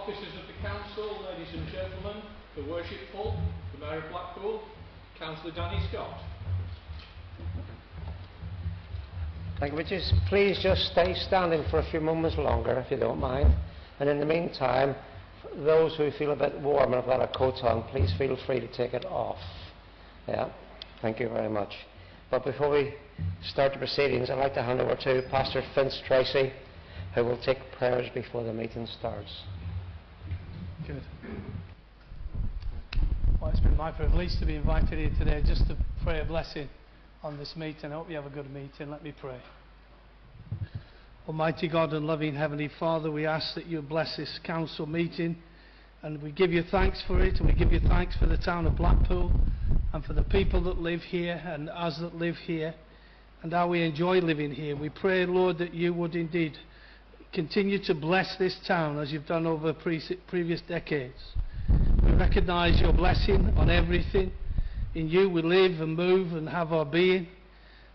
Officers of the Council, ladies and gentlemen, the Worshipful, the Mayor of Blackpool, Councillor Danny Scott. Thank you. Would you please just stay standing for a few moments longer, if you don't mind. And in the meantime, those who feel a bit warm and have got a coat on, please feel free to take it off. Yeah, thank you very much. But before we start the proceedings, I'd like to hand over to Pastor Vince Tracy, who will take prayers before the meeting starts. Good. Well, it's been my privilege to be invited here today just to pray a blessing on this meeting. I hope you have a good meeting. Let me pray. Almighty God and loving Heavenly Father, we ask that you bless this council meeting, and we give you thanks for it, and we give you thanks for the town of Blackpool and for the people that live here and us that live here and how we enjoy living here. We pray, Lord, that you would indeed continue to bless this town as you've done over previous decades. We recognise your blessing on everything. In you we live and move and have our being.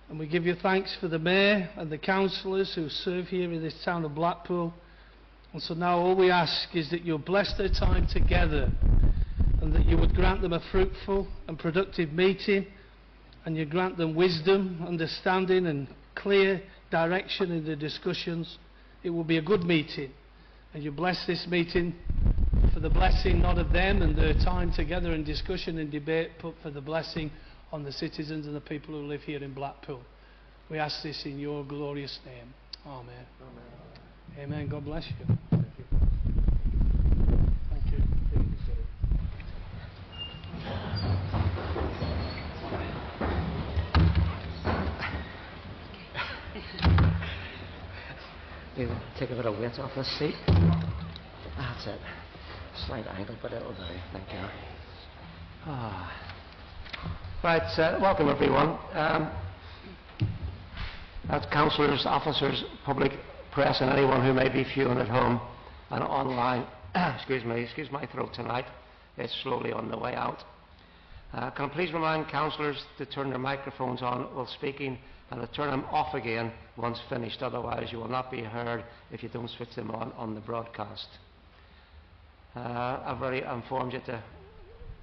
And we give you thanks for the Mayor and the councillors who serve here in this town of Blackpool. And so now all we ask is that you'll bless their time together and that you would grant them a fruitful and productive meeting, and you grant them wisdom, understanding and clear direction in the discussions. It will be a good meeting, and you bless this meeting for the blessing not of them and their time together in discussion and debate, but for the blessing on the citizens and the people who live here in Blackpool. We ask this in your glorious name. Amen. Amen. Amen. God bless you. Thank you. Thank you. You take a bit of weight off this seat. That's it. Slight angle, but it'll do. Thank you. Right, welcome everyone. That's councillors, officers, public press, and anyone who may be viewing at home and online. Excuse my throat tonight. It's slowly on the way out. Can I please remind councillors to turn their microphones on while speaking and to turn them off again once finished, otherwise you will not be heard if you don't switch them on the broadcast. I've already informed you to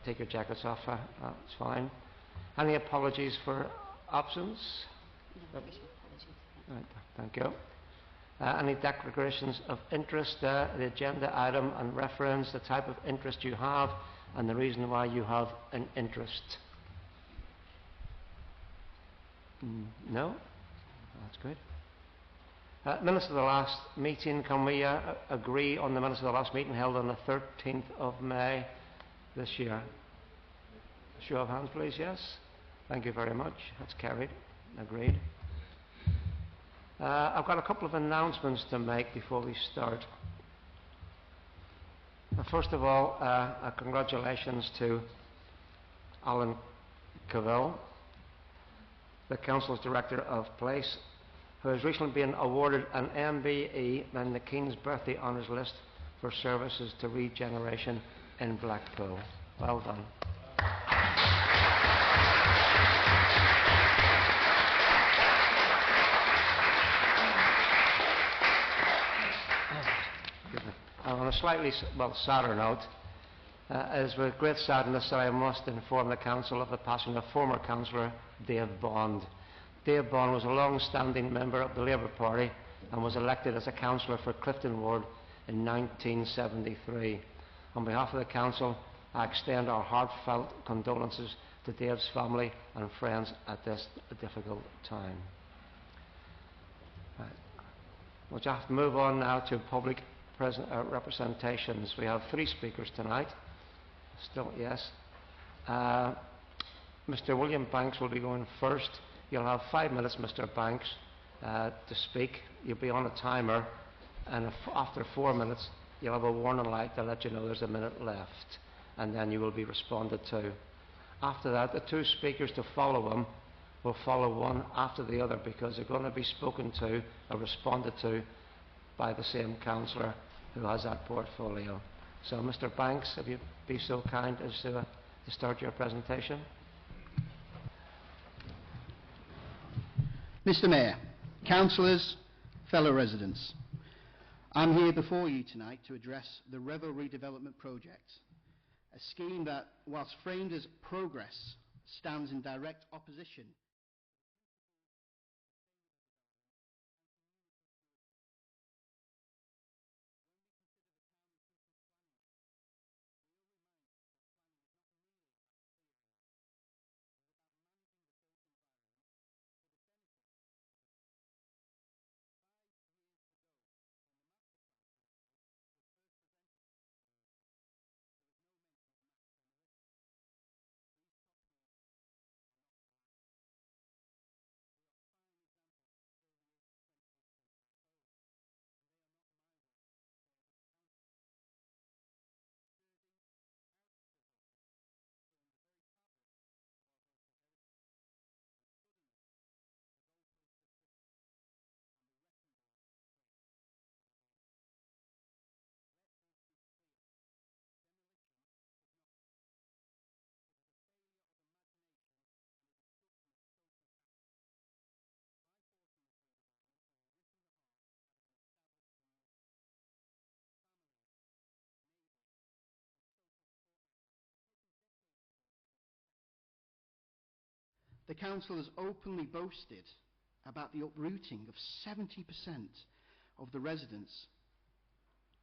take your jackets off. That's fine. Any apologies for absence? No, right, thank you. Any declarations of interest? The agenda item and reference, the type of interest you have and the reason why you have an interest. No? That's good. Minutes of the last meeting, can we agree on the minutes of the last meeting held on the 13th of May this year? Show of hands, please. Yes? Thank you very much. That's carried. Agreed. I've got a couple of announcements to make before we start. First of all, congratulations to Alan Cavell, the Council's Director of Place, who has recently been awarded an MBE and the King's Birthday Honours List for services to regeneration in Blackpool. Well done. On a slightly sadder note, it is with great sadness that I must inform the Council of the passing of former Councillor Dave Bond. Dave Bond was a long-standing member of the Labour Party and was elected as a councillor for Clifton Ward in 1973. On behalf of the Council, I extend our heartfelt condolences to Dave's family and friends at this difficult time. Right. We'll just move on now to public representations. We have 3 speakers tonight. Still, yes. Mr. William Banks will be going first. You'll have 5 minutes, Mr. Banks, to speak. You'll be on a timer, and after 4 minutes, you'll have a warning light to let you know there's a minute left, and then you will be responded to. After that, the 2 speakers to follow him will follow one after the other because they're going to be spoken to or responded to by the same councillor who has that portfolio. So, Mr. Banks, if you'd be so kind as to start your presentation. Mr. Mayor, councillors, fellow residents, I'm here before you tonight to address the Revo Redevelopment Project, a scheme that, whilst framed as progress, stands in direct opposition the council has openly boasted about the uprooting of 70% of the residents.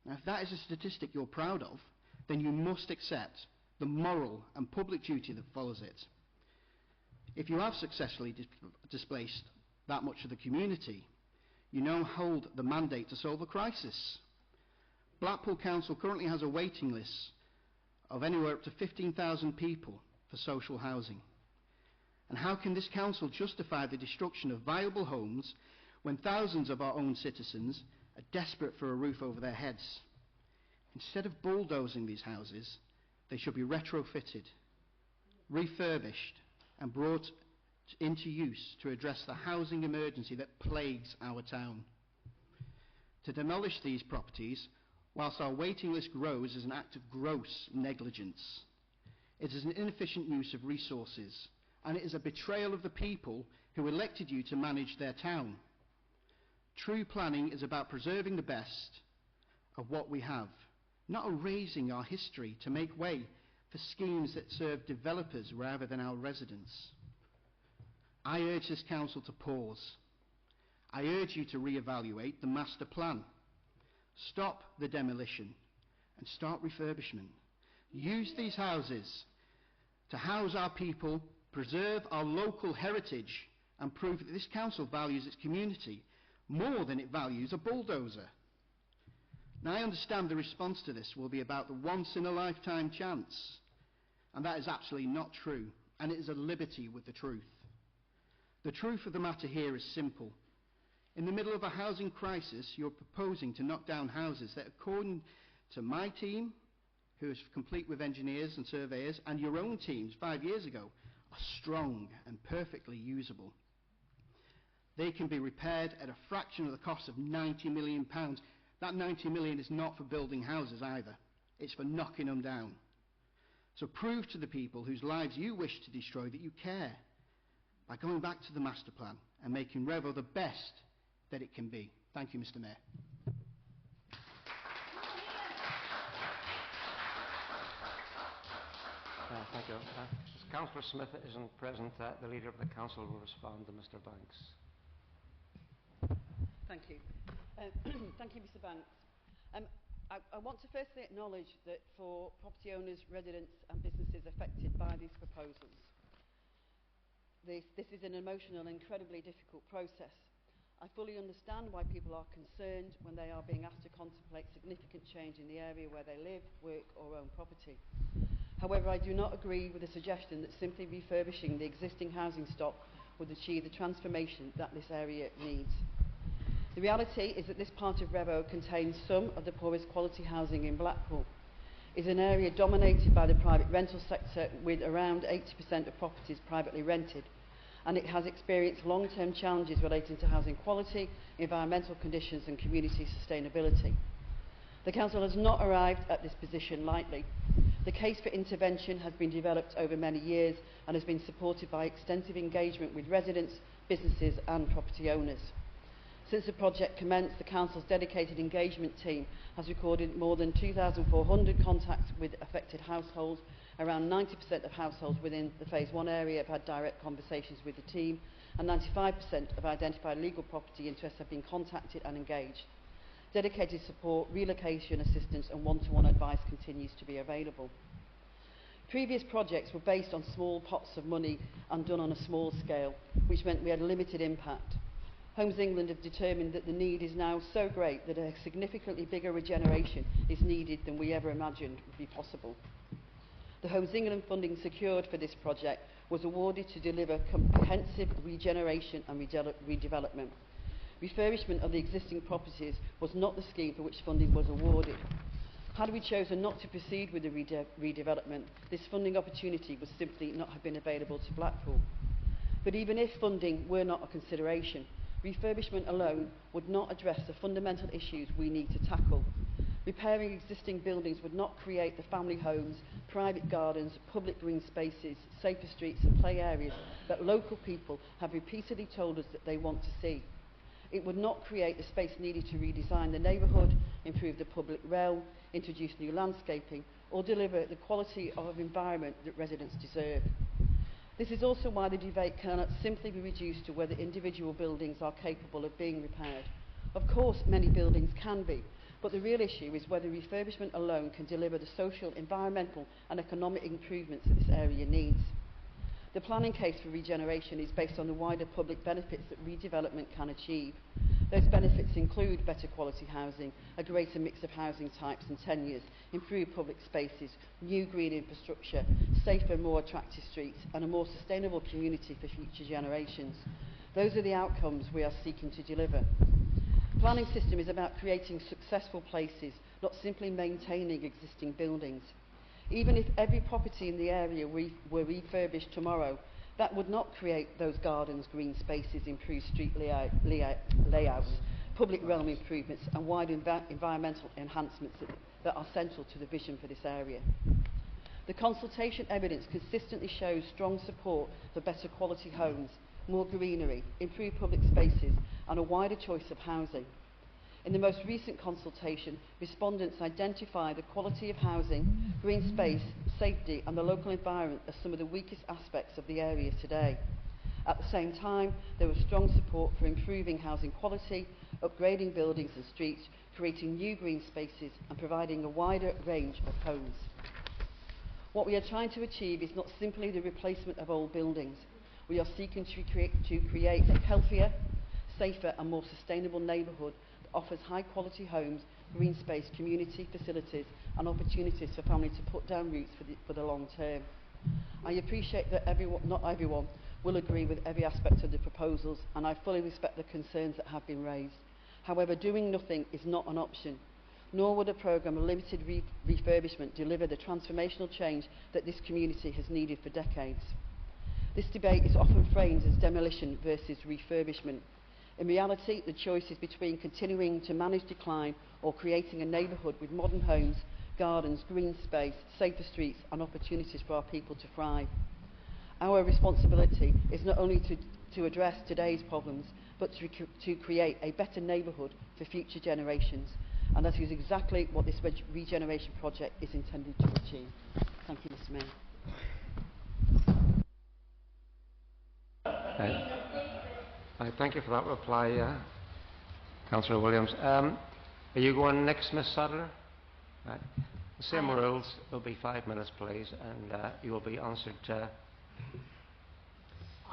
Now, if that is a statistic you're proud of, then you must accept the moral and public duty that follows it. If you have successfully displaced that much of the community, you now hold the mandate to solve a crisis. Blackpool Council currently has a waiting list of anywhere up to 15,000 people for social housing. And how can this council justify the destruction of viable homes when thousands of our own citizens are desperate for a roof over their heads? Instead of bulldozing these houses, they should be retrofitted, refurbished and brought into use to address the housing emergency that plagues our town. To demolish these properties whilst our waiting list grows is an act of gross negligence. It is an inefficient use of resources, and it is a betrayal of the people who elected you to manage their town. True planning is about preserving the best of what we have, not erasing our history to make way for schemes that serve developers rather than our residents. I urge this council to pause. I urge you to re-evaluate the master plan. Stop the demolition and start refurbishment. Use these houses to house our people, preserve our local heritage and prove that this council values its community more than it values a bulldozer. Now, I understand the response to this will be about the once-in-a-lifetime chance, and that is absolutely not true, and it is a liberty with the truth. The truth of the matter here is simple. In the middle of a housing crisis, you're proposing to knock down houses that, according to my team, who is complete with engineers and surveyors, and your own teams 5 years ago, are strong and perfectly usable. They can be repaired at a fraction of the cost of £90 million. That £90 million is not for building houses either. It's for knocking them down. So prove to the people whose lives you wish to destroy that you care by going back to the master plan and making Revo the best that it can be. Thank you, Mr. Mayor. Thank you. As Councillor Smith isn't present, the Leader of the Council will respond to Mr. Banks. Thank you. Thank you, Mr. Banks. I want to firstly acknowledge that for property owners, residents and businesses affected by these proposals, this is an emotional and incredibly difficult process. I fully understand why people are concerned when they are being asked to contemplate significant change in the area where they live, work or own property. However, I do not agree with the suggestion that simply refurbishing the existing housing stock would achieve the transformation that this area needs. The reality is that this part of Revo contains some of the poorest quality housing in Blackpool. It is an area dominated by the private rental sector, with around 80% of properties privately rented, and it has experienced long-term challenges relating to housing quality, environmental conditions and community sustainability. The Council has not arrived at this position lightly. The case for intervention has been developed over many years and has been supported by extensive engagement with residents, businesses and property owners. Since the project commenced, the Council's dedicated engagement team has recorded more than 2,400 contacts with affected households. Around 90% of households within the Phase 1 area have had direct conversations with the team, and 95% of identified legal property interests have been contacted and engaged. Dedicated support, relocation assistance and one-to-one advice continues to be available. Previous projects were based on small pots of money and done on a small scale, which meant we had limited impact. Homes England have determined that the need is now so great that a significantly bigger regeneration is needed than we ever imagined would be possible. The Homes England funding secured for this project was awarded to deliver comprehensive regeneration and redevelopment. Refurbishment of the existing properties was not the scheme for which funding was awarded. Had we chosen not to proceed with the redevelopment, this funding opportunity would simply not have been available to Blackpool. But even if funding were not a consideration, refurbishment alone would not address the fundamental issues we need to tackle. Repairing existing buildings would not create the family homes, private gardens, public green spaces, safer streets and play areas that local people have repeatedly told us that they want to see. It would not create the space needed to redesign the neighbourhood, improve the public realm, introduce new landscaping, or deliver the quality of environment that residents deserve. This is also why the debate cannot simply be reduced to whether individual buildings are capable of being repaired. Of course, many buildings can be, but the real issue is whether refurbishment alone can deliver the social, environmental and economic improvements that this area needs. The planning case for regeneration is based on the wider public benefits that redevelopment can achieve. Those benefits include better quality housing, a greater mix of housing types and tenures, improved public spaces, new green infrastructure, safer, more attractive streets and a more sustainable community for future generations. Those are the outcomes we are seeking to deliver. The planning system is about creating successful places, not simply maintaining existing buildings. Even if every property in the area were refurbished tomorrow, that would not create those gardens, green spaces, improved street layouts, public realm improvements and wider environmental enhancements that are central to the vision for this area. The consultation evidence consistently shows strong support for better quality homes, more greenery, improved public spaces and a wider choice of housing. In the most recent consultation, respondents identified the quality of housing, green space, safety and the local environment as some of the weakest aspects of the area today. At the same time, there was strong support for improving housing quality, upgrading buildings and streets, creating new green spaces and providing a wider range of homes. What we are trying to achieve is not simply the replacement of old buildings. We are seeking to create a healthier, safer and more sustainable neighbourhood offers high-quality homes, green space, community facilities and opportunities for families to put down roots for the long term. I appreciate that not everyone will agree with every aspect of the proposals and I fully respect the concerns that have been raised. However, doing nothing is not an option, nor would a programme of limited refurbishment deliver the transformational change that this community has needed for decades. This debate is often framed as demolition versus refurbishment. In reality, the choice is between continuing to manage decline or creating a neighbourhood with modern homes, gardens, green space, safer streets and opportunities for our people to thrive. Our responsibility is not only to address today's problems, but to create a better neighbourhood for future generations. And that is exactly what this regeneration project is intended to achieve. Thank you, Mr. Mayor. Thank you for that reply, Councillor Williams. Are you going next, Ms Sadler? Right. The same rules. It'll be 5 minutes, please, and you will be answered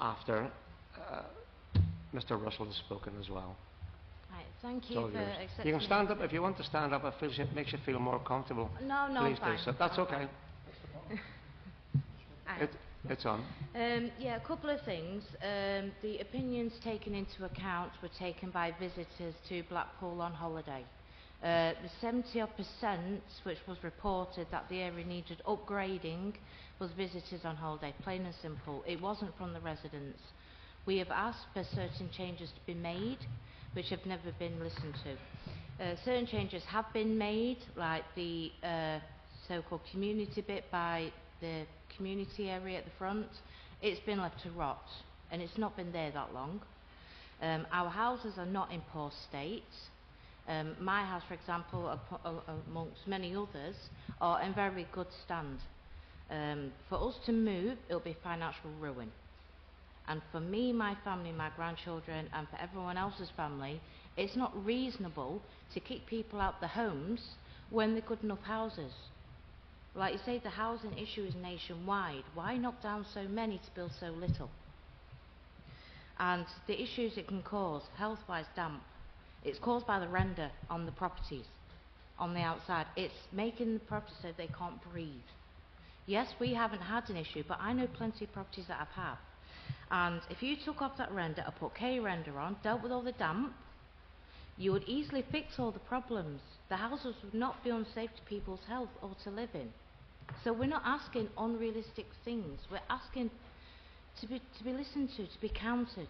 after Mr Russell has spoken as well. Right, thank you for accepting. You can stand up if you want to stand up. If it makes you feel more comfortable. No, please fine. do so. That's okay. It's on. Yeah, a couple of things. The opinions taken into account were taken by visitors to Blackpool on holiday. The 70% which was reported that the area needed upgrading was visitors on holiday, plain and simple. It wasn't from the residents. We have asked for certain changes to be made, which have never been listened to. Certain changes have been made, like the so-called community bit by the community area at the front. It's been left to rot and it's not been there that long. Our houses are not in poor state. My house, for example, amongst many others, are in very good stand. For us to move, it'll be financial ruin. And for me, my family, my grandchildren, and for everyone else's family, it's not reasonable to kick people out the homes when they're good enough houses. Like you say, the housing issue is nationwide. Why knock down so many to build so little? And the issues it can cause, health-wise, damp, it's caused by the render on the properties, on the outside. It's making the properties so they can't breathe. Yes, we haven't had an issue, but I know plenty of properties that have had. And if you took off that render and put K-render on, dealt with all the damp, you would easily fix all the problems. The houses would not be unsafe to people's health or to live in. So we're not asking unrealistic things. We're asking to be listened to be counted.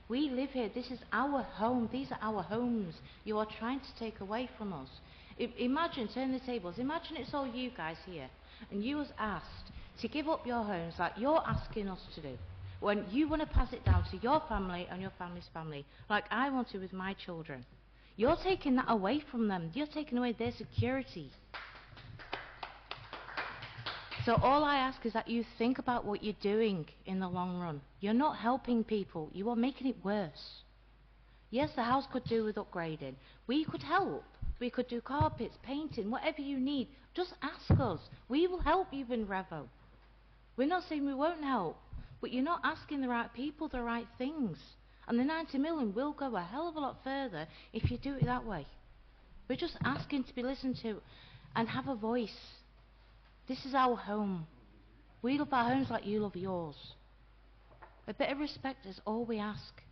We live here. This is our home. These are our homes. You are trying to take away from us. Imagine, turn the tables. Imagine it's all you guys here, and you was asked to give up your homes like you're asking us to do, when you want to pass it down to your family and your family's family, like I want to with my children. You're taking that away from them. You're taking away their security. So all I ask is that you think about what you're doing in the long run. You're not helping people. You are making it worse. Yes, the house could do with upgrading. We could help. We could do carpets, painting, whatever you need. Just ask us. We will help you in Revo. We're not saying we won't help, but you're not asking the right people the right things. And the 90 million will go a hell of a lot further if you do it that way. We're just asking to be listened to and have a voice. This is our home. We love our homes like you love yours. A bit of respect is all we ask.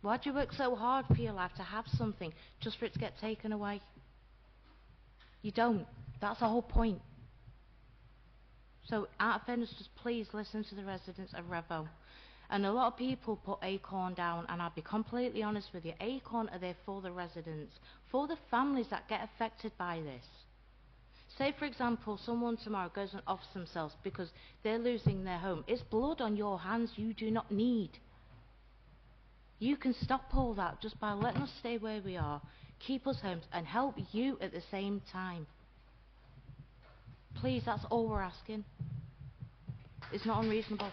Why do you work so hard for your life to have something just for it to get taken away? You don't. That's the whole point. So out of fairness, just please listen to the residents of Revo. And a lot of people put Acorn down, and I'll be completely honest with you, Acorn are there for the residents, for the families that get affected by this. Say, for example, someone tomorrow goes and offs themselves because they're losing their home. It's blood on your hands you do not need. You can stop all that just by letting us stay where we are, keep us homes, and help you at the same time. Please, that's all we're asking. It's not unreasonable.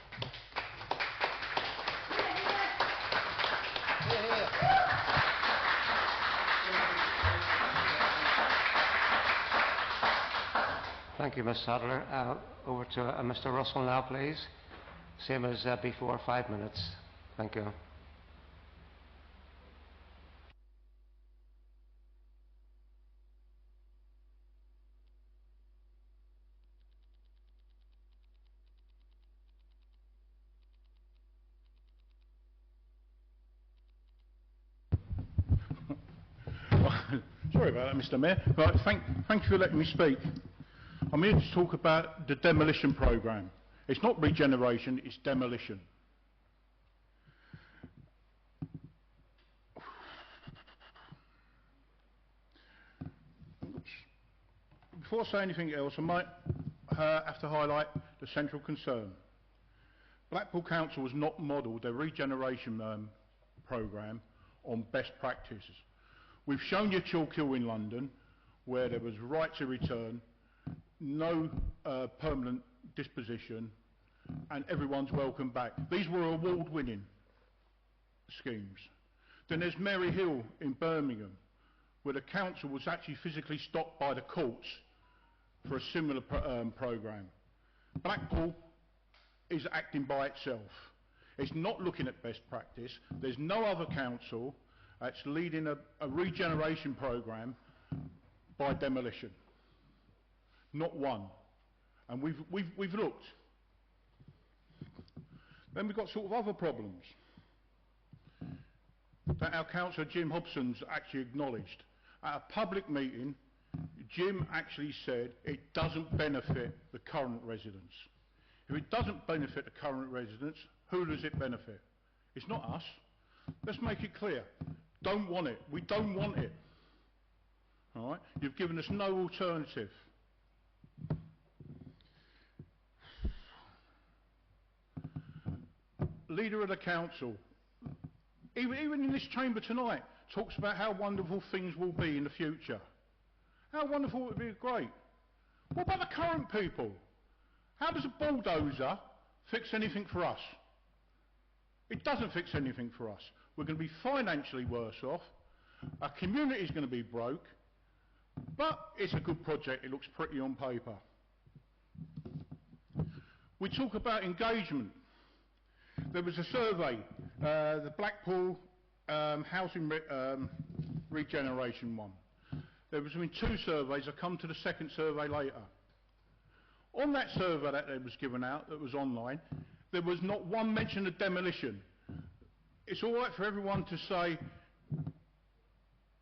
Thank you, Ms. Sadler. Over to Mr. Russell now, please. Same as before, 5 minutes. Thank you. Sorry about that, Mr. Mayor. Right, thank you for letting me speak. I'm here to talk about the demolition programme. It's not regeneration, it's demolition. Before I say anything else, I might have to highlight the central concern. Blackpool Council has not modelled their regeneration programme on best practices. We've shown you Chalkhill in London, where there was right to return, no permanent disposition, and everyone's welcome back. These were award-winning schemes. Then there's Mary Hill in Birmingham, where the council was actually physically stopped by the courts for a similar programme. Blackpool is acting by itself. It's not looking at best practice. There's no other council that's leading a regeneration programme by demolition. Not one. And we've looked. Then we've got sort of other problems that our councillor Jim Hobson's actually acknowledged. At a public meeting, Jim actually said it doesn't benefit the current residents. If it doesn't benefit the current residents, who does it benefit? It's not us. Let's make it clear. Don't want it. We don't want it. All right? You've given us no alternative. Leader of the council even in this chamber tonight, talks about how wonderful things will be in the future. How wonderful it would be, great. What about the current people? How does a bulldozer fix anything for us? It doesn't fix anything for us. We're going to be financially worse off. Our community is going to be broke. But it's a good project. It looks pretty on paper. We talk about engagement. There was a survey, the Blackpool housing regeneration one. There was been 2 surveys. I'll come to the second survey later. On that survey that was given out, that was online, there was not one mention of demolition. It's all right for everyone to say,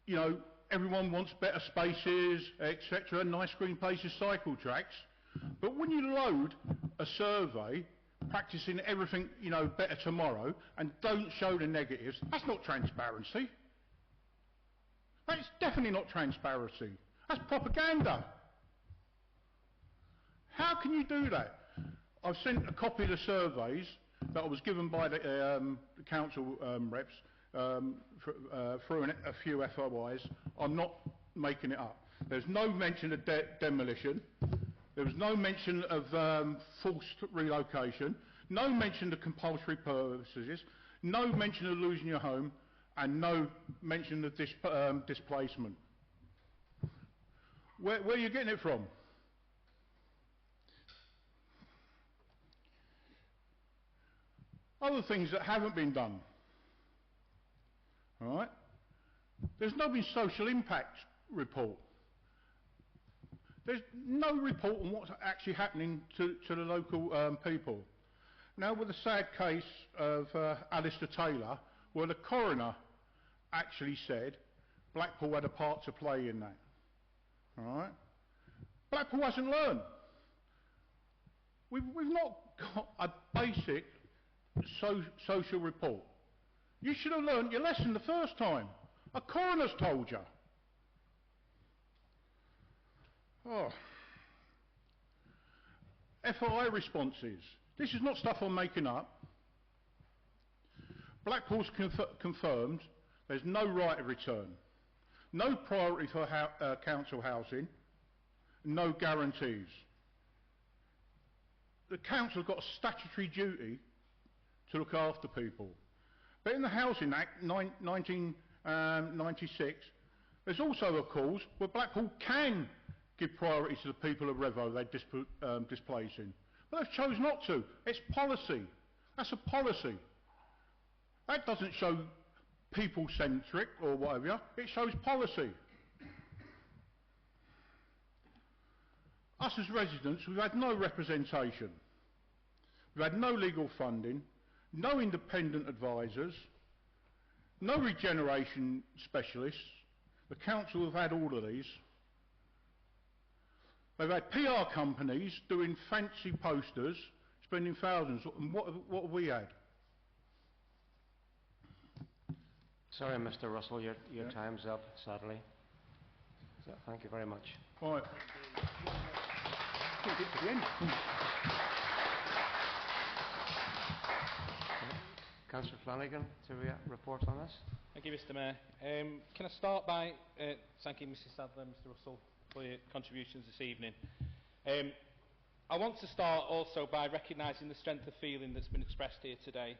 you know, everyone wants better spaces, etc., nice green places, cycle tracks. But when you load a survey practicing everything, you know, better tomorrow, and don't show the negatives, that's not transparency. That's definitely not transparency. That's propaganda. How can you do that? I've sent a copy of the surveys that I was given by the council reps through a few FOIs. I'm not making it up. There's no mention of demolition. There was no mention of forced relocation. No mention of compulsory purchases. No mention of losing your home. And no mention of displacement. Where are you getting it from? Other things that haven't been done. All right? There's no social impact report. There's no report on what's actually happening to the local people. Now, with the sad case of Alistair Taylor, where the coroner actually said Blackpool had a part to play in that. All right? Blackpool hasn't learned. We've not got a basic social report. You should have learned your lesson the first time. A coroner's told you. Oh. FOI responses. This is not stuff I'm making up. Blackpool's confirmed there's no right of return, no priority for council housing, no guarantees. The council have got a statutory duty to look after people. But in the Housing Act 1996, there's also a clause where Blackpool can give priority to the people of Revo they're displacing. But they've chosen not to. It's policy. That's a policy. That doesn't show people-centric or whatever. It shows policy. Us as residents, we've had no representation. We've had no legal funding, no independent advisors, no regeneration specialists. The council have had all of these. They've had PR companies doing fancy posters, spending thousands. And what have we had? Sorry, Mr. Russell, your time's up, sadly. So, thank you very much. Right. We'll get to the end. Councillor Flanagan, to report on this. Thank you, Mr. Mayor. Can I start by thanking Mrs. Sadler and Mr. Russell for your contributions this evening. I want to start also by recognising the strength of feeling that's been expressed here today.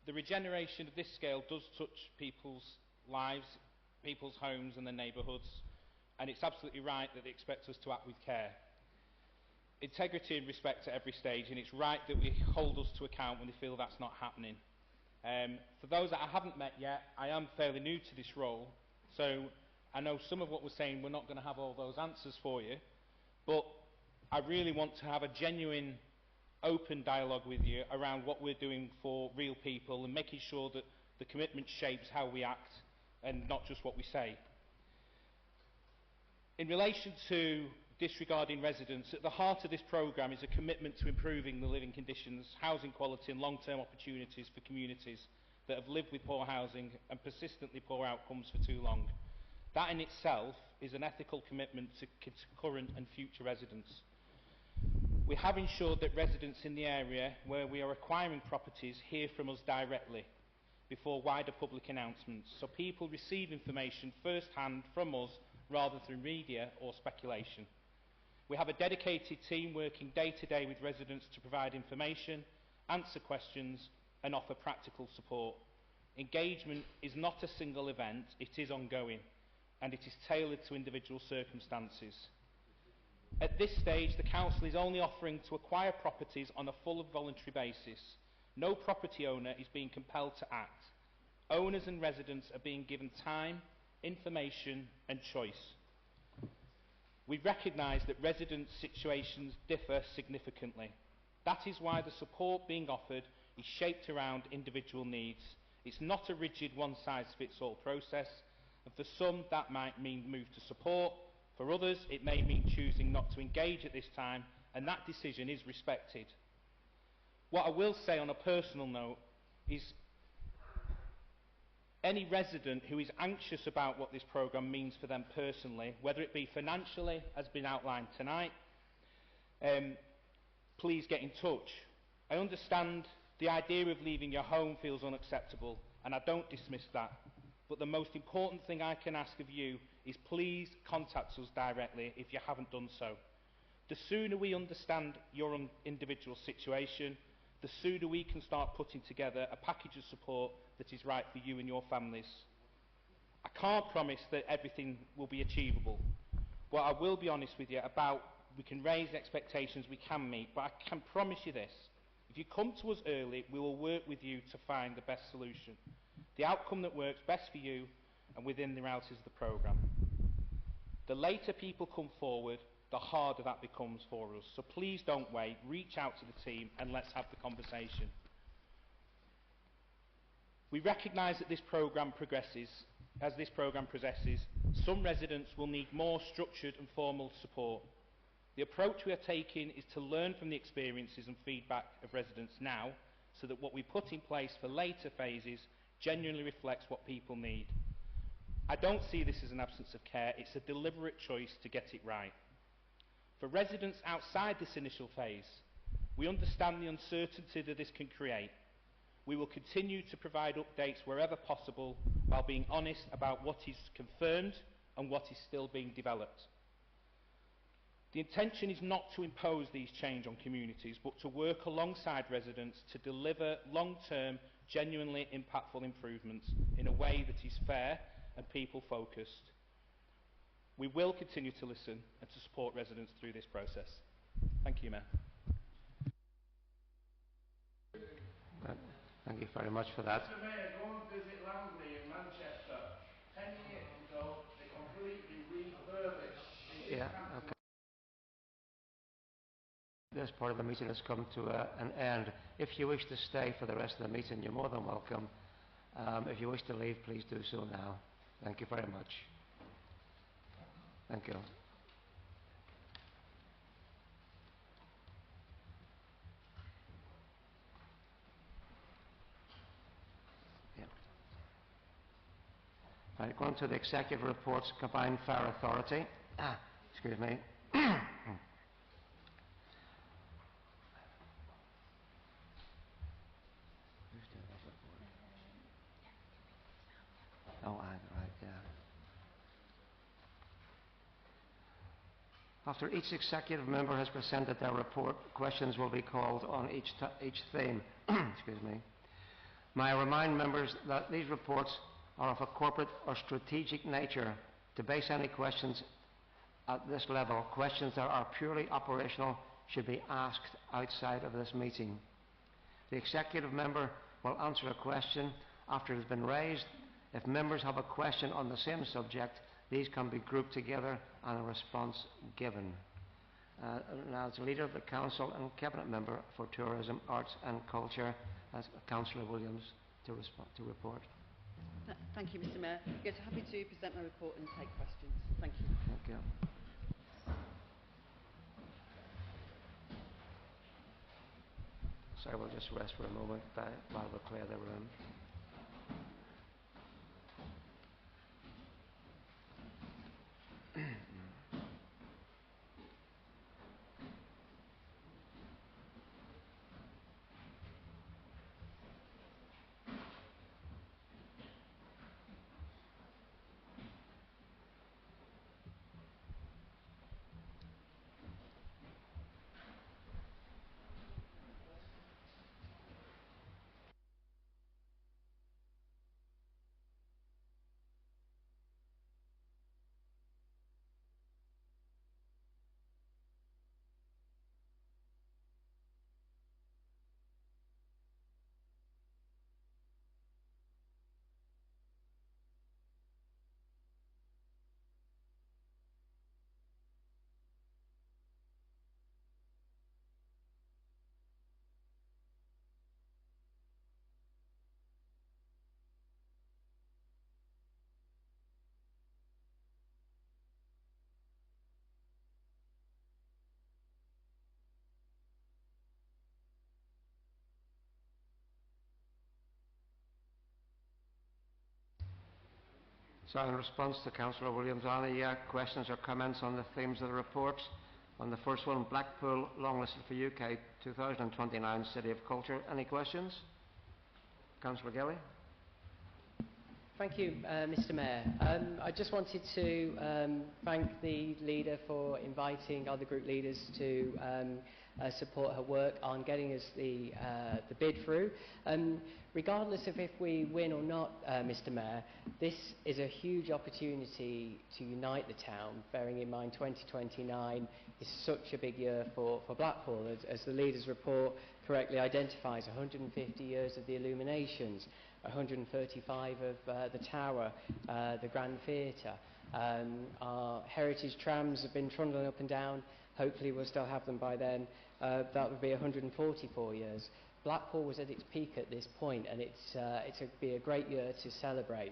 The regeneration of this scale does touch people's lives, people's homes and their neighbourhoods, and it's absolutely right that they expect us to act with care. Integrity and respect at every stage, and it's right that we hold us to account when they feel that's not happening. For those that I haven't met yet, I am fairly new to this role, so I know some of what we're saying, we're not going to have all those answers for you, but I really want to have a genuine, open dialogue with you around what we're doing for real people and making sure that the commitment shapes how we act and not just what we say. In relation to disregarding residents, at the heart of this programme is a commitment to improving the living conditions, housing quality and long-term opportunities for communities that have lived with poor housing and persistently poor outcomes for too long. That in itself is an ethical commitment to current and future residents. We have ensured that residents in the area where we are acquiring properties hear from us directly. before wider public announcements, so people receive information first-hand from us rather than media or speculation. We have a dedicated team working day-to-day with residents to provide information, answer questions and offer practical support. Engagement is not a single event, it is ongoing, and it is tailored to individual circumstances. At this stage, the Council is only offering to acquire properties on a full and voluntary basis. No property owner is being compelled to act. Owners and residents are being given time, information and choice. We recognise that residents' situations differ significantly. That is why the support being offered is shaped around individual needs. It's not a rigid one-size-fits-all process, and for some that might mean move to support. For others, it may mean choosing not to engage at this time, and that decision is respected. What I will say on a personal note is any resident who is anxious about what this programme means for them personally, whether it be financially, as been outlined tonight, please get in touch. I understand the idea of leaving your home feels unacceptable, and I don't dismiss that. But the most important thing I can ask of you is please contact us directly if you haven't done so. The sooner we understand your individual situation, the sooner we can start putting together a package of support that is right for you and your families. I can't promise that everything will be achievable, but I will be honest with you about we can raise expectations we can meet, but I can promise you this. If you come to us early, we will work with you to find the best solution, the outcome that works best for you and within the realities of the programme. The later people come forward, the harder that becomes for us. So please don't wait, reach out to the team and let's have the conversation. We recognise that this programme progresses. As this programme progresses, some residents will need more structured and formal support. The approach we are taking is to learn from the experiences and feedback of residents now, so that what we put in place for later phases genuinely reflects what people need. I don't see this as an absence of care, it's a deliberate choice to get it right. For residents outside this initial phase, we understand the uncertainty that this can create. We will continue to provide updates wherever possible while being honest about what is confirmed and what is still being developed. The intention is not to impose these changes on communities, but to work alongside residents to deliver long-term, genuinely impactful improvements in a way that is fair and people-focused. We will continue to listen and to support residents through this process. Thank you, Mayor. Thank you very much for that. Mr. Mayor, go and visit Langley in Manchester. 10 years ago, they completely refurbished the Okay. This part of the meeting has come to an end. If you wish to stay for the rest of the meeting, you're more than welcome. If you wish to leave, please do so now. Thank you very much. Thank you. Right, going to the Executive Reports, Combined Fire Authority. Excuse me. Right, yeah. After each executive member has presented their report, questions will be called on each theme. Excuse me. May I remind members that these reports are of a corporate or strategic nature. To base any questions at this level, questions that are purely operational should be asked outside of this meeting. The executive member will answer a question after it has been raised. If members have a question on the same subject, these can be grouped together and a response given. Now, as leader of the Council and Cabinet Member for Tourism, Arts and Culture, as Councillor Williams to report. Thank you, Mr. Mayor. Yes, happy to present my report and take questions. Thank you. Thank you. So I will just rest for a moment while we clear the room. So in response to Councillor Williams, any questions or comments on the themes of the report? On the first one, Blackpool, longlisted for UK 2029 City of Culture. Any questions? Councillor Gelly. Thank you, Mr Mayor. I just wanted to thank the leader for inviting other group leaders to support her work on getting us the bid through. Regardless of if we win or not, Mr Mayor, this is a huge opportunity to unite the town, bearing in mind 2029 is such a big year for Blackpool, as the leader's report correctly identifies. 150 years of the illuminations, 135 of the Tower, the Grand Theatre. Our heritage trams have been trundling up and down. Hopefully we'll still have them by then. That would be 144 years. Blackpool was at its peak at this point, and it's be a great year to celebrate.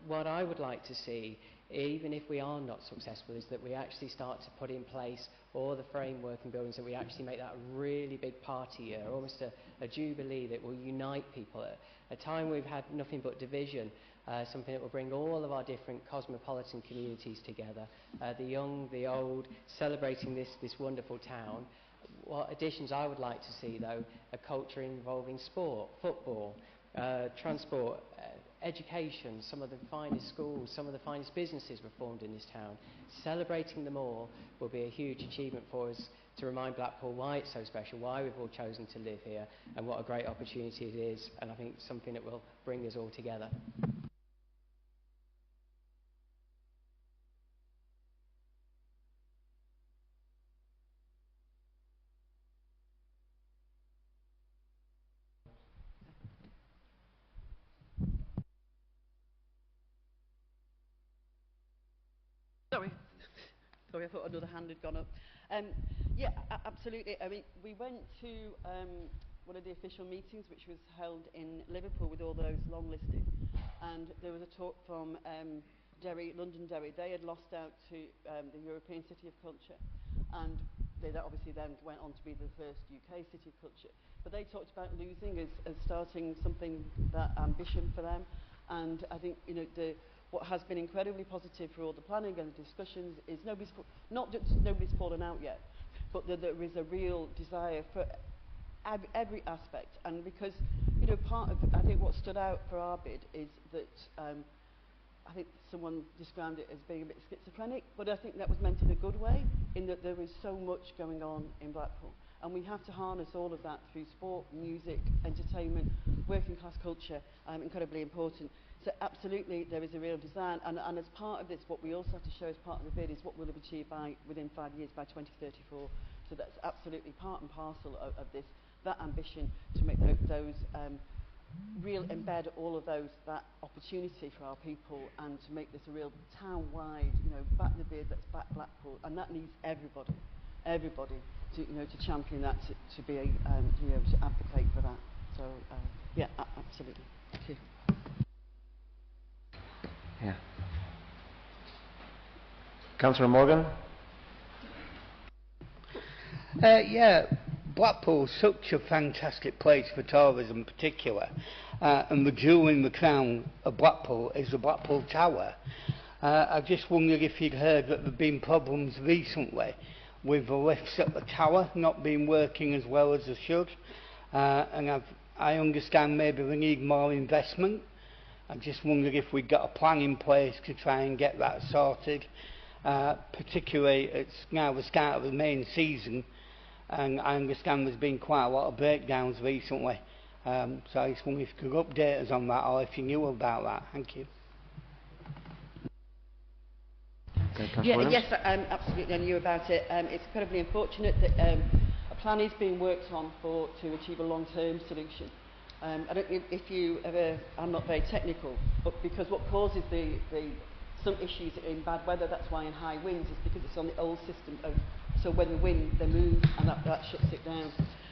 What I would like to see, even if we are not successful, is that we actually start to put in place all the framework and buildings, that we actually make that a really big party year, almost a jubilee that will unite people. At a time we've had nothing but division, something that will bring all of our different cosmopolitan communities together, the young, the old, celebrating this wonderful town. What additions I would like to see, though, a culture involving sport, football, transport, education, some of the finest schools, some of the finest businesses were formed in this town. Celebrating them all will be a huge achievement for us to remind Blackpool why it's so special, why we've all chosen to live here, and what a great opportunity it is, and I think something that will bring us all together. Sorry, I thought another hand had gone up. Yeah, absolutely. I mean, we went to one of the official meetings, which was held in Liverpool with all those long-listed, and there was a talk from Derry, London Derry. They had lost out to the European City of Culture, and that obviously then went on to be the first UK City of Culture. But they talked about losing as starting something, that ambition for them, and I think, you know, what has been incredibly positive for all the planning and the discussions is not that nobody's fallen out yet, but that there is a real desire for every aspect. And because, you know, part of, I think what stood out for our bid is that I think someone described it as being a bit schizophrenic, but I think that was meant in a good way, in that there is so much going on in Blackpool. And we have to harness all of that through sport, music, entertainment, working class culture, incredibly important. So absolutely there is a real design, and as part of this, what we also have to show as part of the bid is what we'll have achieved within 5 years, by 2034. So that's absolutely part and parcel of this, that ambition to make those real, embed all of that opportunity for our people, and to make this a real town-wide, you know, back the bid, let's back Blackpool, and that needs everybody to, you know, to champion that, to be you know, to advocate for that. So yeah, absolutely. Thank you. Yeah. Councillor Morgan. Yeah, Blackpool's such a fantastic place for tourism in particular, and the jewel in the crown of Blackpool is the Blackpool Tower. I just wondered if you'd heard that there have been problems recently with the lifts at the tower not being working as well as they should, and I understand maybe we need more investment. I just wondered if we've got a plan in place to try and get that sorted. Particularly, it's now the start of the main season, and I understand there's been quite a lot of breakdowns recently. So I just wondered if you could update us on that, or if you knew about that. Thank you. Yes, absolutely, I knew about it. It's incredibly unfortunate that a plan is being worked on to achieve a long-term solution. I don't know if you ever, I'm not very technical, but because what causes some issues in bad weather, that's why in high winds, is because it's on the old system of, so when the wind, they move, and that shuts it down.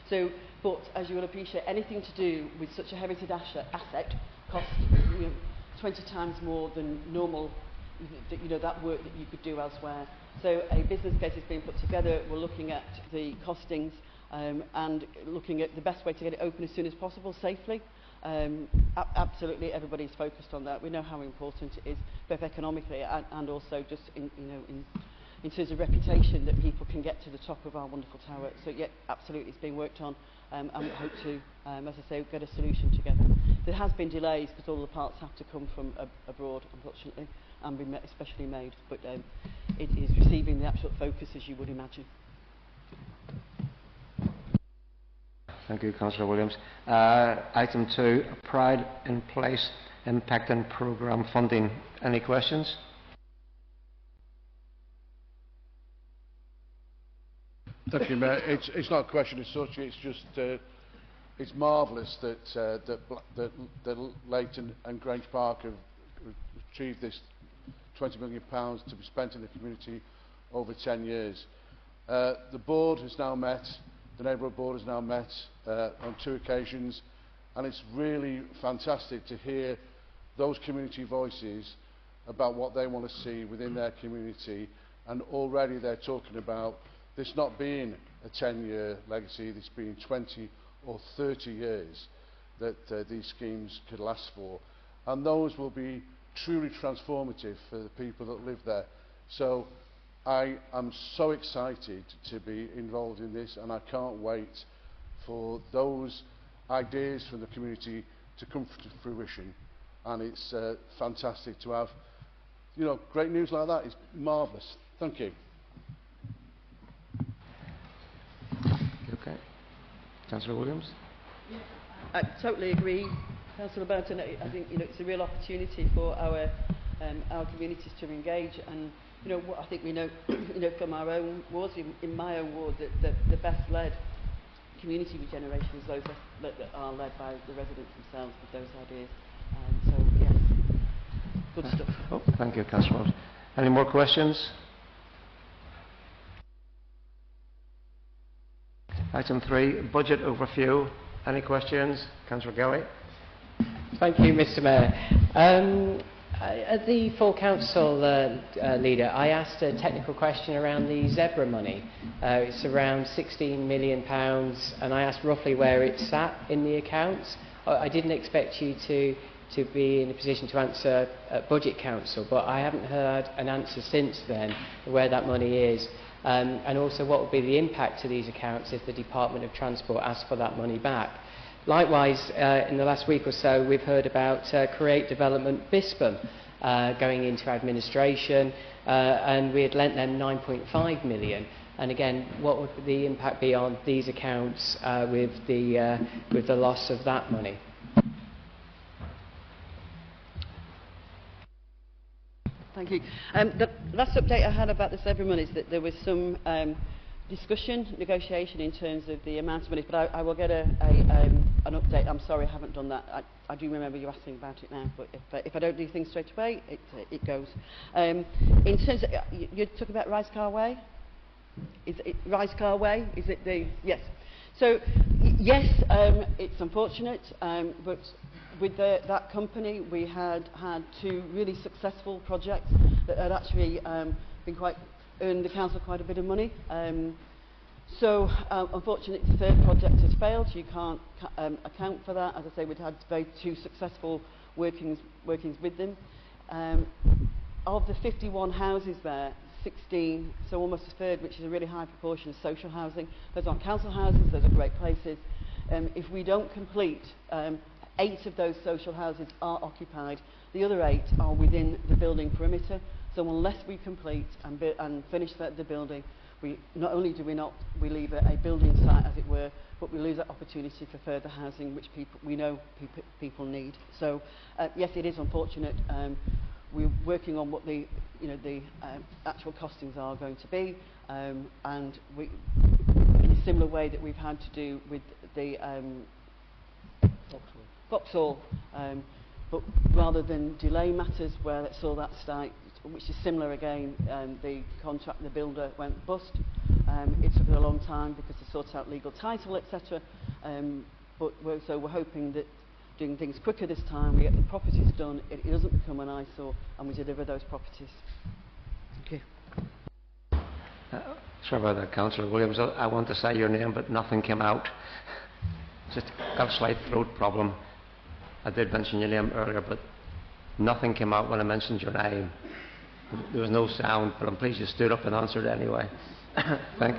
So, but as you will appreciate, anything to do with such a heritage asset costs, you know, 20 times more than normal, you know, that work that you could do elsewhere. So a business case is being put together. We're looking at the costings and looking at the best way to get it open as soon as possible, safely. Absolutely, everybody's focused on that. We know how important it is, both economically and also just in terms of reputation, that people can get to the top of our wonderful tower. So yeah, absolutely, it's being worked on, and we hope to, as I say, get a solution together. There has been delays because all the parts have to come from abroad, unfortunately, and be especially made, but it is receiving the absolute focus, as you would imagine. Thank you, Councillor Williams. Item 2, Pride in Place Impact and Programme Funding. Any questions? Thank you, Mayor. It's not a question as such. It's just it's marvellous that Leighton and Grange Park have achieved this £20 million to be spent in the community over 10 years. The board has now met. The neighbourhood board has now met on 2 occasions, and it's really fantastic to hear those community voices about what they want to see within their community, and already they're talking about this not being a 10-year legacy, this being 20 or 30 years that these schemes could last for, and those will be truly transformative for the people that live there. So I am so excited to be involved in this, and I can't wait for those ideas from the community to come to fruition. And it's fantastic to have, you know, great news like that. It's marvellous. Thank you. Okay. Councillor Williams? I totally agree, Councillor Burton. I think it's a real opportunity for our communities to engage, and what I think we know from our own wards, in my own ward, that the best led community regeneration is those that are led by the residents themselves with those ideas. So yes, good stuff. Oh, thank you, Councillor. Any more questions? Item 3, budget overview. Any questions? Councillor Gelly. Thank you, Mr. Mayor. At the full council leader, I asked a technical question around the zebra money. It's around £16 million, and I asked roughly where it sat in the accounts. I didn't expect you to be in a position to answer at Budget Council, but I haven't heard an answer since then where that money is. And also what would be the impact to these accounts if the Department of Transport asked for that money back. Likewise, in the last week or so, we've heard about Create Development Bispam going into administration, and we had lent them £9.5 million. And again, what would the impact be on these accounts with the loss of that money? Thank you. The last update I had about the zebra money is that there was some discussion, negotiation in terms of the amount of money, but I will get an update. I'm sorry I haven't done that. I do remember you asking about it now, but if I don't do things straight away, it goes. In terms of, you're talking about Ricecar Way? Is it Ricecar Way? Is it the... Yes. So, yes, it's unfortunate, but with that company, we had 2 really successful projects that had actually earned the council quite a bit of money. So, unfortunately, the 3rd project has failed. You can't account for that. As I say, we'd had 2 successful workings with them. Of the 51 houses there, 16, so almost a third, which is a really high proportion, of social housing. Those aren't council houses, those are great places. If we don't complete, 8 of those social houses are occupied. The other 8 are within the building perimeter. So unless we complete and finish the building, not only do we leave a building site, as it were, but we lose that opportunity for further housing, which we know people need. So yes, it is unfortunate. We're working on what the actual costings are going to be, and we, in a similar way that we've had to do with the Vauxhall, but rather than delay matters where let's saw that start, which is similar again, the builder went bust. It took a long time because they sorted out legal title, etc. But we're hoping that doing things quicker this time, we get the properties done, it doesn't become an eyesore, and we deliver those properties. Thank you. Sorry about that, Councillor Williams. I want to say your name, but nothing came out. Just got a slight throat problem. I did mention your name earlier, but nothing came out when I mentioned your name. There was no sound, but I'm pleased you stood up and answered anyway. Thank.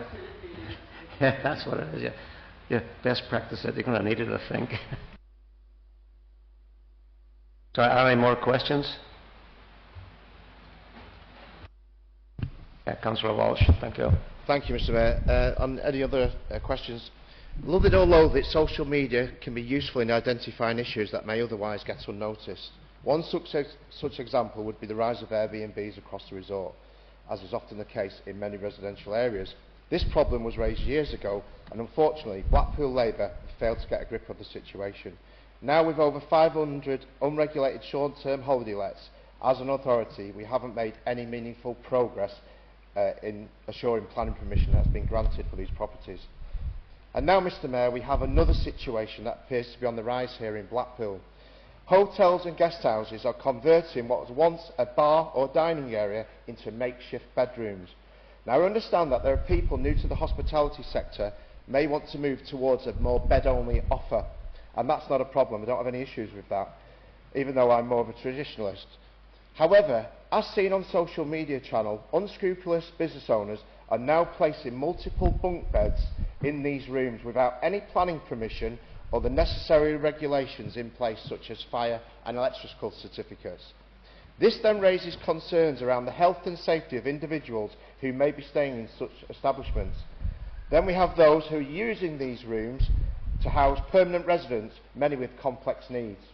Yeah, that's what it is. Yeah, yeah. Best practice that you're going to need it, I think. So, are there any more questions? Yeah, Councillor Walsh. Thank you. Thank you, Mr. Mayor. On any other questions? Love it or loathe it, social media can be useful in identifying issues that may otherwise get unnoticed. One such example would be the rise of Airbnbs across the resort, as is often the case in many residential areas. This problem was raised years ago, and unfortunately Blackpool Labour have failed to get a grip of the situation. Now, with over 500 unregulated short-term holiday lets, as an authority we haven't made any meaningful progress in assuring planning permission has been granted for these properties. And now, Mr. Mayor, we have another situation that appears to be on the rise here in Blackpool. Hotels and guest houses are converting what was once a bar or dining area into makeshift bedrooms. Now, I understand that there are people new to the hospitality sector may want to move towards a more bed-only offer, and that's not a problem. I don't have any issues with that, even though I'm more of a traditionalist. However, as seen on social media channel, unscrupulous business owners are now placing multiple bunk beds in these rooms without any planning permission or the necessary regulations in place, such as fire and electrical certificates. This then raises concerns around the health and safety of individuals who may be staying in such establishments. Then we have those who are using these rooms to house permanent residents, many with complex needs.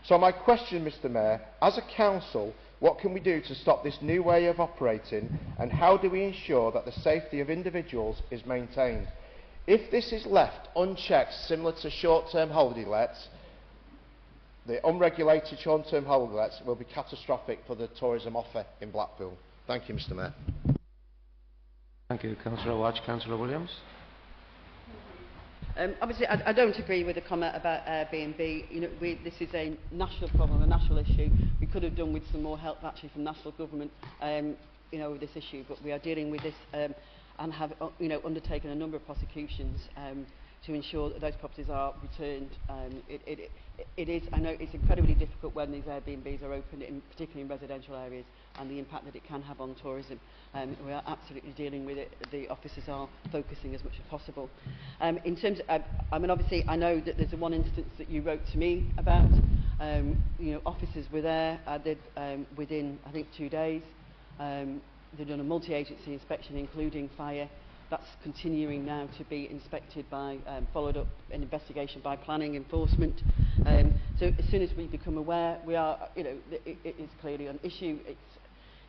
So my question, Mr. Mayor, as a council, what can we do to stop this new way of operating, and how do we ensure that the safety of individuals is maintained? If this is left unchecked, similar to short-term holiday lets, the unregulated short-term holiday lets will be catastrophic for the tourism offer in Blackpool. Thank you, Mr. Mayor. Thank you, Councillor Watch. Councillor Williams. Obviously, I don't agree with the comment about Airbnb. You know, this is a national problem, a national issue. We could have done with some more help actually from national government, you know, with this issue. But we are dealing with this and have, you know, undertaken a number of prosecutions to ensure that those properties are returned. It is, I know, it's incredibly difficult when these Airbnbs are opened, particularly in residential areas, and the impact that it can have on tourism. We are absolutely dealing with it. The officers are focusing as much as possible. In terms of, I mean, obviously, I know that there's one instance that you wrote to me about. You know, officers were there within, I think, 2 days. They've done a multi-agency inspection, including fire. That's continuing now to be inspected by, followed up an investigation by planning enforcement. So as soon as we become aware, we are, you know, it is clearly an issue. It's,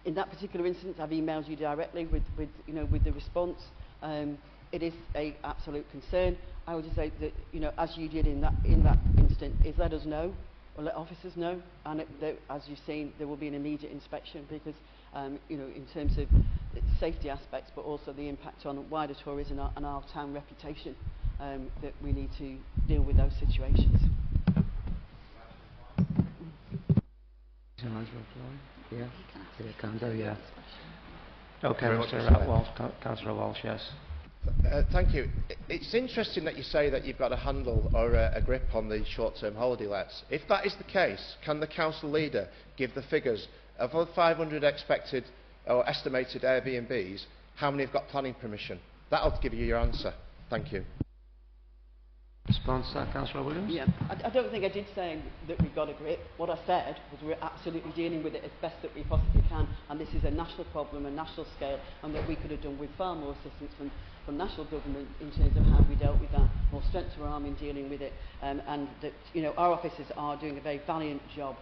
in that particular instance, I've emailed you directly with you know, with the response. It is an absolute concern. I would just say that, you know, as you did in that instance, is let us know, or let officers know, and as you've seen, there will be an immediate inspection because, you know, in terms of safety aspects, but also the impact on wider tourism and our town reputation, that we need to deal with those situations. Yeah, you can do, yeah. Okay, Councillor Walsh, yes. Thank you. It's interesting that you say that you've got a handle or a grip on the short-term holiday lets. If that is the case, can the council leader give the figures of the 500 expected or estimated Airbnbs, how many have got planning permission? That'll give you your answer. Thank you. Response to that, Councillor Williams? Yeah, I don't think I did say that we've got a grip. What I said was we're absolutely dealing with it as best that we possibly can, and this is a national problem, a national scale, and that we could have done with far more assistance from national government in terms of how we dealt with that, more strength to our arm in dealing with it, and that, you know, our officers are doing a very valiant job,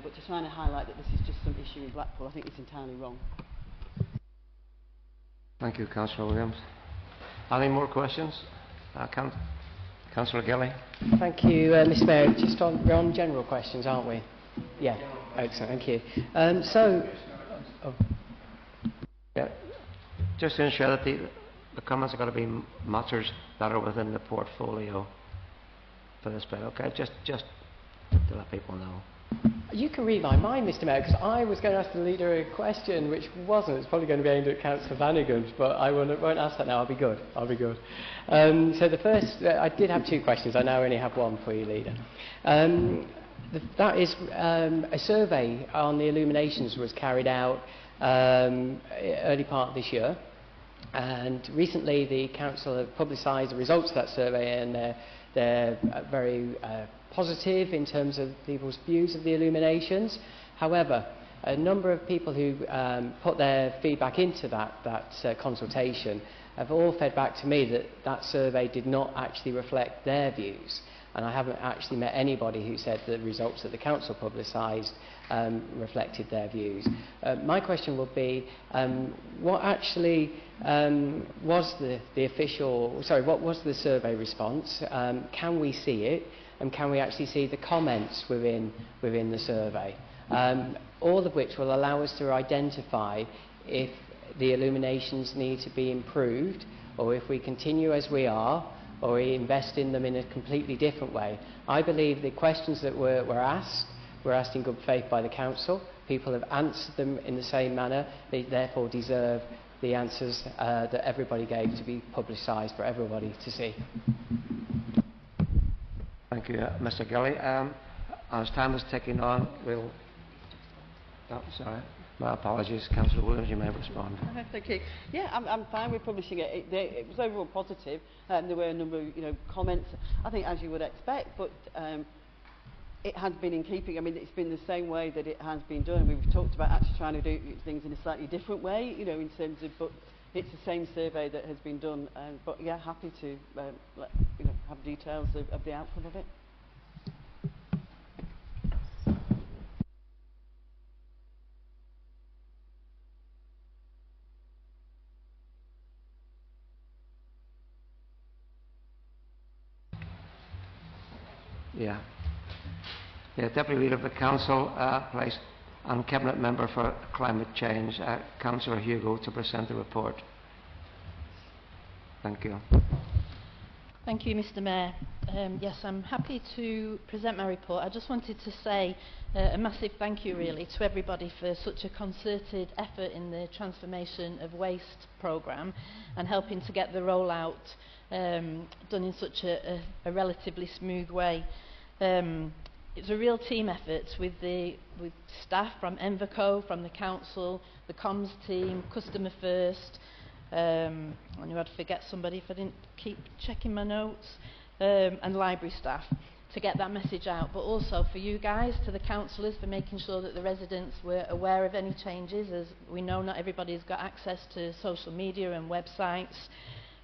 but to try and highlight that this is just some issue in Blackpool, I think it's entirely wrong. Thank you, Councillor Williams. Any more questions? Councillor Gilly. Thank you, Mr. Mayor. Just we're on general questions, aren't we? Yeah. Excellent. Thank you. Yeah, just to ensure that the comments are going to be matters that are within the portfolio for this bit. Okay, just to let people know. You can read my mind, Mr. Mayor, because I was going to ask the leader a question which wasn't. It's probably going to be aimed at Councillor Vannigan, but I won't ask that now. I'll be good. So the first, I did have two questions. I now only have one for you, leader. That is a survey on the illuminations was carried out early part of this year, and recently the council have publicised the results of that survey, and they're very positive in terms of people's views of the illuminations. However, a number of people who put their feedback into that consultation have all fed back to me that that survey did not actually reflect their views. And I haven't actually met anybody who said the results that the council publicised reflected their views. My question would be, what actually was the official, sorry, what was the survey response? Can we see it? And can we actually see the comments within the survey? All of which will allow us to identify if the illuminations need to be improved, or if we continue as we are, or we invest in them in a completely different way. I believe the questions that were asked in good faith by the council. People have answered them in the same manner. They therefore deserve the answers that everybody gave to be publicised for everybody to see. Thank you, Mr. Gilly. As time is ticking on, we'll... Oh, sorry. My apologies. Councillor Williams, you may respond. Thank you. Yeah, I'm fine with publishing it. It was overall positive. There were a number of comments, I think, as you would expect, but it has been in keeping. I mean, it's been the same way that it has been done. We've talked about actually trying to do things in a slightly different way, in terms of, but it's the same survey that has been done. But yeah, happy to have details of the outcome of it. Yeah. Deputy Leader of the Council, place, and Cabinet Member for Climate Change, Councillor Hugo, to present the report. Thank you. Thank you, Mr. Mayor. Yes, I'm happy to present my report. I just wanted to say a massive thank you, really, to everybody for such a concerted effort in the Transformation of Waste programme and helping to get the rollout done in such a relatively smooth way. It's a real team effort with staff from Envico, from the council, the comms team, Customer First. I knew I'd forget somebody if I didn't keep checking my notes, and library staff to get that message out, but also for you guys, to the councillors, for making sure that the residents were aware of any changes. As we know, not everybody's got access to social media and websites.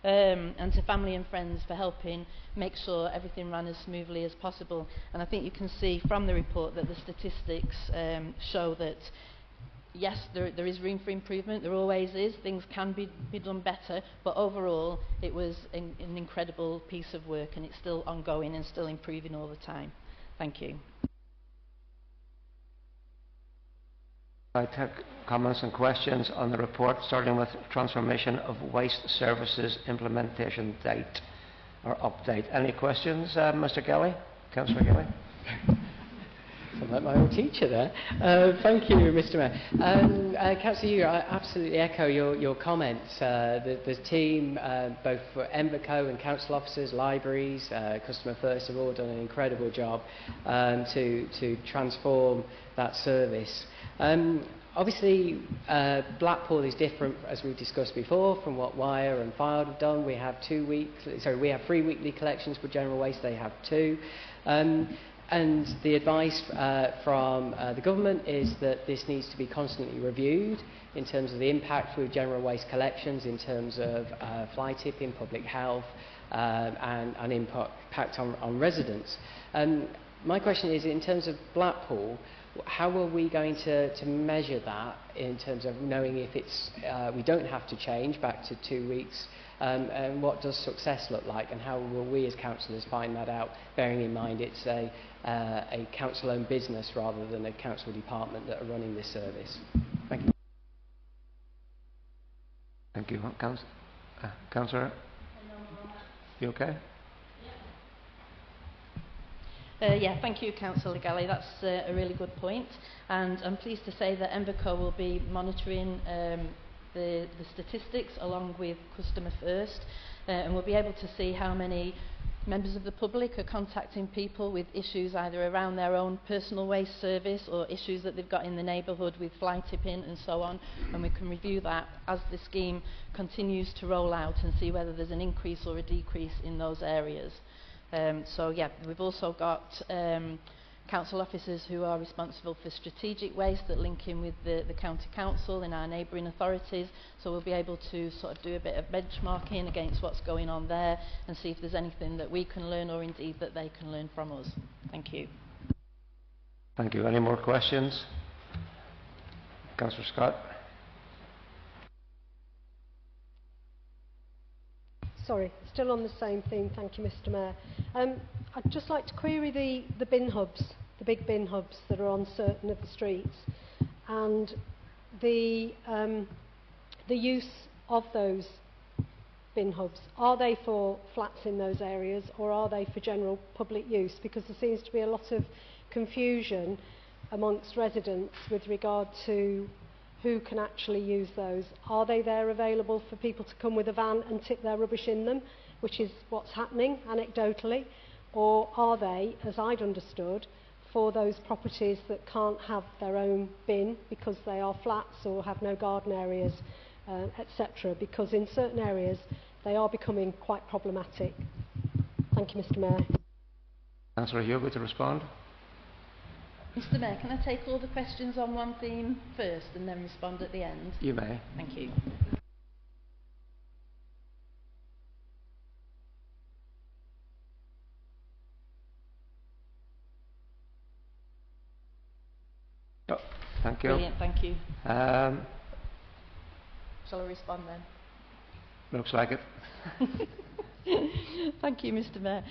And to family and friends for helping make sure everything ran as smoothly as possible. And I think you can see from the report that the statistics show that yes, there is room for improvement, there always is, things can be done better, but overall it was an incredible piece of work, and it's still ongoing and still improving all the time. Thank you. I take comments and questions on the report, starting with Transformation of Waste Services implementation date or update. Any questions, Mr. Gelly? Councillor Gelly? I'm like my old teacher there. Thank you, Mr. Mayor. Councillor Hugh, I absolutely echo your comments. The team, both for Envico and council officers, libraries, Customer First, have all done an incredible job to transform that service. Obviously, Blackpool is different, as we've discussed before, from what Wire and Fylde have done. We have 3 weekly collections for general waste. They have 2. And the advice from the government is that this needs to be constantly reviewed in terms of the impact with general waste collections, in terms of fly tipping, public health, and impact on residents. My question is, in terms of Blackpool, how are we going to measure that in terms of knowing if we don't have to change back to 2 weeks? And what does success look like, and how will we as councillors find that out, bearing in mind it's a council-owned business rather than a council department that are running this service? Thank you. Thank you. Councillor, you okay? Yeah, thank you, Councillor Galley. That's a really good point. And I'm pleased to say that Envico will be monitoring the statistics along with Customer First, and we'll be able to see how many members of the public are contacting people with issues either around their own personal waste service or issues that they've got in the neighbourhood with fly tipping and so on, and we can review that as the scheme continues to roll out and see whether there's an increase or a decrease in those areas. So yeah, we've also got council officers who are responsible for strategic waste that link in with the county council and our neighbouring authorities, so we'll be able to sort of do a bit of benchmarking against what's going on there and see if there's anything that we can learn or indeed that they can learn from us. Thank you. Thank you. Any more questions? Councillor Scott. Sorry, still on the same theme. Thank you, Mr. Mayor. I'd just like to query the bin hubs, the big bin hubs that are on certain of the streets, and the use of those bin hubs. Are they for flats in those areas, or are they for general public use? Because there seems to be a lot of confusion amongst residents with regard to who can actually use those. Are they there available for people to come with a van and tip their rubbish in them, which is what's happening anecdotally? Or are they, as I'd understood, for those properties that can't have their own bin because they are flats or have no garden areas, etc.? Because in certain areas they are becoming quite problematic. Thank you, Mr. Mayor. Councillor Hugo to respond. Mr. Mayor, can I take all the questions on one theme first and then respond at the end? You may. Thank you. Oh, thank you. Brilliant, thank you. Shall I respond then? Looks like it. Thank you, Mr. Mayor.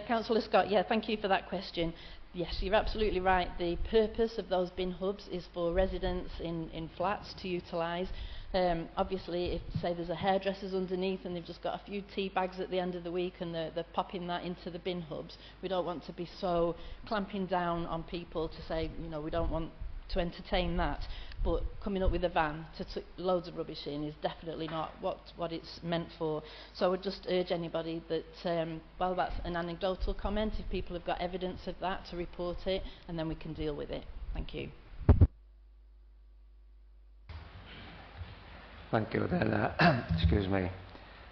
Councillor Scott, yeah, thank you for that question. Yes, you're absolutely right. The purpose of those bin hubs is for residents in flats to utilise. Obviously, if, say, there's a hairdresser's underneath and they've just got a few tea bags at the end of the week and they're popping that into the bin hubs, we don't want to be so clamping down on people to say, you know, we don't want to entertain that. But coming up with a van to take loads of rubbish in is definitely not what it's meant for. So I would just urge anybody that, well, that's an anecdotal comment. If people have got evidence of that, to report it, and then we can deal with it. Thank you. Thank you. Then, excuse me.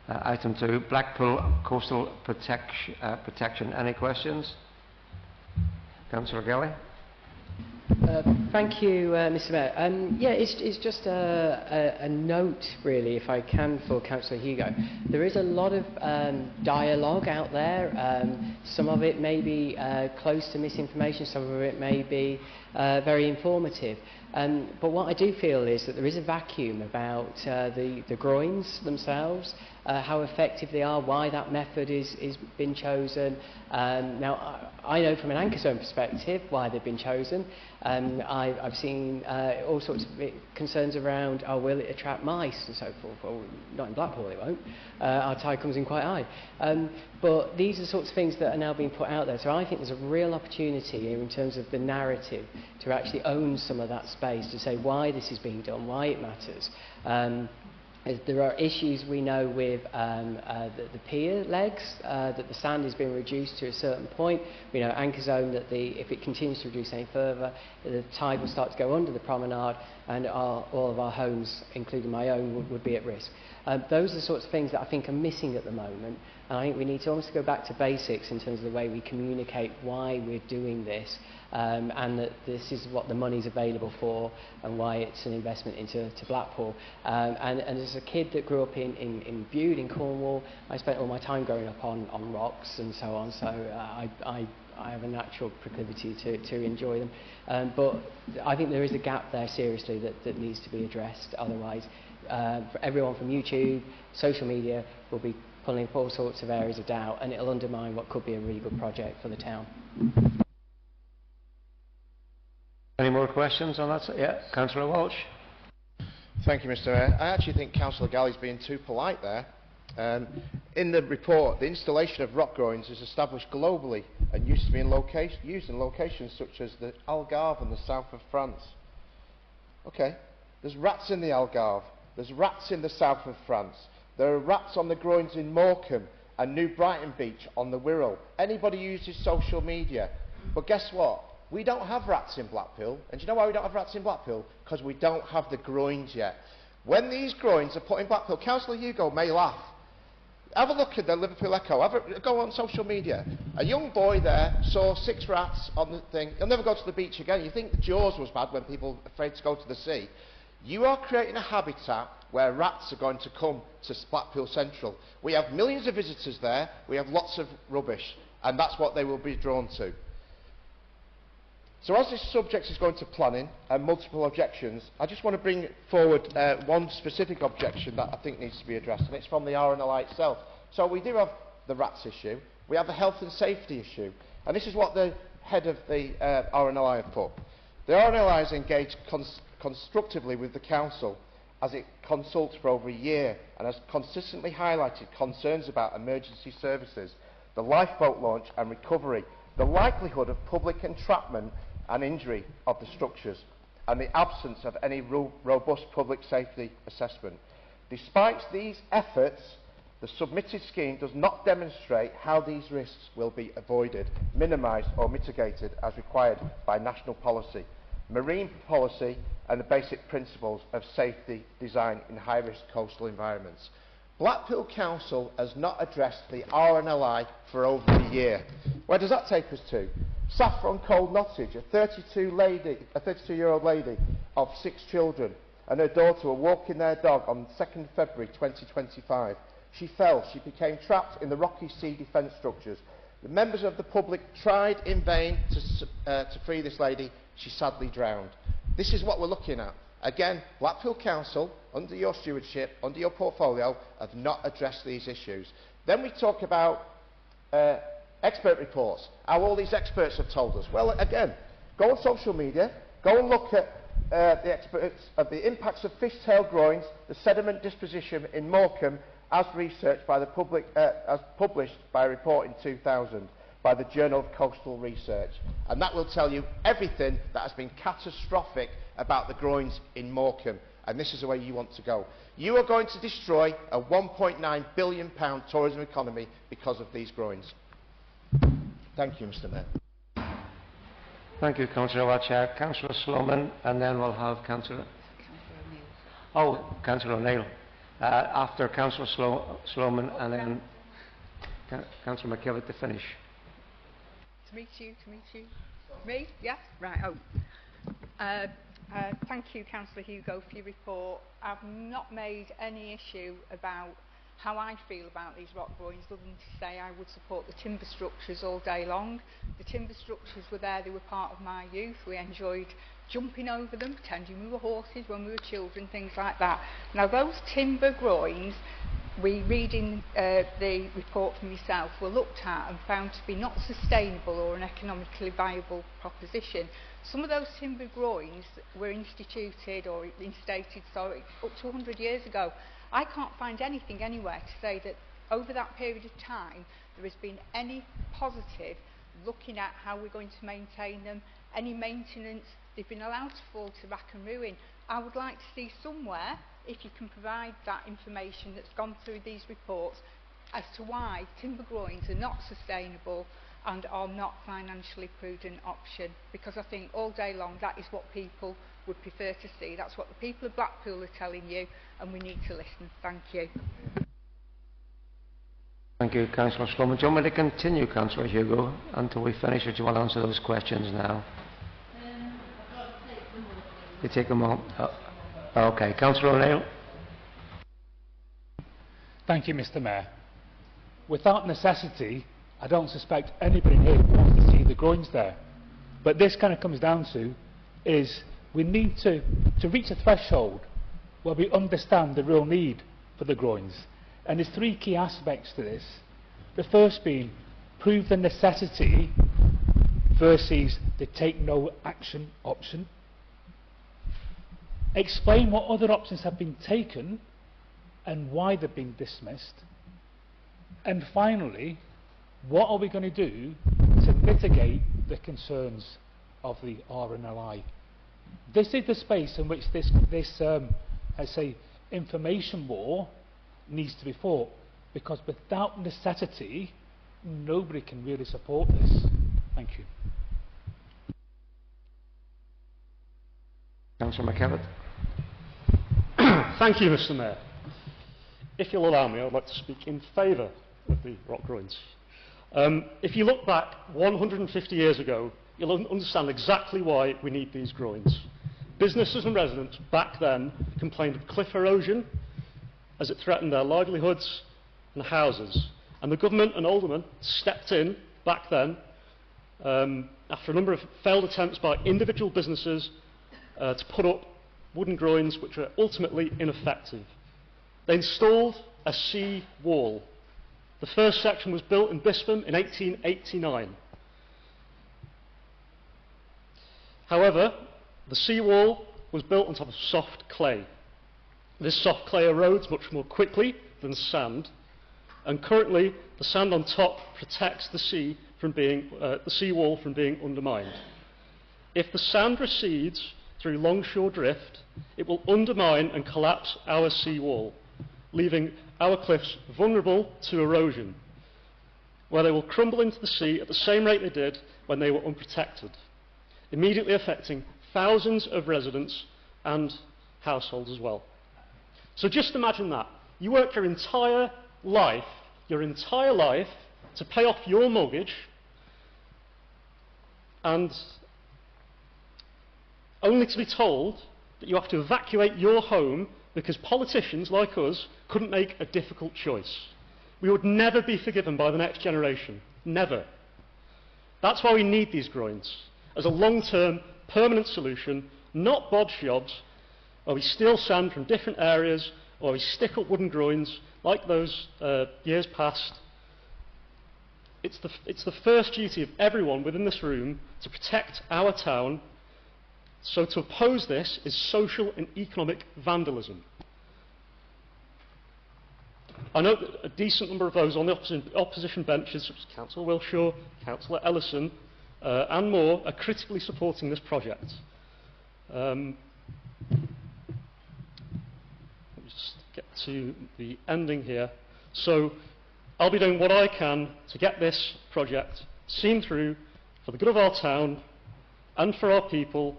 Item 2, Blackpool Coastal Protection. Any questions? Councillor Gelly. Thank you, Mr. Mayor. Yeah, it's just a note, really, if I can, for Councillor Hugo. There is a lot of dialogue out there. Some of it may be close to misinformation, some of it may be very informative. But what I do feel is that there is a vacuum about the groins themselves, how effective they are, why that method is been chosen. Now, I know from an anchor zone perspective why they've been chosen. I've seen all sorts of concerns around, oh, will it attract mice and so forth? Well, not in Blackpool it won't. Our tide comes in quite high. But these are sorts of things that are now being put out there. So I think there's a real opportunity here in terms of the narrative to actually own some of that space, to say why this is being done, why it matters. There are issues we know with the pier legs, that the sand has been reduced to a certain point. We know anchor zone that if it continues to reduce any further, the tide will start to go under the promenade and all of our homes, including my own, would be at risk. Those are the sorts of things that I think are missing at the moment, and I think we need to almost go back to basics in terms of the way we communicate why we're doing this, and that this is what the money's available for and why it's an investment into Blackpool. And as a kid that grew up in Bude, in Cornwall, I spent all my time growing up on rocks and so on, so I have a natural proclivity to enjoy them. But I think there is a gap there, seriously, that needs to be addressed. Otherwise, for everyone from YouTube, social media, will be pulling up all sorts of areas of doubt, and it'll undermine what could be a really good project for the town. Any more questions on that? Yeah, Councillor Walsh. Thank you, Mr. Mayor. I actually think Councillor Galley's being too polite there. In the report, the installation of rock groins is established globally and used to be used in locations such as the Algarve and the south of France. Okay, there's rats in the Algarve, there's rats in the south of France, there are rats on the groins in Morecambe and New Brighton Beach on the Wirral. Anybody uses social media. But guess what? We don't have rats in Blackpool. And do you know why we don't have rats in Blackpool? Because we don't have the groins yet. When these groins are put in Blackpool, Councillor Hugo may laugh. Have a look at the Liverpool Echo. Go on social media. A young boy there saw 6 rats on the thing. He'll never go to the beach again. You think the Jaws was bad when people were afraid to go to the sea. You are creating a habitat where rats are going to come to Blackpool Central. We have millions of visitors there. We have lots of rubbish. And that's what they will be drawn to. So as this subject is going to planning and multiple objections, I just want to bring forward one specific objection that I think needs to be addressed, and it's from the RNLI itself. So we do have the rats issue, we have the health and safety issue, and this is what the head of the RNLI have put. The RNLI has engaged constructively with the Council as it consults for over a year and has consistently highlighted concerns about emergency services, the lifeboat launch and recovery, the likelihood of public entrapment and injury of the structures, and the absence of any robust public safety assessment. Despite these efforts, the submitted scheme does not demonstrate how these risks will be avoided, minimised or mitigated as required by national policy, marine policy and the basic principles of safety design in high-risk coastal environments. Blackpool Council has not addressed the RNLI for over a year. Where does that take us to? Saffron Cold Nottage, a 32-year-old lady of 6 children and her daughter were walking their dog on 2nd February 2025. She fell. She became trapped in the rocky sea defence structures. The members of the public tried in vain to free this lady. She sadly drowned. This is what we're looking at. Again, Blackpool Council, under your stewardship, under your portfolio, have not addressed these issues. Then we talk about expert reports, how all these experts have told us. Well, again, go on social media, go and look at the experts of the impacts of fishtail groins, the sediment disposition in Morecambe, as researched by the public, as published by a report in 2000 by the Journal of Coastal Research. And that will tell you everything that has been catastrophic about the groins in Morecambe. And this is the way you want to go. You are going to destroy a £1.9 billion tourism economy because of these groins. Thank you, Mr. Mayor. Thank you, Councillor Watcher. Councillor Sloman, and then we'll have Councillor O'Neill. After Councillor Sloman, and then Councillor McKillop to finish. To meet you. Me? Yeah? Right. Thank you, Councillor Hugo, for your report. I've not made any issue about how I feel about these rock groins, other than to say I would support the timber structures all day long. The timber structures were there, they were part of my youth. We enjoyed jumping over them, pretending we were horses when we were children, things like that. Now those timber groins, we reading the report from yourself, were looked at and found to be not sustainable or an economically viable proposition. Some of those timber groins were instituted or instated up to 100 years ago. I can't find anything anywhere to say that over that period of time there has been any positive looking at how we're going to maintain them, any maintenance. They've been allowed to fall to rack and ruin. I would like to see somewhere, if you can provide that information that's gone through these reports, as to why timber groins are not sustainable and are not financially prudent option, because I think all day long that is what people would prefer to see. That's what the people of Blackpool are telling you, and we need to listen. Thank you. Thank you, Councillor Sloman. Do you want me to continue, Councillor Hugo, until we finish, or do you want to answer those questions now? You take them all. Okay, Councillor O'Neill. Thank you, Mr. Mayor. Without necessity, I don't suspect anybody here wants to see the groins there. But this kind of comes down to is we need to reach a threshold where we understand the real need for the groins. And there's 3 key aspects to this. The first being prove the necessity versus the take no action option. Explain what other options have been taken and why they've been dismissed. And finally, what are we going to do to mitigate the concerns of the RNLI? This is the space in which this I say, information war needs to be fought. because without necessity, nobody can really support this. Thank you. Councillor McKevitt. Thank you, Mr. Mayor. If you'll allow me, I would like to speak in favour of the rock groins. If you look back 150 years ago, you'll understand exactly why we need these groins. Businesses and residents back then complained of cliff erosion as it threatened their livelihoods and houses. And the government and aldermen stepped in back then after a number of failed attempts by individual businesses to put up wooden groins which were ultimately ineffective. They installed a sea wall. The first section was built in Bispam in 1889. However, the sea wall was built on top of soft clay. This soft clay erodes much more quickly than sand, and currently the sand on top protects the sea wall from being undermined. If the sand recedes through longshore drift, it will undermine and collapse our sea wall, leaving our cliffs vulnerable to erosion, where they will crumble into the sea at the same rate they did when they were unprotected, immediately affecting thousands of residents and households as well. So just imagine that. You work your entire life to pay off your mortgage, and only to be told that you have to evacuate your home because politicians like us couldn't make a difficult choice. We would never be forgiven by the next generation. Never. That's why we need these groins, as a long-term, permanent solution, not bodge jobs, where we steal sand from different areas, or we stick up wooden groins like those years past. It's the first duty of everyone within this room to protect our town. So to oppose this is social and economic vandalism. I know that a decent number of those on the opposition benches, such as Councillor Wilshaw, Councillor Ellison, and more, are critically supporting this project. Let me just get to the ending here. So I'll be doing what I can to get this project seen through for the good of our town and for our people,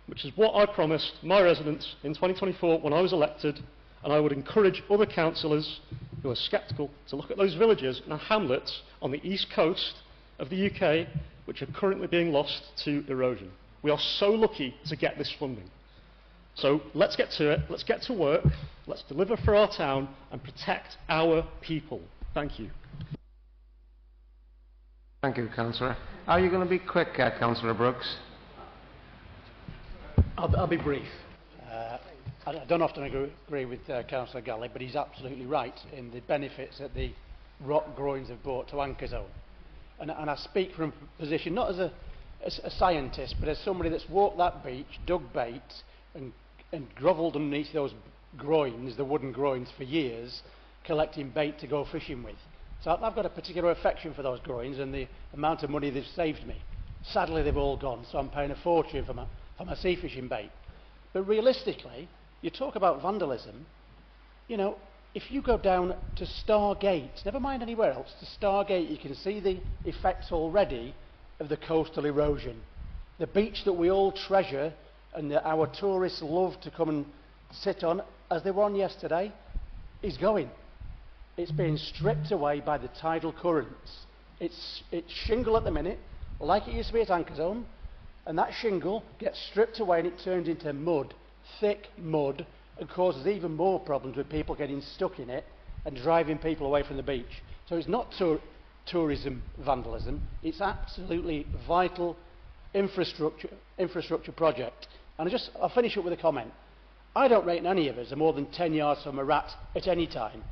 which is what I promised my residents in 2024 when I was elected, and I would encourage other councillors who are sceptical to look at those villages and hamlets on the east coast of the UK which are currently being lost to erosion. We are so lucky to get this funding. So let's get to it, let's get to work, let's deliver for our town and protect our people. Thank you. Thank you, Councillor. Are you going to be quick, Councillor Brooks? I'll be brief. I don't often agree with Councillor Galley, but he's absolutely right in the benefits that the rock groins have brought to Anchor Zone. And I speak from a position not as a scientist, but as somebody that's walked that beach, dug bait, and grovelled underneath those groins, the wooden groins, for years, collecting bait to go fishing with. So I've got a particular affection for those groins and the amount of money they've saved me. Sadly, they've all gone, so I'm paying a fortune for my sea fishing bait. But realistically, you talk about vandalism, you know, if you go down to Stargate, never mind anywhere else, to Stargate, you can see the effects already of the coastal erosion. The beach that we all treasure and that our tourists love to come and sit on, as they were on yesterday, is going. It's being stripped away by the tidal currents. It's shingle at the minute, like it used to be at Anchor Zone, and that shingle gets stripped away and it turns into mud, thick mud, and causes even more problems with people getting stuck in it and driving people away from the beach. So it's not tourism vandalism, it's absolutely vital infrastructure project. And I'll finish up with a comment. I don't reckon any of us are more than 10 yards from a rat at any time.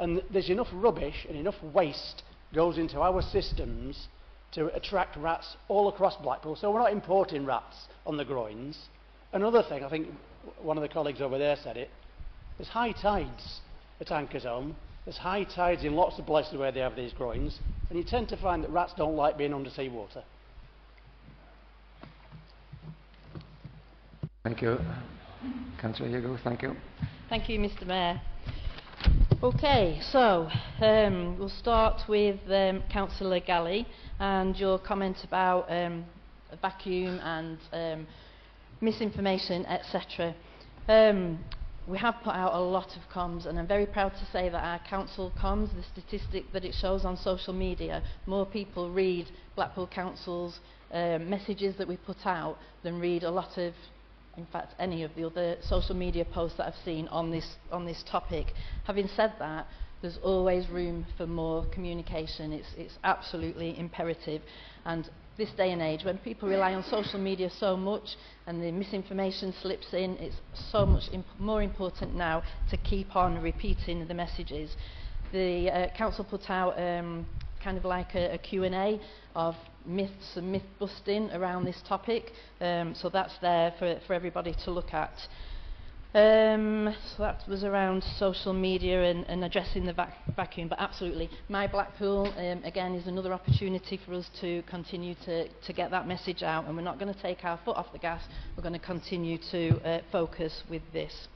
And there's enough rubbish and enough waste goes into our systems to attract rats all across Blackpool. So we're not importing rats on the groins. Another thing, I think one of the colleagues over there said it, there's high tides at Anchor Zone. There's high tides in lots of places where they have these groins. And you tend to find that rats don't like being under seawater. Thank you. Councillor Hugo, thank you. Thank you, Mr. Mayor. Okay, so we'll start with Councillor Galley and your comment about a vacuum and misinformation, etc. We have put out a lot of comms, and I'm very proud to say that our council comms, the statistic that it shows on social media, more people read Blackpool Council's messages that we put out than read a lot of, in fact, any of the other social media posts that I've seen on this topic. Having said that, there's always room for more communication. It's absolutely imperative. And this day and age, when people rely on social media so much and the misinformation slips in, it's so much more important now to keep on repeating the messages. The council put out kind of like a Q&A of myths and myth busting around this topic, so that's there for everybody to look at. So that was around social media and addressing the vacuum, but absolutely, My Blackpool again is another opportunity for us to continue to get that message out, and we're not going to take our foot off the gas. We're going to continue to focus with this.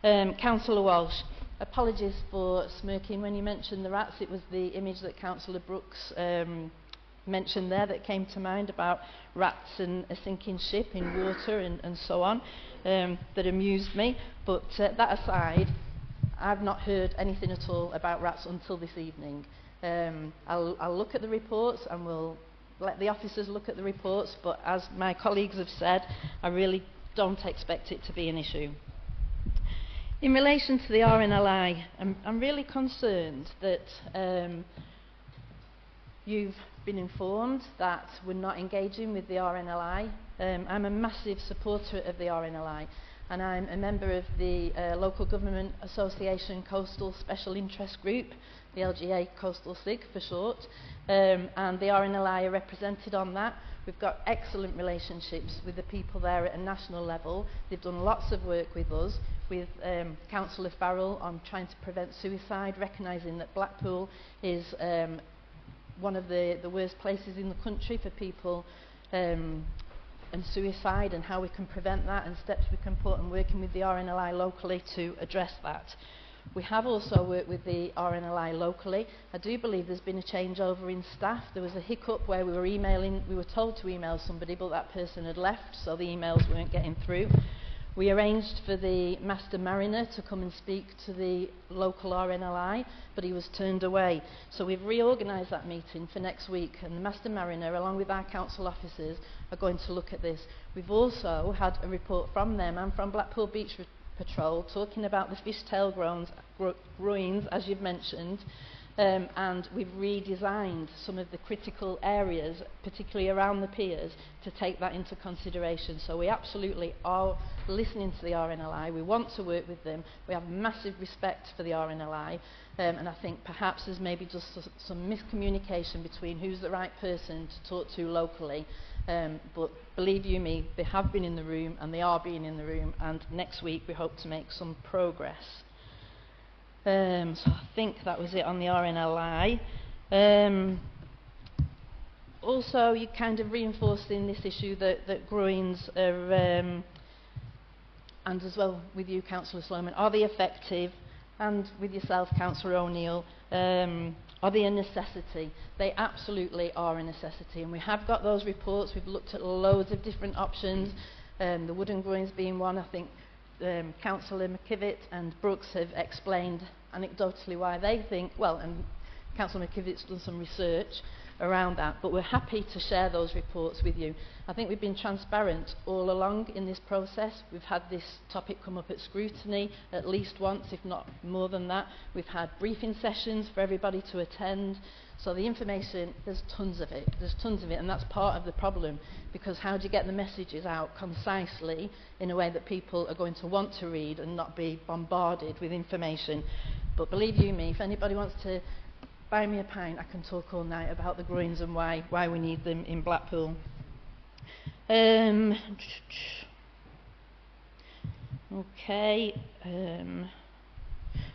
Councillor Walsh, apologies for smirking when you mentioned the rats. It was the image that Councillor Brooks mentioned there that came to mind about rats and a sinking ship in water and so on, that amused me. But that aside, I've not heard anything at all about rats until this evening. I'll look at the reports and we'll let the officers look at the reports, but as my colleagues have said, I really don't expect it to be an issue. In relation to the RNLI, I'm really concerned that you've been informed that we're not engaging with the RNLI. I'm a massive supporter of the RNLI, and I'm a member of the Local Government Association Coastal Special Interest Group, the LGA Coastal SIG for short, and the RNLI are represented on that. We've got excellent relationships with the people there at a national level. They've done lots of work with us, with Councillor Farrell on trying to prevent suicide, recognising that Blackpool is one of the worst places in the country for people and suicide, and how we can prevent that and steps we can put, and working with the RNLI locally to address that. We have also worked with the RNLI locally. I do believe there's been a changeover in staff. There was a hiccup where we were told to email somebody, but that person had left, so the emails weren't getting through. We arranged for the Master Mariner to come and speak to the local RNLI, but he was turned away. So we've reorganised that meeting for next week, and the Master Mariner, along with our council officers, are going to look at this. We've also had a report from them and from Blackpool Beach Patrol talking about the fishtail groins, as you've mentioned, and we've redesigned some of the critical areas, particularly around the piers, to take that into consideration. So we absolutely are listening to the RNLI. We want to work with them. We have massive respect for the RNLI, and I think perhaps there's maybe just some miscommunication between who's the right person to talk to locally. But believe you me, they have been in the room and they are being in the room, and next week we hope to make some progress. So I think that was it on the RNLI. Also, you kind of reinforced in this issue that groins are, and as well with you, Councillor Sloman, are they effective? And with yourself, Councillor O'Neill, are they a necessity? They absolutely are a necessity, and we have got those reports. We've looked at loads of different options, the wooden groins being one. I think Councillor McKivitt and Brooks have explained anecdotally why they think, well, and Councillor McKivitt's done some research around that, but we're happy to share those reports with you. I think we've been transparent all along in this process. We've had this topic come up at scrutiny at least once, if not more than that. We've had briefing sessions for everybody to attend. So the information, there's tons of it. There's tons of it, and that's part of the problem, because how do you get the messages out concisely in a way that people are going to want to read and not be bombarded with information? But believe you me, if anybody wants to buy me a pint, I can talk all night about the groins and why we need them in Blackpool. Okay.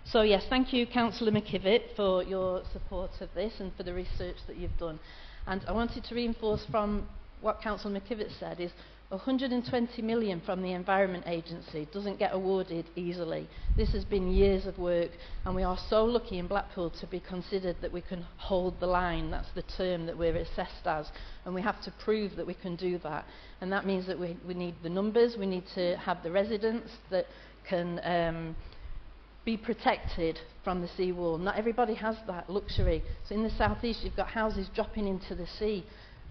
So yes, thank you, Councillor McKivitt, for your support of this and for the research that you've done. And I wanted to reinforce from what Councillor McKivitt said is 120 million from the Environment Agency doesn't get awarded easily. This has been years of work, and we are so lucky in Blackpool to be considered that we can hold the line. That's the term that we're assessed as, and we have to prove that we can do that. And that means that we need the numbers, we need to have the residents that can be protected from the seawall. Not everybody has that luxury. So in the southeast, you've got houses dropping into the sea,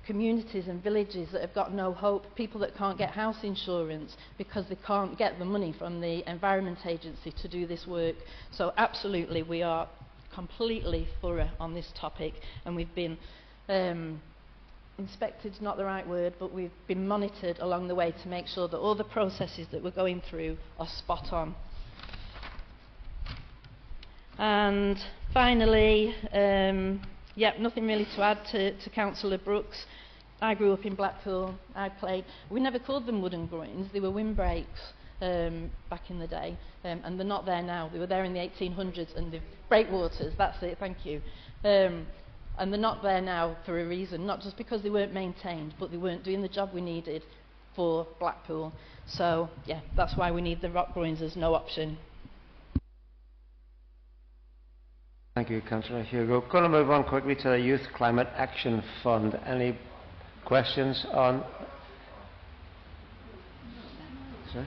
communities and villages that have got no hope, people that can't get house insurance because they can't get the money from the Environment Agency to do this work. So absolutely, we are completely thorough on this topic, and we've been inspected is not the right word, but we've been monitored along the way to make sure that all the processes that we're going through are spot on. And finally, nothing really to add to Councillor Brooks. I grew up in Blackpool. We never called them wooden groins, they were windbreaks back in the day, and they're not there now. They were there in the 1800s, and the breakwaters, that's it, thank you. And they're not there now for a reason, not just because they weren't maintained, but they weren't doing the job we needed for Blackpool. So, yeah, that's why we need the rock groins as no option. Thank you, Councillor Hugo. Going to move on quickly to the Youth Climate Action Fund. Any questions on... Sorry?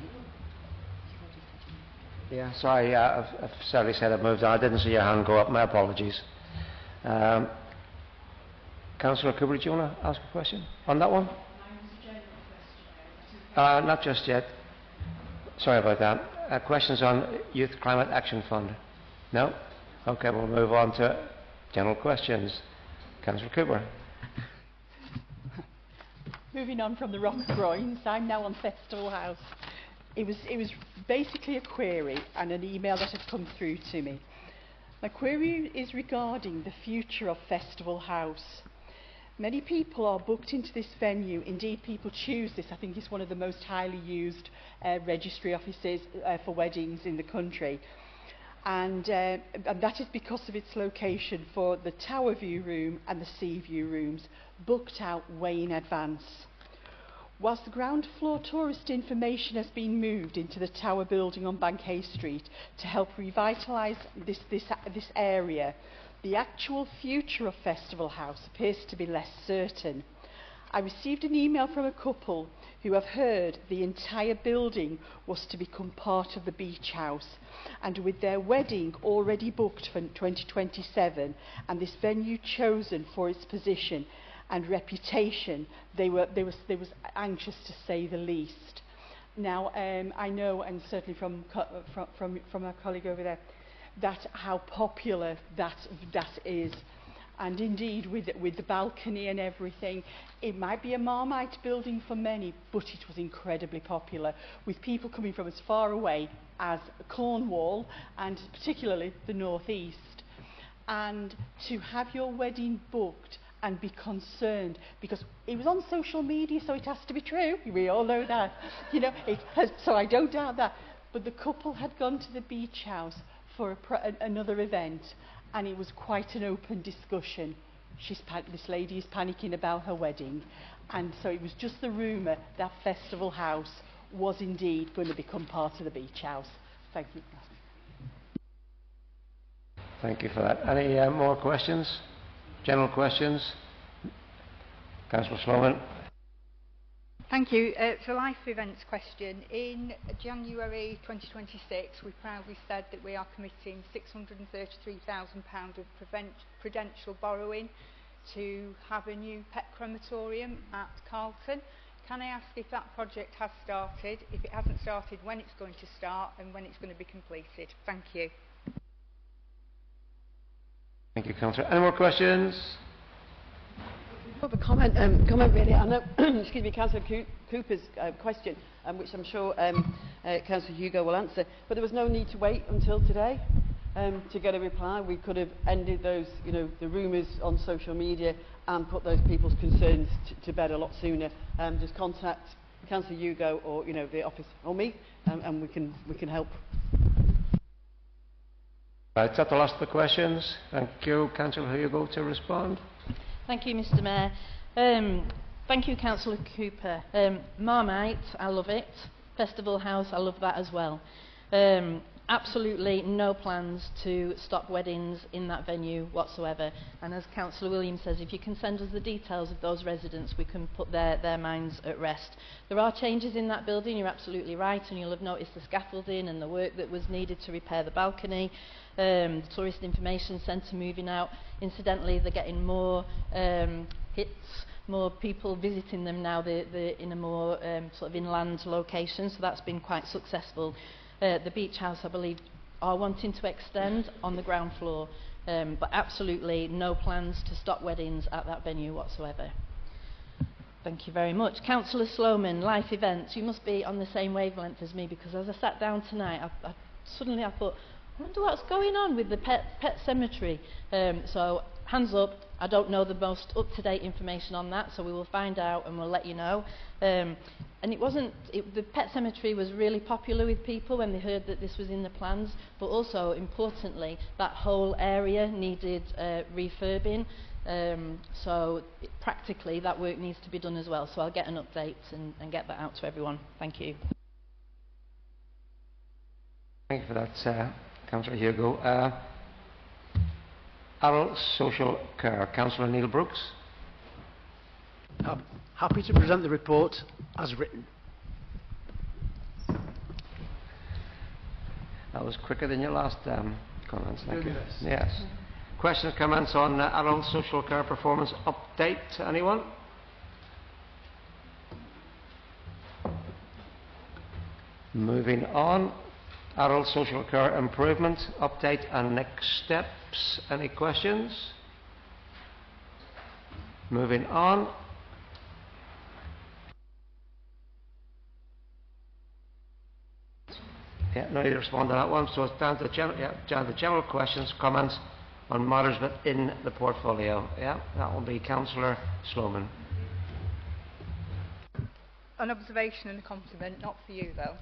Yeah, sorry, I've sadly said I've moved on. I didn't see your hand go up. My apologies. Councillor Cooper, do you want to ask a question on that one? Not just yet. Sorry about that. Questions on Youth Climate Action Fund? No? Okay, we'll move on to general questions. Councillor Cooper. Moving on from the rock groins, I'm now on Festival House. It was basically a query and an email that had come through to me. My query is regarding the future of Festival House. Many people are booked into this venue. Indeed, people choose this. I think it's one of the most highly used registry offices for weddings in the country. And that is because of its location for the Tower View room and the Sea View rooms, booked out way in advance. Whilst the ground floor tourist information has been moved into the Tower building on Bankhay Street to help revitalise this area, the actual future of Festival House appears to be less certain. I received an email from a couple who have heard the entire building was to become part of the beach house, and with their wedding already booked for 2027 and this venue chosen for its position and reputation, they was anxious, to say the least. Now, I know, and certainly from our colleague over there, that how popular that is. And indeed, with the balcony and everything, it might be a Marmite building for many, but it was incredibly popular, with people coming from as far away as Cornwall and particularly the North East. And to have your wedding booked and be concerned, because it was on social media, so it has to be true. We all know that, you know. So I don't doubt that. But the couple had gone to the beach house for another event, and it was quite an open discussion. This lady is panicking about her wedding, and so it was just the rumour that Festival House was indeed going to become part of the beach house. Thank you. Thank you for that. Any more questions? General questions? Councillor Sloman. Thank you. For life events question, in January 2026 we proudly said that we are committing £633,000 of prudential borrowing to have a new pet crematorium at Carlton. Can I ask if that project has started, if it hasn't started, when it's going to start and when it's going to be completed? Thank you. Thank you, Councillor. Any more questions? A comment really. I know, excuse me, Councillor Cooper's question, which I'm sure Councillor Hugo will answer, but there was no need to wait until today to get a reply. We could have ended those, the rumours on social media and put those people's concerns to bed a lot sooner. Just contact Councillor Hugo or the office or me, and we can help. Right, that's the last of the questions. Thank you. Councillor Hugo to respond. Thank you, Mr Mayor. Thank you, Councillor Cooper. Marmite, I love it. Festival House, I love that as well. Absolutely no plans to stop weddings in that venue whatsoever. And as Councillor Williams says, if you can send us the details of those residents, we can put their minds at rest. There are changes in that building, you're absolutely right, and you'll have noticed the scaffolding and the work that was needed to repair the balcony. The Tourist Information Centre moving out. Incidentally, they're getting more hits, more people visiting them now. They're in a more sort of inland location, so that's been quite successful. The Beach House, I believe, are wanting to extend on the ground floor, but absolutely no plans to stop weddings at that venue whatsoever. Thank you very much. Councillor Sloman, life events. You must be on the same wavelength as me, because as I sat down tonight, suddenly I thought, I wonder what's going on with the pet cemetery. So hands up, I don't know the most up-to-date information on that, so we will find out and we'll let you know. And the pet cemetery was really popular with people when they heard that this was in the plans, but also, importantly, that whole area needed refurbing. Practically, that work needs to be done as well. So I'll get an update and get that out to everyone. Thank you. Thank you for that, Councillor Hugo. Adult Social Care, Councillor Neil Brooks. Happy to present the report as written. That was quicker than your last comments. Thank you. Yes. Yes. Questions, comments on adult social care performance update? Anyone? Moving on. Adult social care improvement update and next steps. Any questions? Moving on. Yeah, no need to respond to that one. So it's down to the general questions, comments on matters within the portfolio. Yeah, that will be Councillor Sloman. An observation and a compliment, not for you though.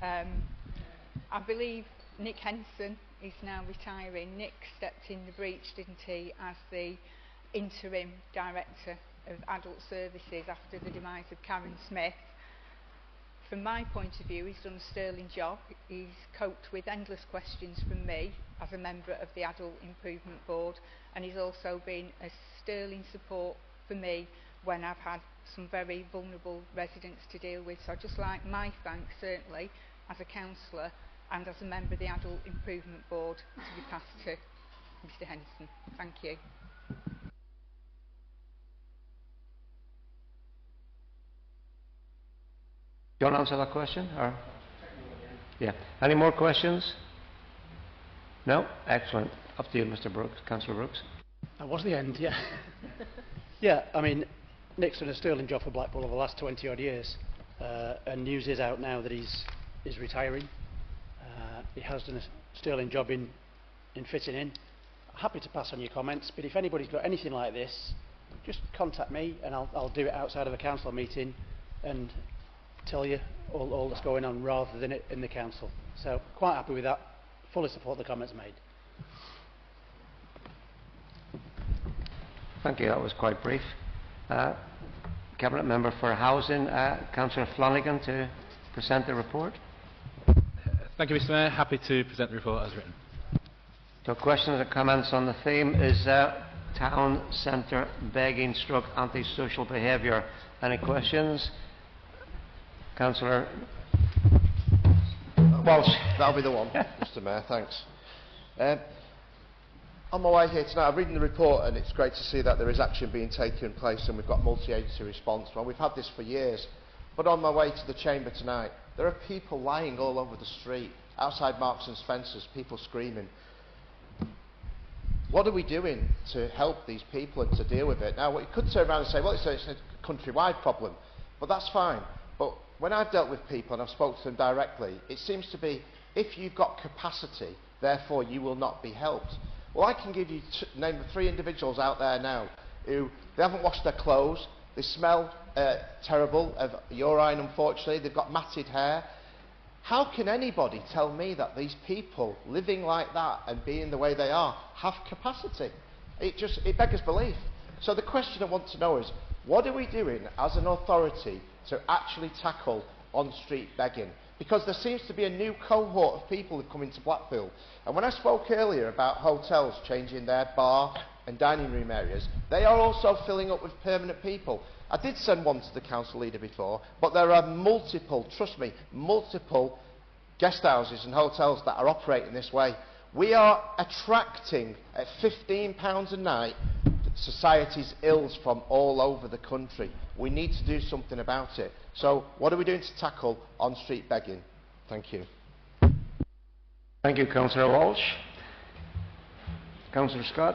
I believe Nick Henson is now retiring. Nick stepped in the breach, didn't he, as the interim director of adult services after the demise of Karen Smith. From my point of view, he's done a sterling job. He's coped with endless questions from me as a member of the Adult Improvement Board, and he's also been a sterling support for me when I've had some very vulnerable residents to deal with. So I'd just like my thanks, certainly, as a councillor and as a member of the Adult Improvement Board, to be passed to Mr Henson. Thank you. Do you want to answer that question? Or? Yeah. Any more questions? No? Excellent. Up to you, Mr. Brooks. Councillor Brooks. That was the end, yeah. Yeah, I mean, Nick's done a sterling job for Blackpool over the last 20 odd years, and news is out now that he's retiring. He has done a sterling job in fitting in. Happy to pass on your comments, but if anybody's got anything like this, just contact me and I'll do it outside of a council meeting and tell you all that's going on rather than it in the council. So quite happy with that. Fully support the comments made. Thank you. That was quite brief. Cabinet Member for Housing, Councillor Flanagan, to present the report. Thank you, Mr. Mayor. Happy to present the report as written. So questions or comments on the theme is town centre begging stroke antisocial behaviour. Any questions? Councillor Walsh. That'll be the one, Mr. Mayor, thanks. On my way here tonight, I've read the report and it's great to see that there is action being taken in place and we've got multi-agency response. Well, we've had this for years, but on my way to the chamber tonight, there are people lying all over the street, outside Marks and Spencer's, people screaming. What are we doing to help these people and to deal with it? Now, we could turn around and say, well, it's a countrywide problem, but that's fine. But when I've dealt with people and I've spoken to them directly, it seems to be, if you've got capacity, therefore you will not be helped. Well, I can give you name of 3 individuals out there now who they haven't washed their clothes, they smell terrible of urine, unfortunately, they've got matted hair. How can anybody tell me that these people living like that and being the way they are have capacity? It beggars belief. So the question I want to know is, What are we doing as an authority to actually tackle on-street begging? Because there seems to be a new cohort of people who come into Blackpool. And when I spoke earlier about hotels changing their bar and dining room areas, they are also filling up with permanent people. I did send one to the council leader before, but there are multiple, trust me, multiple guest houses and hotels that are operating this way. We are attracting, at £15 a night, society's ills from all over the country. We need to do something about it. So what are we doing to tackle on-street begging? Thank you. Thank you, Councillor Walsh. Councillor Scott.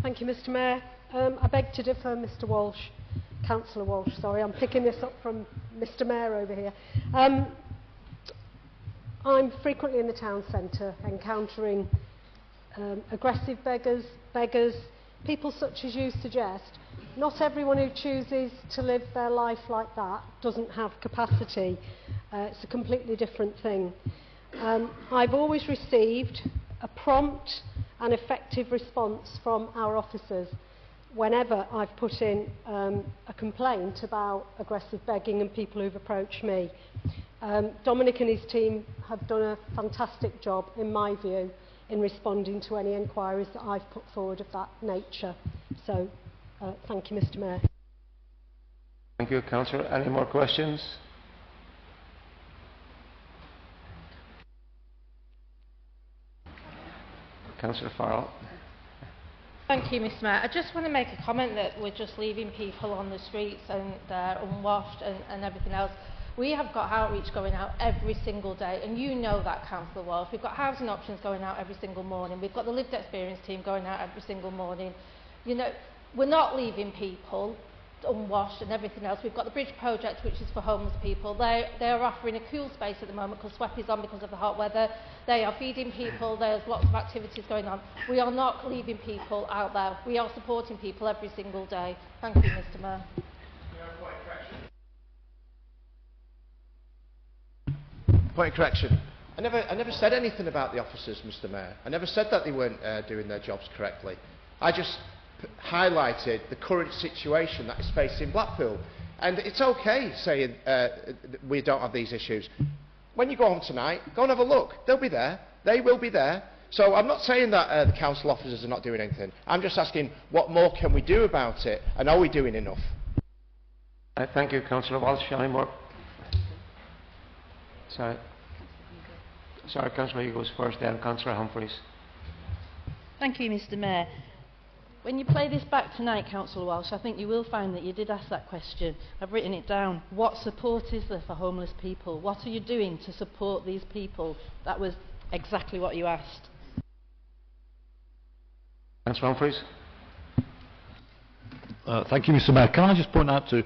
Thank you, Mr Mayor. I beg to differ, Mr Walsh. Councillor Walsh, sorry, I'm picking this up from Mr Mayor over here. I'm frequently in the town centre encountering aggressive beggars, people such as you suggest. Not everyone who chooses to live their life like that doesn't have capacity. It's a completely different thing. I've always received a prompt and effective response from our officers whenever I've put in a complaint about aggressive begging and people who've approached me. Dominic and his team have done a fantastic job, in my view, in responding to any enquiries that I've put forward of that nature. So, thank you, Mr Mayor. Thank you, Councillor. Any more questions? Councillor Farrell. Thank you, Mr Mayor. I just want to make a comment that we're just leaving people on the streets and they're unwashed and everything else. We have got outreach going out every single day, and you know that, Councillor Walsh. We've got housing options going out every single morning. We've got the lived experience team going out every single morning. You know, we're not leaving people unwashed and everything else. We've got the Bridge Project, which is for homeless people. They are offering a cool space at the moment because SWEP is on because of the hot weather. They are feeding people. There's lots of activities going on. We are not leaving people out there. We are supporting people every single day. Thank you, Mr Mayor. Point of correction. I never said anything about the officers, Mr Mayor. I never said that they weren't doing their jobs correctly. I just highlighted the current situation that is facing Blackpool. And it's okay saying we don't have these issues. When you go home tonight, go and have a look. They'll be there. They will be there. So I'm not saying that the council officers are not doing anything. I'm just asking what more can we do about it, and are we doing enough? Thank you, Councillor Walsh. Any more? Sorry, Councillor, you goes first, then Councillor Humphreys. Thank you, Mr Mayor. When you play this back tonight, Councillor Walsh, I think you will find that you did ask that question. I've written it down. What support is there for homeless people? What are you doing to support these people? That was exactly what you asked. Councillor Humphreys. Thank you, Mr Mayor. Can I just point out to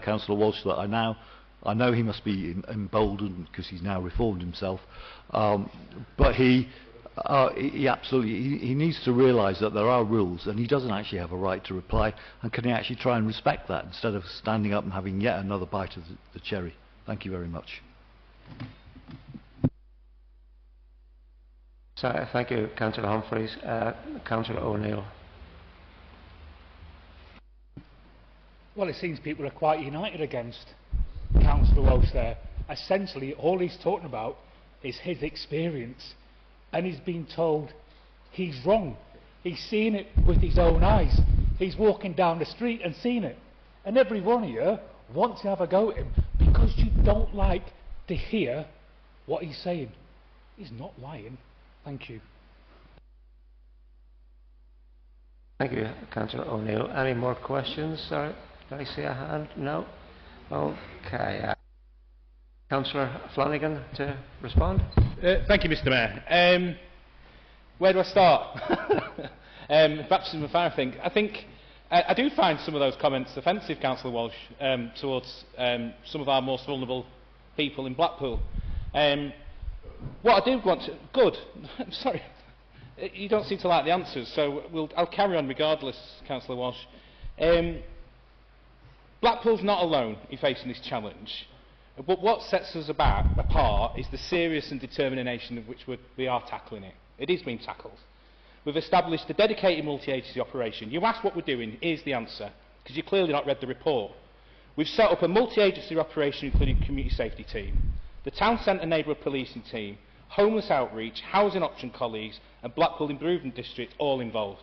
Councillor Walsh that I know he must be emboldened because he's now reformed himself, but he absolutely needs to realise that there are rules and he doesn't actually have a right to reply, and can he actually try and respect that instead of standing up and having yet another bite of the cherry. Thank you very much. Thank you, Councillor Humphreys. Councillor O'Neill. Well, it seems people are quite united against Councillor Walsh there. Essentially, all he's talking about is his experience, and he's been told he's wrong. He's seen it with his own eyes. He's walking down the street and seen it. And every one of you wants to have a go at him because you don't like to hear what he's saying. He's not lying. Thank you. Thank you, Councillor O'Neill. Any more questions? Sorry, did I see a hand? No? Okay. Councillor Flanagan to respond. Thank you, Mr Mayor. Where do I start? Baptism of fire, I think. I do find some of those comments offensive, Councillor Walsh, towards some of our most vulnerable people in Blackpool. What I do want to... Good. I'm sorry. You don't seem to like the answers, so I'll carry on regardless, Councillor Walsh. Blackpool's not alone in facing this challenge. But what sets us apart is the serious and determination of which we are tackling it. It is being tackled. We've established a dedicated multi-agency operation. You asked what we're doing, here's the answer. because you've clearly not read the report. We've set up a multi-agency operation including community safety team, the town centre neighbourhood policing team, homeless outreach, housing option colleagues and Blackpool Improvement District all involved.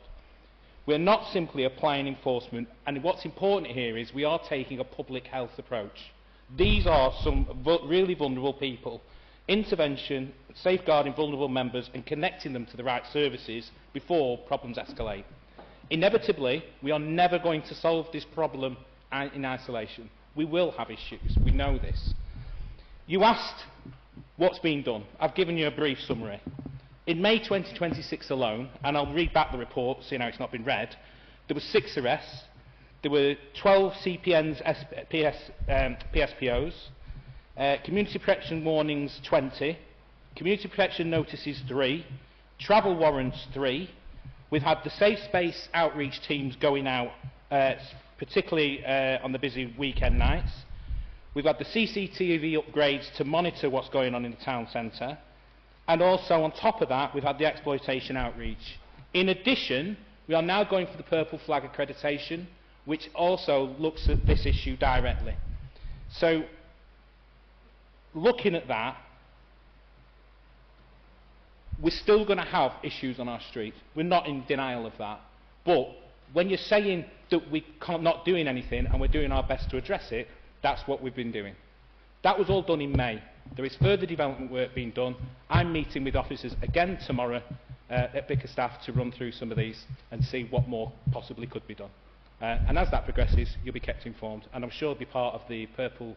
We're not simply applying enforcement, and what's important here is we are taking a public health approach. These are some really vulnerable people. Intervention, safeguarding vulnerable members and connecting them to the right services before problems escalate. Inevitably, we are never going to solve this problem in isolation. We will have issues. We know this. You asked what's being done. I've given you a brief summary. In May 2026 alone, and I'll read back the report, seeing how it's not been read, there were 6 arrests, there were 12 CPNs, PSPOs, community protection warnings 20, community protection notices 3, travel warrants 3. We've had the safe space outreach teams going out, particularly on the busy weekend nights. We've had the CCTV upgrades to monitor what's going on in the town centre. And also, on top of that, we've had the exploitation outreach. In addition, we are now going for the Purple Flag accreditation, which also looks at this issue directly. So, looking at that, we're still going to have issues on our street. We're not in denial of that. But when you're saying that we're not doing anything and we're doing our best to address it, that's what we've been doing. That was all done in May. There is further development work being done. I'm meeting with officers again tomorrow at Bickerstaff to run through some of these and see what more possibly could be done. And as that progresses, you'll be kept informed, and I'm sure it'll be part of the Purple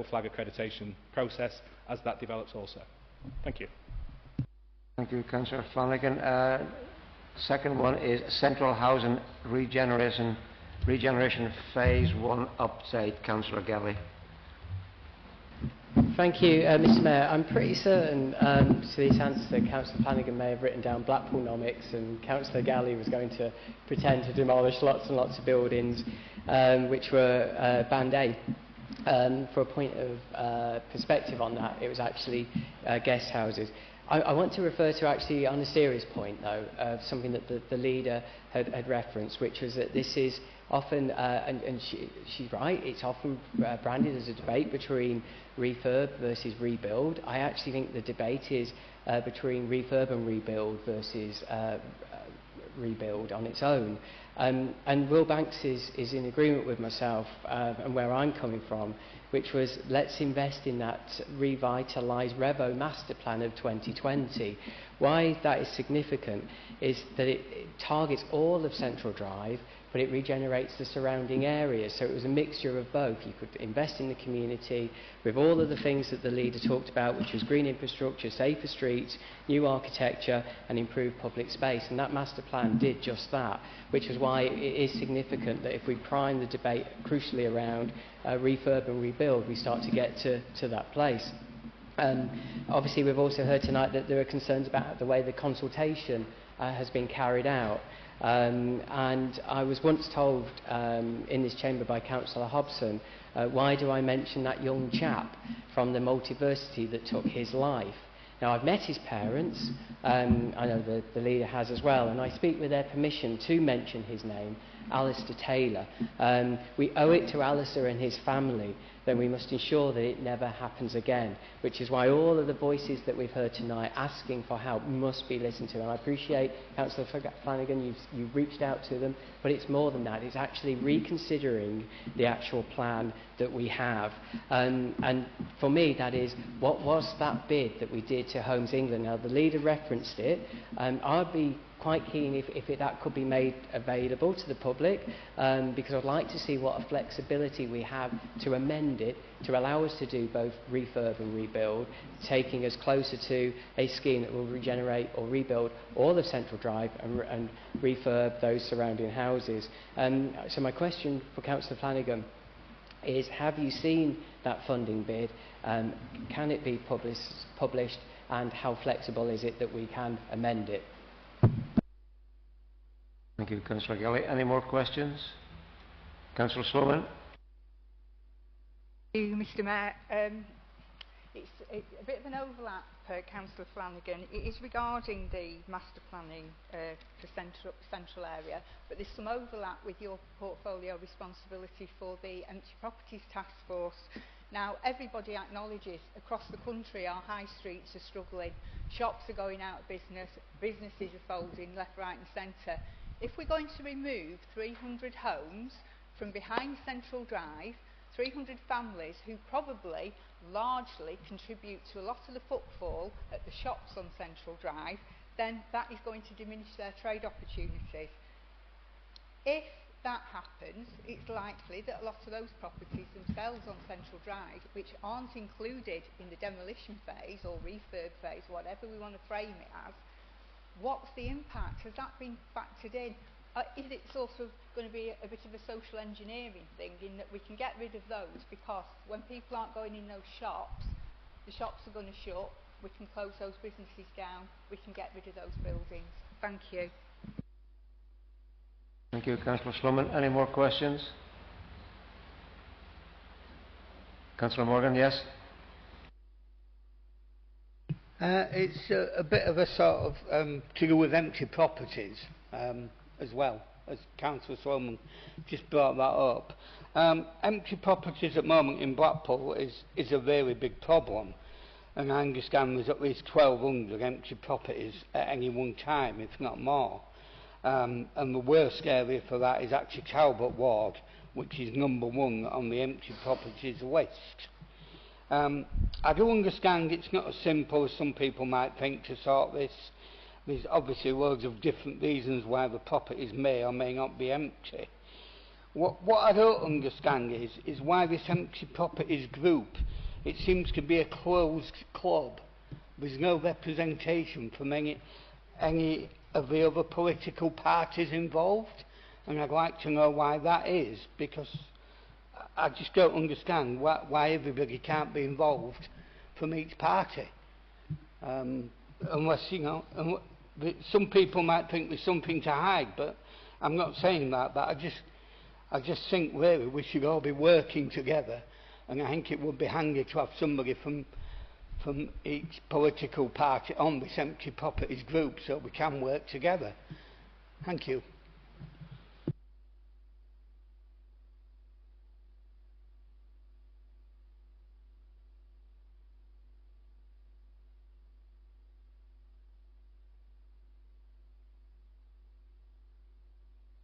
Flag accreditation process as that develops also. Thank you. Thank you, Councillor Flanagan. Second one is Central Housing Regeneration Phase 1 update. Councillor Gelly. Thank you, Mr Mayor. I'm pretty certain to this answer Councillor Flanagan may have written down Blackpoolnomics, and Councillor Galley was going to pretend to demolish lots and lots of buildings which were Band A. For a point of perspective on that, it was actually guest houses. I want to refer to actually on a serious point though, something that the leader had referenced, which was that this is often, and she's right, it's often branded as a debate between refurb versus rebuild. I actually think the debate is between refurb and rebuild versus rebuild on its own. And Will Banks is in agreement with myself and where I'm coming from, which was let's invest in that revitalised Revo master plan of 2020. Why that is significant is that it targets all of Central Drive, but it regenerates the surrounding areas. So it was a mixture of both. You could invest in the community with all of the things that the leader talked about, which was green infrastructure, safer streets, new architecture and improved public space. And that master plan did just that, which is why it is significant that if we prime the debate crucially around refurb and rebuild, we start to get to that place. Obviously, we've also heard tonight that there are concerns about the way the consultation has been carried out. And I was once told in this chamber by Councillor Hobson, why do I mention that young chap from the multiversity that took his life? Now, I've met his parents, I know the leader has as well, and I speak with their permission to mention his name, Alistair Taylor. We owe it to Alistair and his family, then we must ensure that it never happens again, which is why all of the voices that we've heard tonight asking for help must be listened to. And I appreciate, Councillor Flanagan, you've reached out to them, but it's more than that. It's actually reconsidering the actual plan that we have. And for me, that is, what was that bid that we did to Homes England? Now, the leader referenced it. I'd be quite keen if that could be made available to the public, because I'd like to see what a flexibility we have to amend it to allow us to do both refurb and rebuild, taking us closer to a scheme that will regenerate or rebuild all of Central Drive and refurb those surrounding houses. So my question for Councillor Flanagan is, have you seen that funding bid? Can it be published, and how flexible is it that we can amend it? Thank you, Councillor Gelly. Any more questions? Councillor Sloman. Thank you, Mr Mayor. It's a bit of an overlap, Councillor Flanagan. It is regarding the master planning for central area, but there's some overlap with your portfolio responsibility for the Empty Properties Task Force. Now, everybody acknowledges across the country our high streets are struggling, shops are going out of business, businesses are folding left, right and centre. If we're going to remove 300 homes from behind Central Drive, 300 families who probably largely contribute to a lot of the footfall at the shops on Central Drive, then that is going to diminish their trade opportunities. If that happens, it's likely that a lot of those properties themselves on Central Drive, which aren't included in the demolition phase or refurb phase, whatever we want to frame it as, what's the impact? Has that been factored in? Is it sort of going to be a bit of a social engineering thing in that we can get rid of those because when people aren't going in those shops, the shops are going to shut, we can close those businesses down, we can get rid of those buildings. Thank you. Thank you, Councillor Sloman. Any more questions? Councillor Morgan, yes? It's a bit of a sort of to do with empty properties as well, as Councillor Sloman just brought that up. Empty properties at the moment in Blackpool is a very big problem, and I understand there's at least 1,200 empty properties at any one time, if not more. And the worst area for that is actually Talbot Ward, which is #1 on the empty properties list. I do understand it's not as simple as some people might think to sort this. There's obviously loads of different reasons why the properties may or may not be empty. What I don't understand is why this empty properties group, it seems to be a closed club. There's no representation from any of the other political parties involved, and I'd like to know why that is, because I just don't understand why everybody can't be involved from each party. Unless, you know, some people might think there's something to hide, but I'm not saying that, but I just think really we should all be working together, and I think it would be handy to have somebody from each political party on this empty properties group so we can work together. Thank you.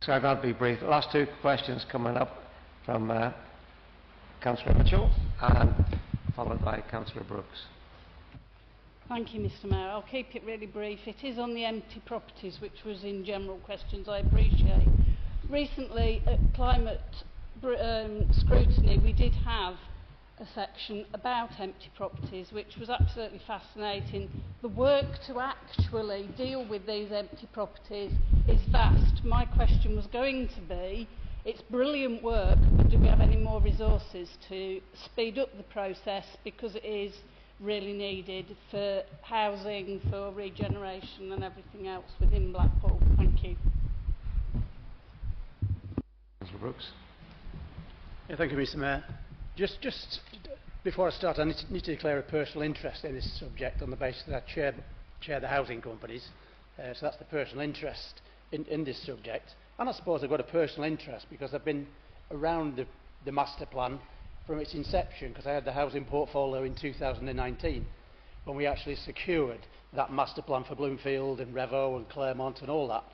So I'll be brief. The last two questions coming up from Councillor Mitchell and followed by Councillor Brooks. Thank you, Mr Mayor. I'll keep it really brief. It is on the empty properties, which was in general questions, I appreciate. Recently, at climate scrutiny, we did have a section about empty properties, which was absolutely fascinating. The work to actually deal with these empty properties is vast. My question was going to be, it's brilliant work, but do we have any more resources to speed up the process, because it is really needed for housing, for regeneration and everything else within Blackpool? Thank you. Councillor Brooks. Yeah, thank you, Mr Mayor. Just before I start, I need to declare a personal interest in this subject on the basis that I chair the housing companies. So that's the personal interest in this subject. And I suppose I've got a personal interest because I've been around the master plan from its inception, because I had the housing portfolio in 2019 when we actually secured that master plan for Bloomfield and Revo and Claremont and all that,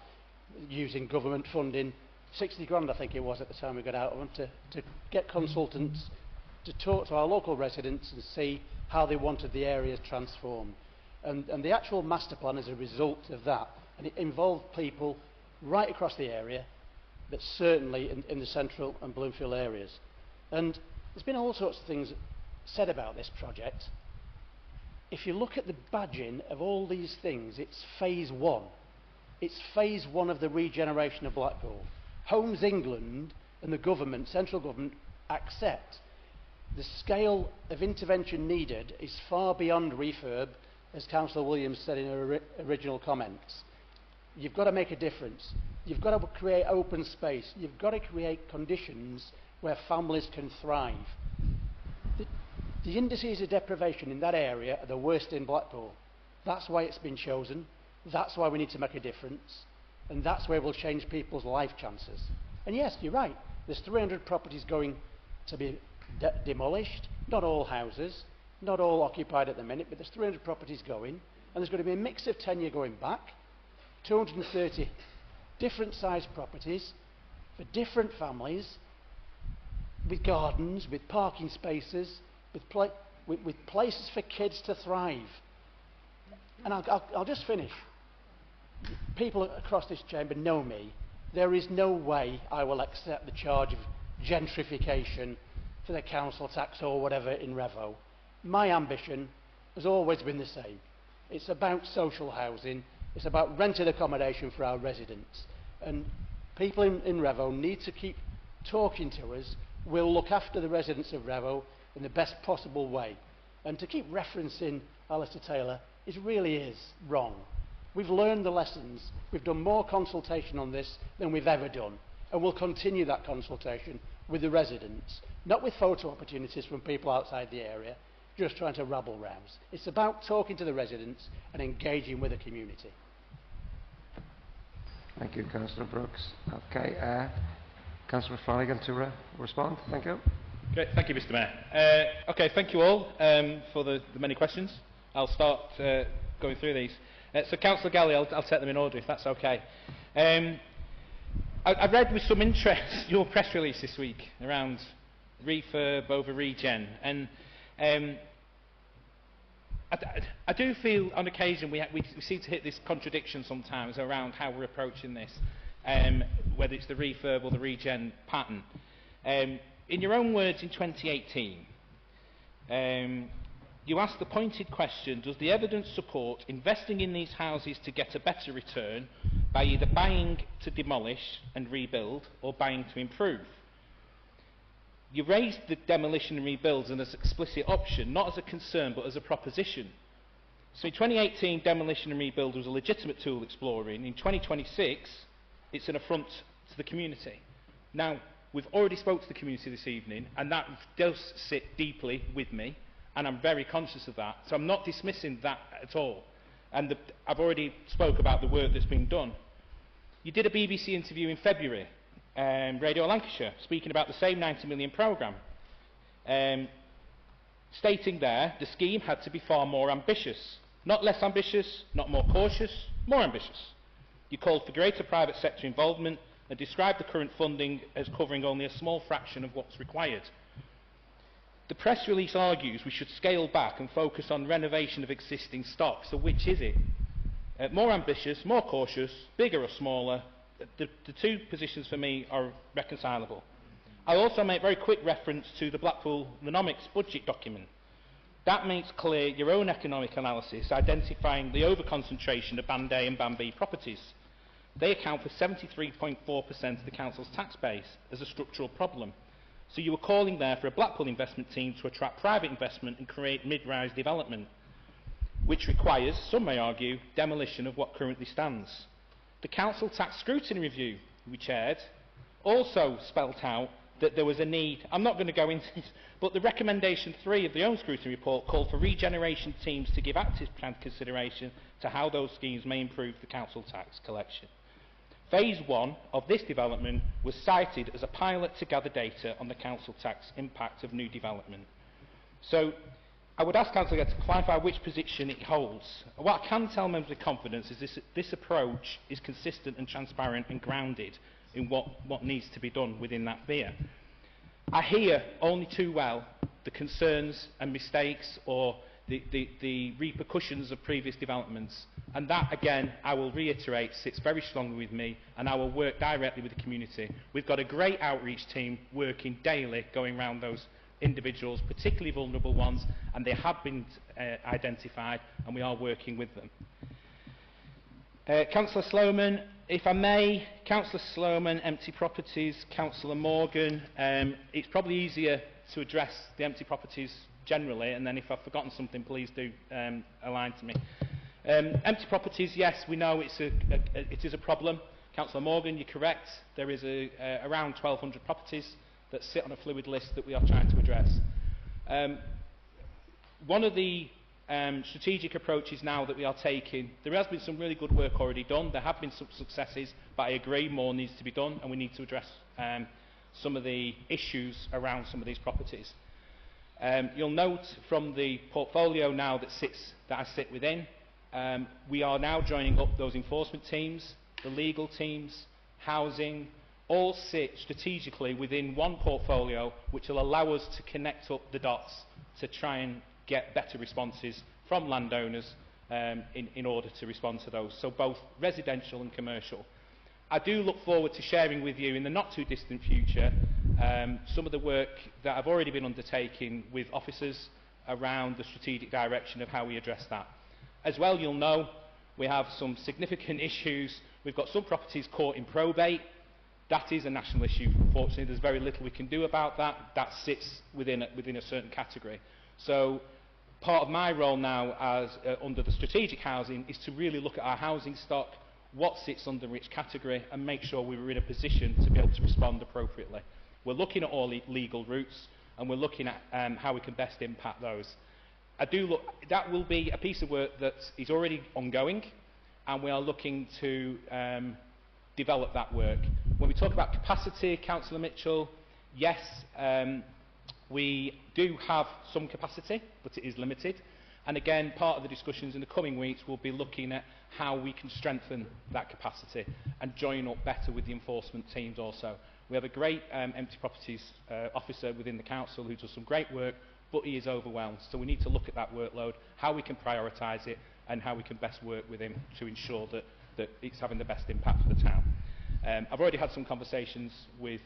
using government funding, 60 grand I think it was at the time we got out of them, to get consultants to talk to our local residents and see how they wanted the areas transformed. And the actual master plan is a result of that, and it involved people right across the area, but certainly in the central and Bloomfield areas. And there's been all sorts of things said about this project. If you look at the badging of all these things, it's phase one. It's phase one of the regeneration of Blackpool. Homes England and the government, central government, accept the scale of intervention needed is far beyond refurb, as Councillor Williams said in her original comments. You've got to make a difference. You've got to create open space. You've got to create conditions where families can thrive. The indices of deprivation in that area are the worst in Blackpool. That's why it's been chosen. That's why we need to make a difference. And that's where we'll change people's life chances. And yes, you're right. There's 300 properties going to be demolished. Not all houses, not all occupied at the minute, but there's 300 properties going. And there's going to be a mix of tenure going back. 230 different sized properties for different families, with gardens, with parking spaces, with places for kids to thrive. And I'll just finish. People across this chamber know me. There is no way I will accept the charge of gentrification for the council tax or whatever in Revo. My ambition has always been the same. It's about social housing. It's about rented accommodation for our residents. And people in Revo need to keep talking to us. We'll look after the residents of Revo in the best possible way. And to keep referencing Alistair Taylor, it really is wrong. We've learned the lessons. We've done more consultation on this than we've ever done. And we'll continue that consultation with the residents, not with photo opportunities from people outside the area, just trying to rabble rouse. It's about talking to the residents and engaging with the community. Thank you, Councillor Brooks. Okay, Councillor Flanagan to respond. Thank you. Great, thank you, Mr. Mayor. Okay, thank you all for the many questions. I'll start going through these. So, Councillor Galley, I'll take them in order if that's okay. I read with some interest your press release this week around refurb over regen, and I do feel on occasion we seem to hit this contradiction sometimes around how we're approaching this, whether it's the refurb or the regen pattern. In your own words in 2018, you asked the pointed question, does the evidence support investing in these houses to get a better return by either buying to demolish and rebuild or buying to improve? You raised the demolition and rebuilds as an explicit option, not as a concern but as a proposition. So in 2018, demolition and rebuild was a legitimate tool exploring. In 2026, it's an affront to the community. Now, we've already spoke to the community this evening, and that does sit deeply with me, and I'm very conscious of that. So I'm not dismissing that at all. And I've already spoke about the work that's been done. You did a BBC interview in February, Radio Lancashire, speaking about the same 90 million programme, stating there the scheme had to be far more ambitious. Not less ambitious, not more cautious, more ambitious. You called for greater private sector involvement and described the current funding as covering only a small fraction of what's required. The press release argues we should scale back and focus on renovation of existing stock. So which is it? More ambitious, more cautious, bigger or smaller? The two positions for me are reconcilable. I also make very quick reference to the Blackpool Economics budget document. That makes clear your own economic analysis identifying the overconcentration of Band A and Band B properties. They account for 73.4% of the council's tax base as a structural problem. So you were calling there for a Blackpool investment team to attract private investment and create mid-rise development, which requires, some may argue, demolition of what currently stands. The council tax scrutiny review we chaired also spelt out that there was a need. I'm not going to go into this, but the recommendation 3 of the own scrutiny report called for regeneration teams to give active consideration to how those schemes may improve the council tax collection. Phase 1 of this development was cited as a pilot to gather data on the council tax impact of new development. So I would ask Councillor to clarify which position it holds. What I can tell members with confidence is this approach is consistent and transparent and grounded in what needs to be done within that sphere. I hear only too well the concerns and mistakes or the repercussions of previous developments, and that again I will reiterate sits very strongly with me, and I will work directly with the community. We've got a great outreach team working daily going around those individuals, particularly vulnerable ones, and they have been identified and we are working with them. Councillor Sloman, if I may, Councillor Sloman, empty properties, Councillor Morgan, it's probably easier to address the empty properties generally, and then if I've forgotten something, please do align to me. Empty properties, yes, we know it is a problem. Councillor Morgan, you're correct. There is around 1,200 properties that sit on a fluid list that we are trying to address. One of the strategic approaches now that we are taking, there has been some really good work already done. There have been some successes, but I agree more needs to be done, and we need to address some of the issues around some of these properties. You'll note from the portfolio now that I sit within, we are now joining up those enforcement teams, the legal teams, housing, all sit strategically within one portfolio, which will allow us to connect up the dots to try and get better responses from landowners in order to respond to those, so both residential and commercial. I do look forward to sharing with you in the not too distant future some of the work that I've already been undertaking with officers around the strategic direction of how we address that. As well, you'll know we have some significant issues. We've got some properties caught in probate. That is a national issue. Unfortunately, there's very little we can do about that. That sits within a certain category. So part of my role now as under the strategic housing is to really look at our housing stock, what sits under which category, and make sure we were in a position to be able to respond appropriately. We're looking at all legal routes, and we're looking at how we can best impact those. That will be a piece of work that is already ongoing, and we are looking to develop that work. When we talk about capacity, Councillor Mitchell, yes, we do have some capacity, but it is limited. And again, part of the discussions in the coming weeks will be looking at how we can strengthen that capacity and join up better with the enforcement teams also. We have a great empty properties officer within the council who does some great work, but he is overwhelmed. So we need to look at that workload, how we can prioritise it, and how we can best work with him to ensure that it's having the best impact for the town. I've already had some conversations with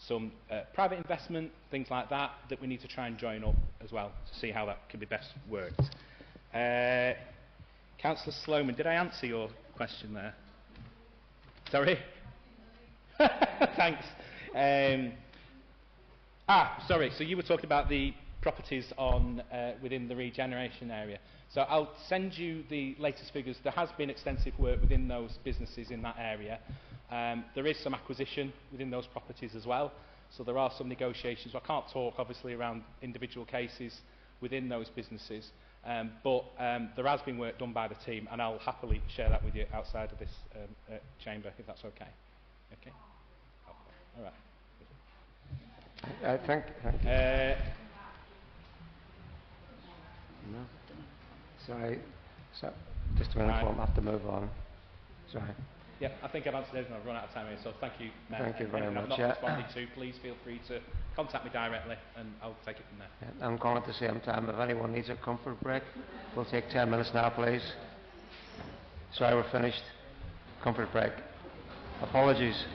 some private investment, things like that, that we need to try and join up as well to see how that can be best worked. Councillor Sloman, did I answer your question there? Sorry? Thanks. Sorry, so you were talking about the properties on within the regeneration area. So I'll send you the latest figures. There has been extensive work within those businesses in that area. There is some acquisition within those properties as well. So there are some negotiations. I can't talk, obviously, around individual cases within those businesses. But there has been work done by the team, and I'll happily share that with you outside of this chamber, if that's okay. Okay? All right. Thank you. No. Sorry. So, just a minute, Right. we'll have to move on. Sorry. Yeah, I think I've answered everything. I've run out of time here, so thank you, Mayor. Thank you very Anything much. I've not responded to, please feel free to contact me directly, and I'll take it from there. I'm calling at the same time. If anyone needs a comfort break, we'll take 10 minutes now, please. Sorry, we're finished. Comfort break. Apologies.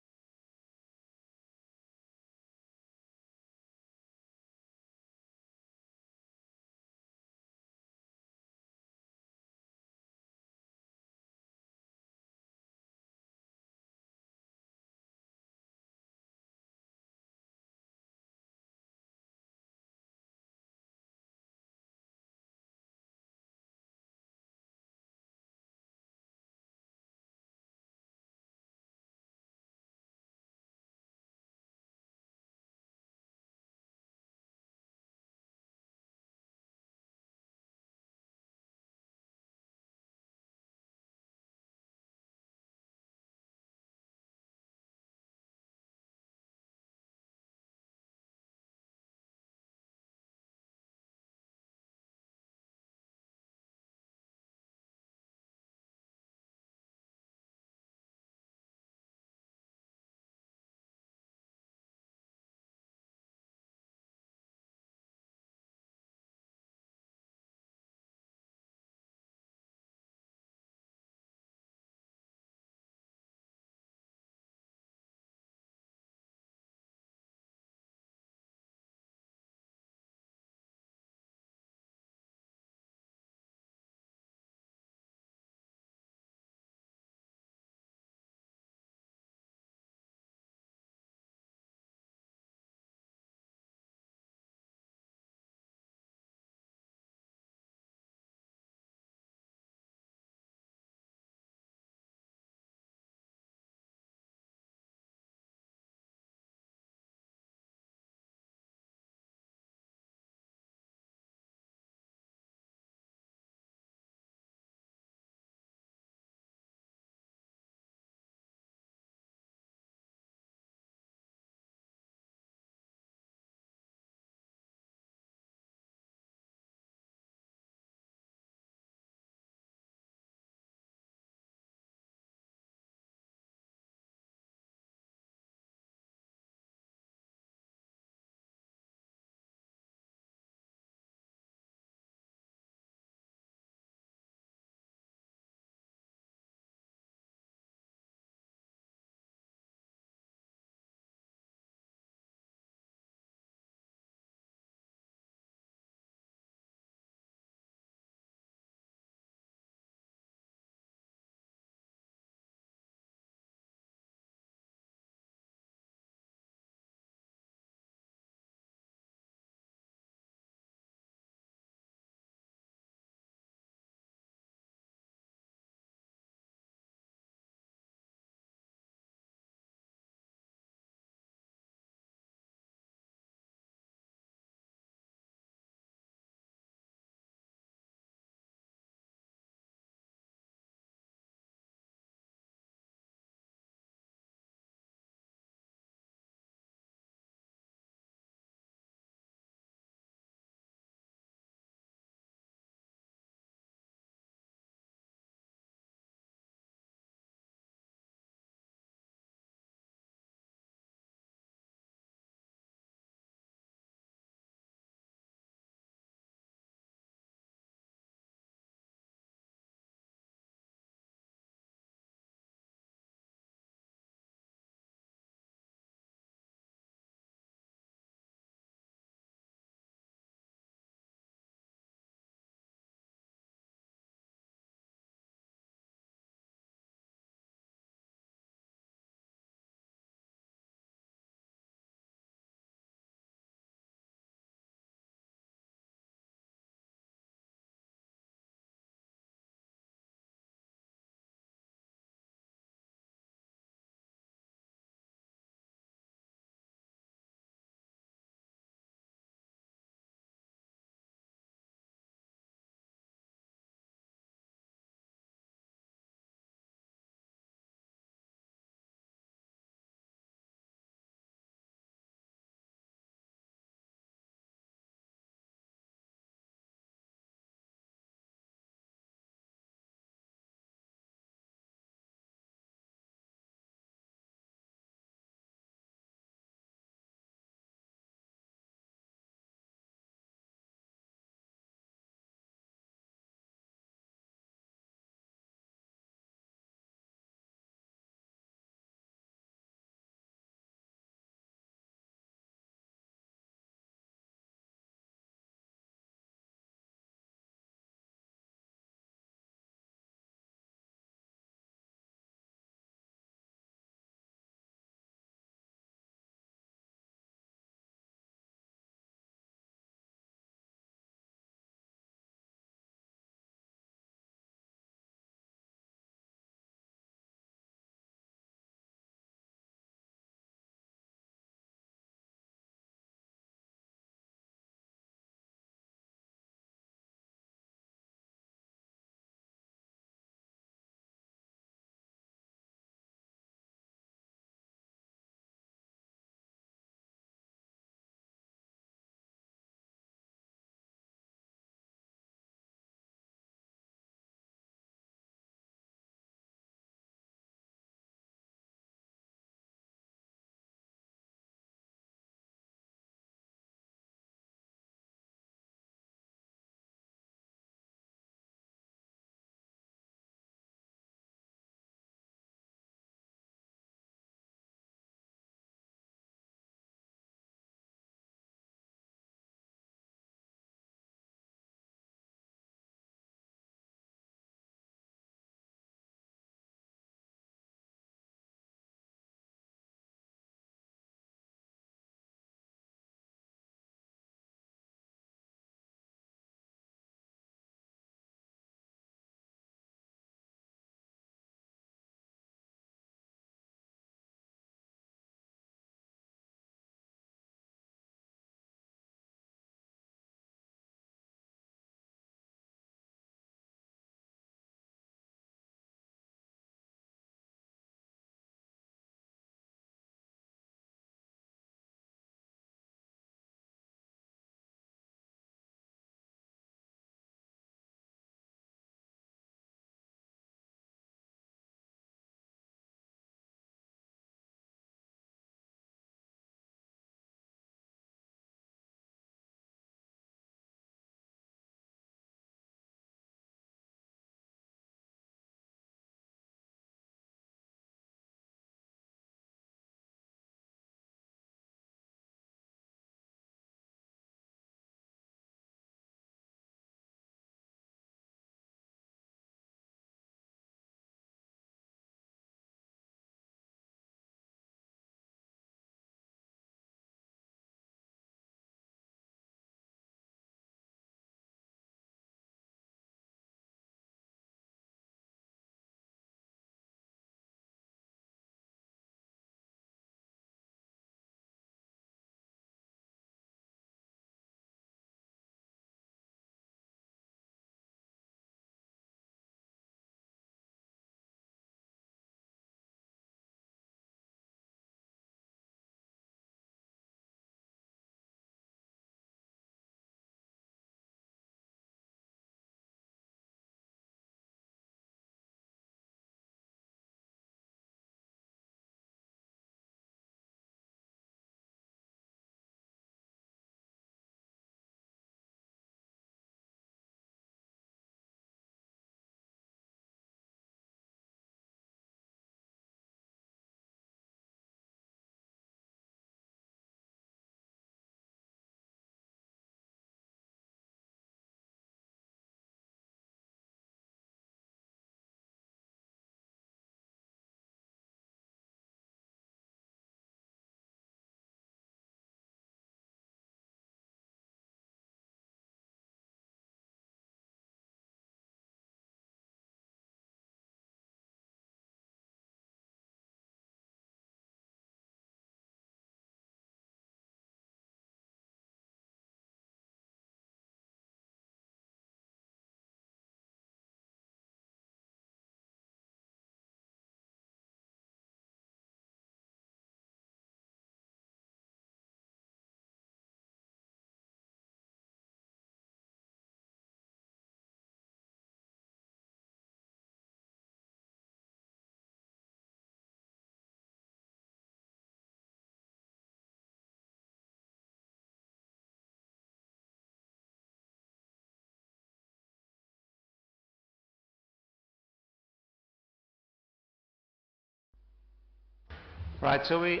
Right, so we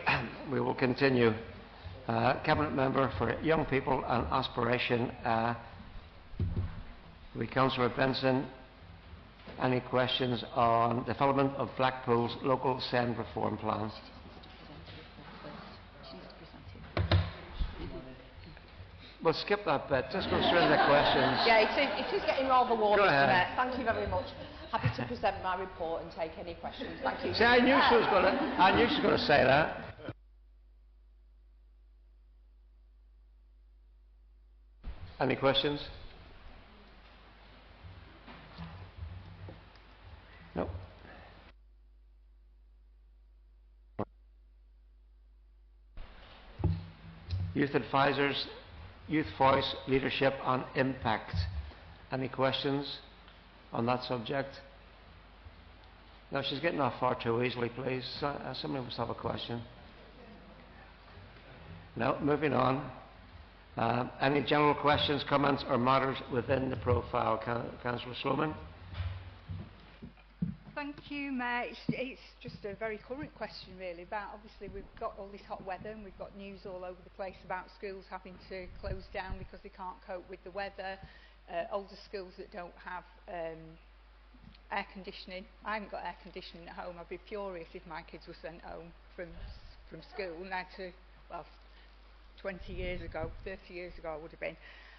will continue. Cabinet Member for Young People and Aspiration, Councillor Benson. Any questions on development of Blackpool's local SEND reform plans? We'll skip that bit. Just go straight to the questions. Yeah, it is getting rather warm, Go Mr. ahead. Mayor. Thank you very much. Happy to present my report and take any questions. Thank you. See, I knew she was going to say that. Any questions? No. Youth advisors, youth voice, leadership and impact. Any questions on that subject? No, she's getting off far too easily, please. Somebody must have a question. No, moving on. Any general questions, comments or matters within the profile? Councillor Sloman. Thank you, Mayor. It's just a very current question, really, about obviously we've got all this hot weather and we've got news all over the place about schools having to close down because they can't cope with the weather, older schools that don't have air conditioning. I haven't got air conditioning at home. I'd be furious if my kids were sent home from school. Now to, well, 20 years ago, 30 years ago I would have been.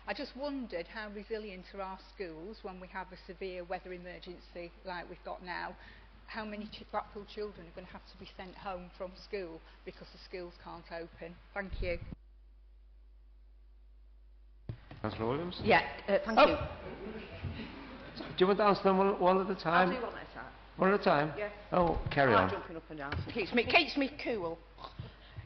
I just wondered how resilient are our schools when we have a severe weather emergency like we've got now. How many Blackpool children are going to have to be sent home from school because the schools can't open? Thank you. Councillor Williams? Yeah, thank you. Do you want to answer them one at a time? I'll do one at a time. One at a time? Yeah. Oh, carry on. Jumping up and down. Keeps me cool.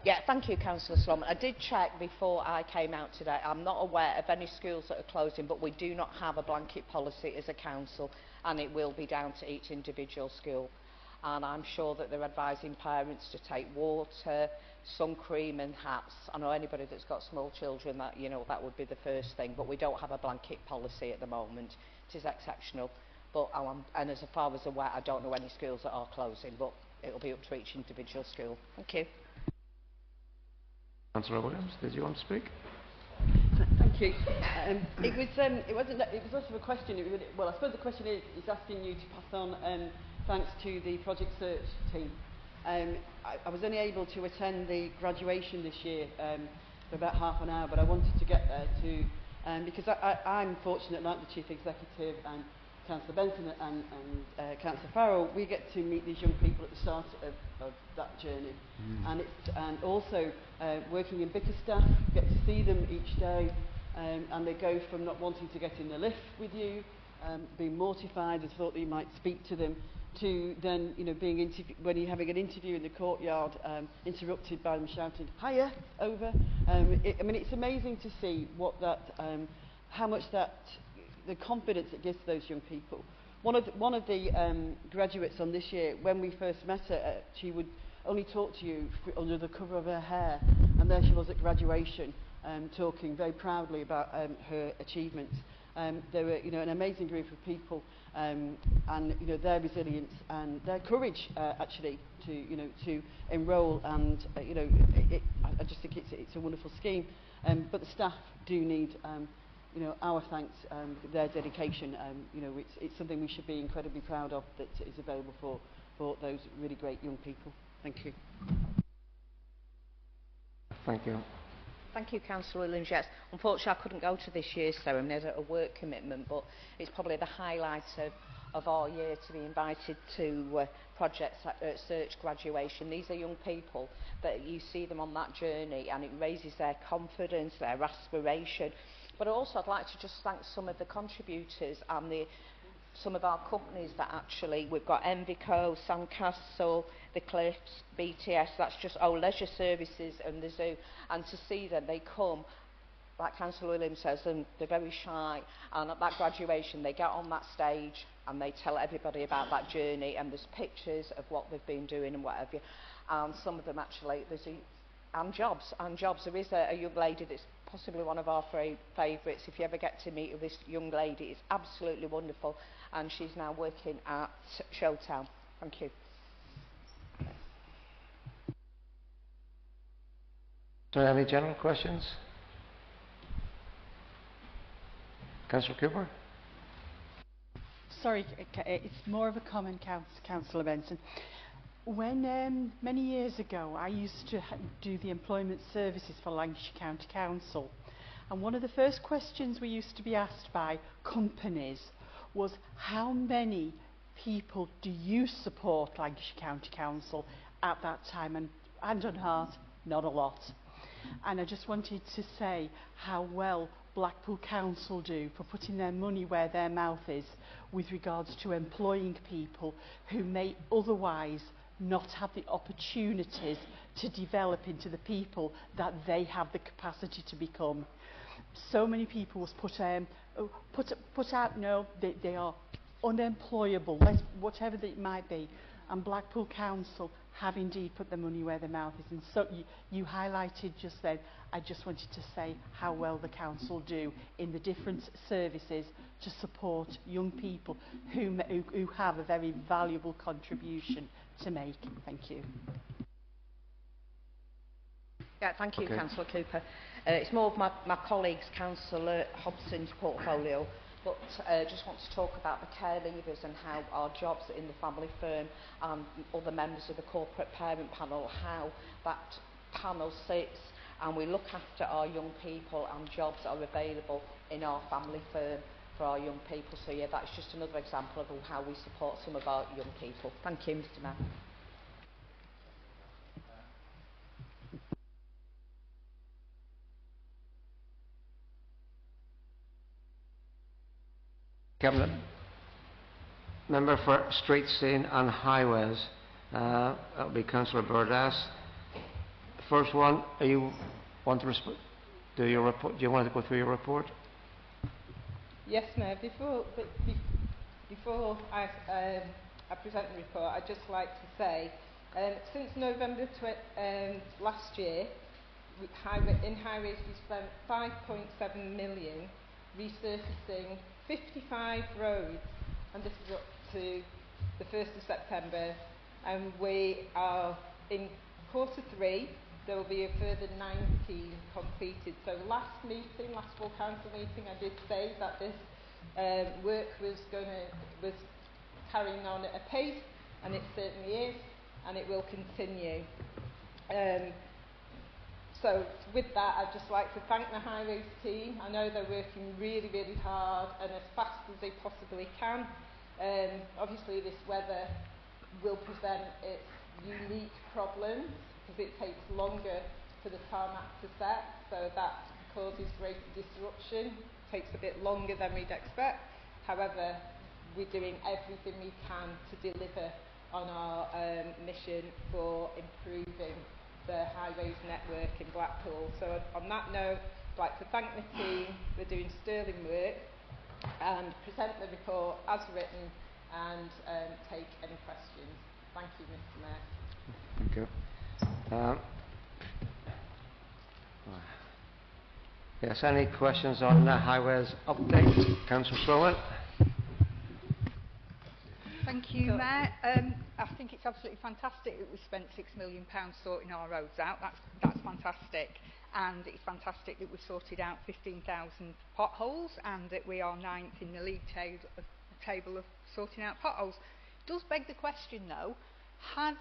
Yeah, thank you, Councillor Sloman. I did check before I came out today. I'm not aware of any schools that are closing, but we do not have a blanket policy as a council, and it will be down to each individual school. And I'm sure that they're advising parents to take water, sun cream and hats. I know anybody that's got small children, that, you know, that would be the first thing, but we don't have a blanket policy at the moment. It is exceptional. But and as far as aware, I don't know any schools that are closing, but it'll be up to each individual school. Thank you. Councillor Williams, did you want to speak? Thank you. It was less of a question. Well, I suppose the question is asking you to pass on thanks to the Project Search team. I was only able to attend the graduation this year for about half an hour, but I wanted to get there to because I'm fortunate, like the Chief Executive and Councillor Benson and Councillor Farrell, we get to meet these young people at the start of that journey. And also working in Bickerstaff, get to see them each day, and they go from not wanting to get in the lift with you, being mortified and thought that you might speak to them, to then, you know, being when you're having an interview in the courtyard, interrupted by them shouting, "Hiya," over. I mean, it's amazing to see what that, how much that, the confidence it gives to those young people. One of the graduates on this year, when we first met her, she would only talk to you under the cover of her hair, and there she was at graduation, talking very proudly about her achievements. They were, you know, an amazing group of people, and you know, their resilience and their courage, actually, to, you know, to enrol, and you know, I just think it's a wonderful scheme. But the staff do need, you know, our thanks, their dedication. You know, it's something we should be incredibly proud of, that is available for those really great young people. Thank you. Thank you. Thank you, Councillor Williams. Yes, unfortunately I couldn't go to this year's ceremony. I had a work commitment, but it's probably the highlight of our year to be invited to Project Search graduation. These are young people that you see them on that journey, and it raises their confidence, their aspiration. But also I'd like to just thank some of the contributors and some of our companies that actually, we've got Envico, Sandcastle, The Cliffs, BTS, that's just our leisure services and the zoo. And to see them, they come, like Councillor Williams says, and they're very shy. And at that graduation, they get on that stage and they tell everybody about that journey, and there's pictures of what they've been doing and whatever. And some of them actually, and jobs. There is a young lady that's possibly one of our favourites. If you ever get to meet this young lady, it's absolutely wonderful, and she's now working at Showtown. Thank you. there any general questions? Councillor Cooper? Sorry, it's more of a comment, Councillor Benson. When many years ago I used to do the employment services for Lancashire County Council, and one of the first questions we used to be asked by companies was, how many people do you support Lancashire County Council at that time? And hand on heart, not a lot. And I just wanted to say how well Blackpool Council do for putting their money where their mouth is with regards to employing people who may otherwise not have the opportunities to develop into the people that they have the capacity to become. So many people was put out, no, they are unemployable, whatever it might be, and Blackpool Council have indeed put their money where their mouth is. And so you highlighted just then, I just wanted to say how well the council do in the different services to support young people who have a very valuable contribution to make. Thank you. Yeah, thank you, Okay. Councillor Cooper. It's more of my colleague's, Councillor Hobson's portfolio, but just want to talk about the care leavers and how our jobs in the family firm and other members of the corporate parent panel, how that panel sits and we look after our young people and jobs are available in our family firm for our young people. So yeah, that's just another example of how we support some of our young people. Thank you, Mr. Mayor. Cabinet. Member for Street Scene and Highways. That'll be Councillor Burdass. First one, do you want to do your report? Do you want to go through your report? Yes, Mayor. Before I present the report, I'd just like to say, since November last year, in highways we spent 5.7 million resurfacing 55 roads, and this is up to the 1st of September, and we are in Q3. There will be a further 19 completed. So last full council meeting, I did say that this work was carrying on at a pace, and it certainly is, and it will continue. So with that, I'd just like to thank the Highways team. I know they're working really, really hard and as fast as they possibly can. Obviously this weather will present its unique problems because it takes longer for the tarmac to set, so that causes greater disruption. It takes a bit longer than we'd expect. However, we're doing everything we can to deliver on our mission for improving the highways network in Blackpool. So on that note, I'd like to thank the team for doing sterling work and present the report as written and take any questions. Thank you, Mr. Mayor. Thank you. Yes, any questions on the highways update? Councillor Sloan. Thank you, Mayor. I think it's absolutely fantastic that we spent £6 million sorting our roads out. That's fantastic. And it's fantastic that we've sorted out 15,000 potholes and that we are 9th in the league table of sorting out potholes. It does beg the question, though, had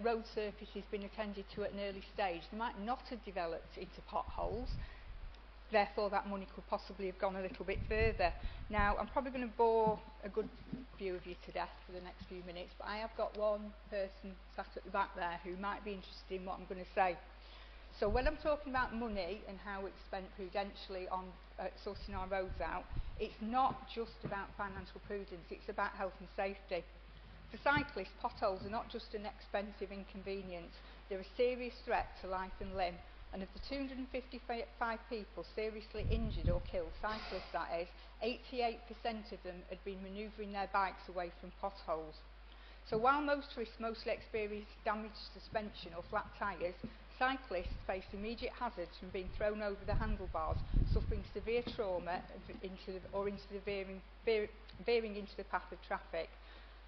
road surfaces been attended to at an early stage, they might not have developed into potholes. Therefore, that money could possibly have gone a little bit further. Now, I'm probably going to bore a good few of you to death for the next few minutes, but I have got one person sat at the back there who might be interested in what I'm going to say. So when I'm talking about money and how it's spent prudentially on sorting our roads out, it's not just about financial prudence, it's about health and safety. For cyclists, potholes are not just an expensive inconvenience, they're a serious threat to life and limb. And of the 255 people seriously injured or killed, cyclists that is, 88% of them had been manoeuvring their bikes away from potholes. So while motorists mostly experience damaged suspension or flat tyres, cyclists face immediate hazards from being thrown over the handlebars, suffering severe trauma veering into the path of traffic.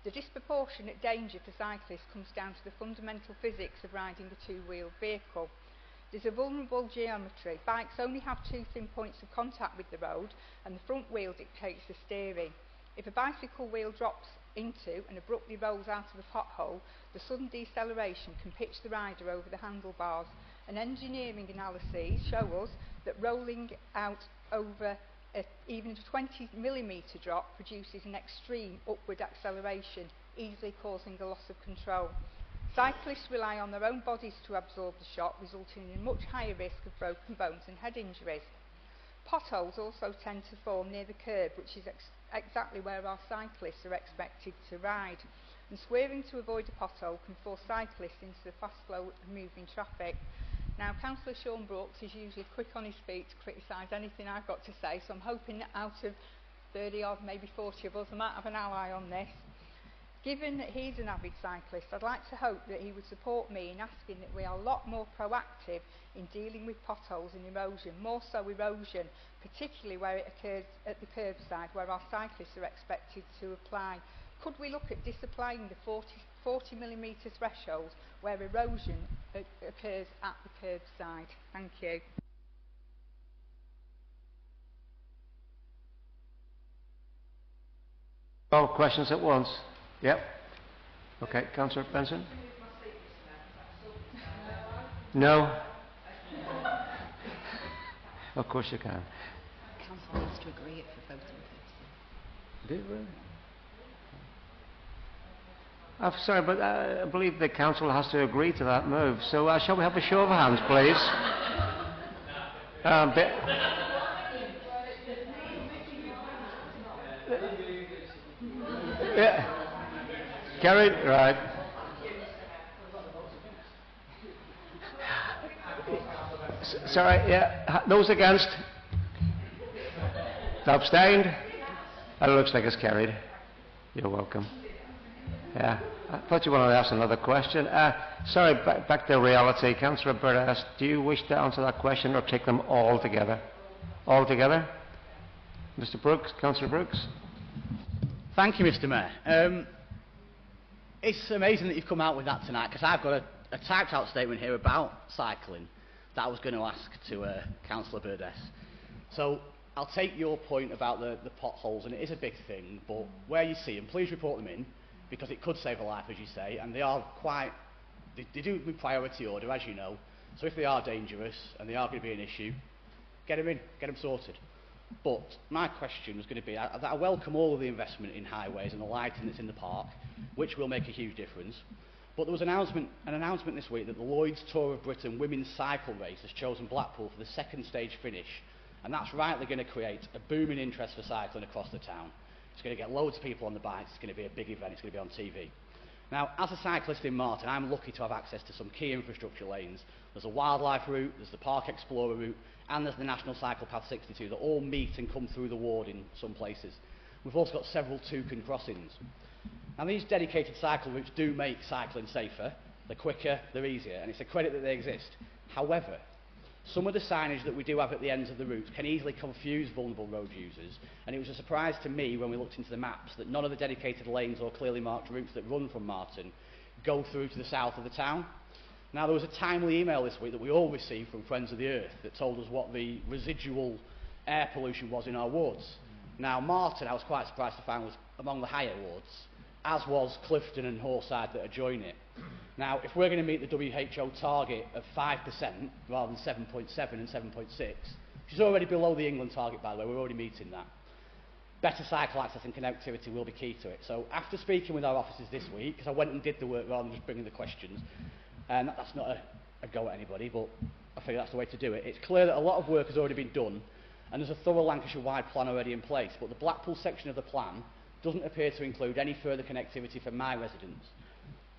The disproportionate danger for cyclists comes down to the fundamental physics of riding a two-wheeled vehicle. There's a vulnerable geometry. Bikes only have two thin points of contact with the road, and the front wheel dictates the steering. If a bicycle wheel drops into and abruptly rolls out of a pothole, the sudden deceleration can pitch the rider over the handlebars. And engineering analyses show us that rolling out over even a 20mm drop produces an extreme upward acceleration, easily causing a loss of control. Cyclists rely on their own bodies to absorb the shock, resulting in a much higher risk of broken bones and head injuries. Potholes also tend to form near the curb, which is exactly where our cyclists are expected to ride. And swerving to avoid a pothole can force cyclists into the fast flow of moving traffic. Now, Councillor Sean Brooks is usually quick on his feet to criticise anything I've got to say, so I'm hoping that out of 30 or maybe 40 of us, I might have an ally on this. Given that he's an avid cyclist, I'd like to hope that he would support me in asking that we are a lot more proactive in dealing with potholes and erosion, more so erosion, particularly where it occurs at the curbside, where our cyclists are expected to apply. Could we look at disapplying the 40mm threshold where erosion occurs at the curbside? Thank you. All questions at once? Yep. Okay, Councillor Benson? No? Of course you can. Council needs to agree it for voting purposes. Did it really? I'm sorry, but I believe the council has to agree to that move. So shall we have a show of hands, please? Yeah. Carried? Right. Sorry, yeah. Those against? Abstained? It looks like it's carried. You're welcome. Yeah, I thought you wanted to ask another question. Sorry, back to reality. Councillor Burress, do you wish to answer that question or take them all together? All together? Mr. Brooks, Councillor Brooks? Thank you, Mr. Mayor. It's amazing that you've come out with that tonight, because I've got a typed out statement here about cycling that I was going to ask to Councillor Burdess. So I'll take your point about the potholes, and it is a big thing, but where you see them, please report them in, because it could save a life, as you say, and they are quite, they do with priority order, as you know. So if they are dangerous and they are going to be an issue, get them in, get them sorted. But my question was going to be that I welcome all of the investment in highways and the lighting that's in the park, which will make a huge difference. But there was an announcement this week that the Lloyd's Tour of Britain women's cycle race has chosen Blackpool for the second stage finish, and that's rightly going to create a booming interest for cycling across the town. It's going to get loads of people on the bikes, it's going to be a big event, it's going to be on TV. Now, as a cyclist in Martin, I'm lucky to have access to some key infrastructure lanes. There's a wildlife route, there's the Park Explorer route, and there's the National Cycle Path 62 that all meet and come through the ward in some places. We've also got several toucan crossings. Now, these dedicated cycle routes do make cycling safer, they're quicker, they're easier, and it's a credit that they exist. However, some of the signage that we do have at the ends of the routes can easily confuse vulnerable road users, and it was a surprise to me when we looked into the maps that none of the dedicated lanes or clearly marked routes that run from Martin go through to the south of the town. Now, there was a timely email this week that we all received from Friends of the Earth that told us what the residual air pollution was in our wards. Now, Martin, I was quite surprised to find, was among the higher wards, as was Clifton and Horside that adjoin it. Now, if we're going to meet the WHO target of 5% rather than 7.7 and 7.6, which is already below the England target, by the way, we're already meeting that, better cycle access and connectivity will be key to it. So after speaking with our officers this week, because I went and did the work rather than just bringing the questions, and that's not a go at anybody, but I figure that's the way to do it. It's clear that a lot of work has already been done, and there's a thorough Lancashire-wide plan already in place, but the Blackpool section of the plan doesn't appear to include any further connectivity for my residents.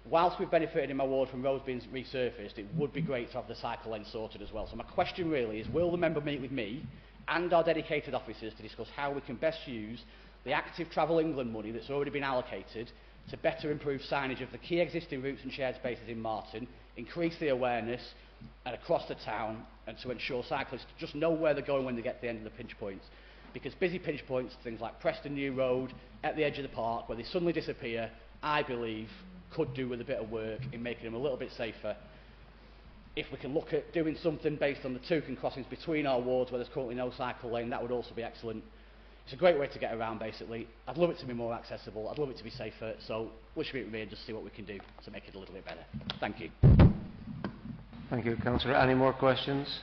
Whilst we've benefited in my ward from roads being resurfaced, it would be great to have the cycle lane sorted as well. So my question really is, will the member meet with me and our dedicated officers to discuss how we can best use the Active Travel England money that's already been allocated to better improve signage of the key existing routes and shared spaces in Martin, increase the awareness and across the town, and to ensure cyclists just know where they're going when they get to the end of the pinch points. Because busy pinch points, things like Preston New Road, at the edge of the park, where they suddenly disappear, I believe could do with a bit of work in making them a little bit safer. if we can look at doing something based on the Toucan crossings between our wards where there's currently no cycle lane, that would also be excellent. It's a great way to get around, basically. I'd love it to be more accessible. I'd love it to be safer. So we'll speak with me and just see what we can do to make it a little bit better. Thank you. Thank you, Councillor. Any more questions?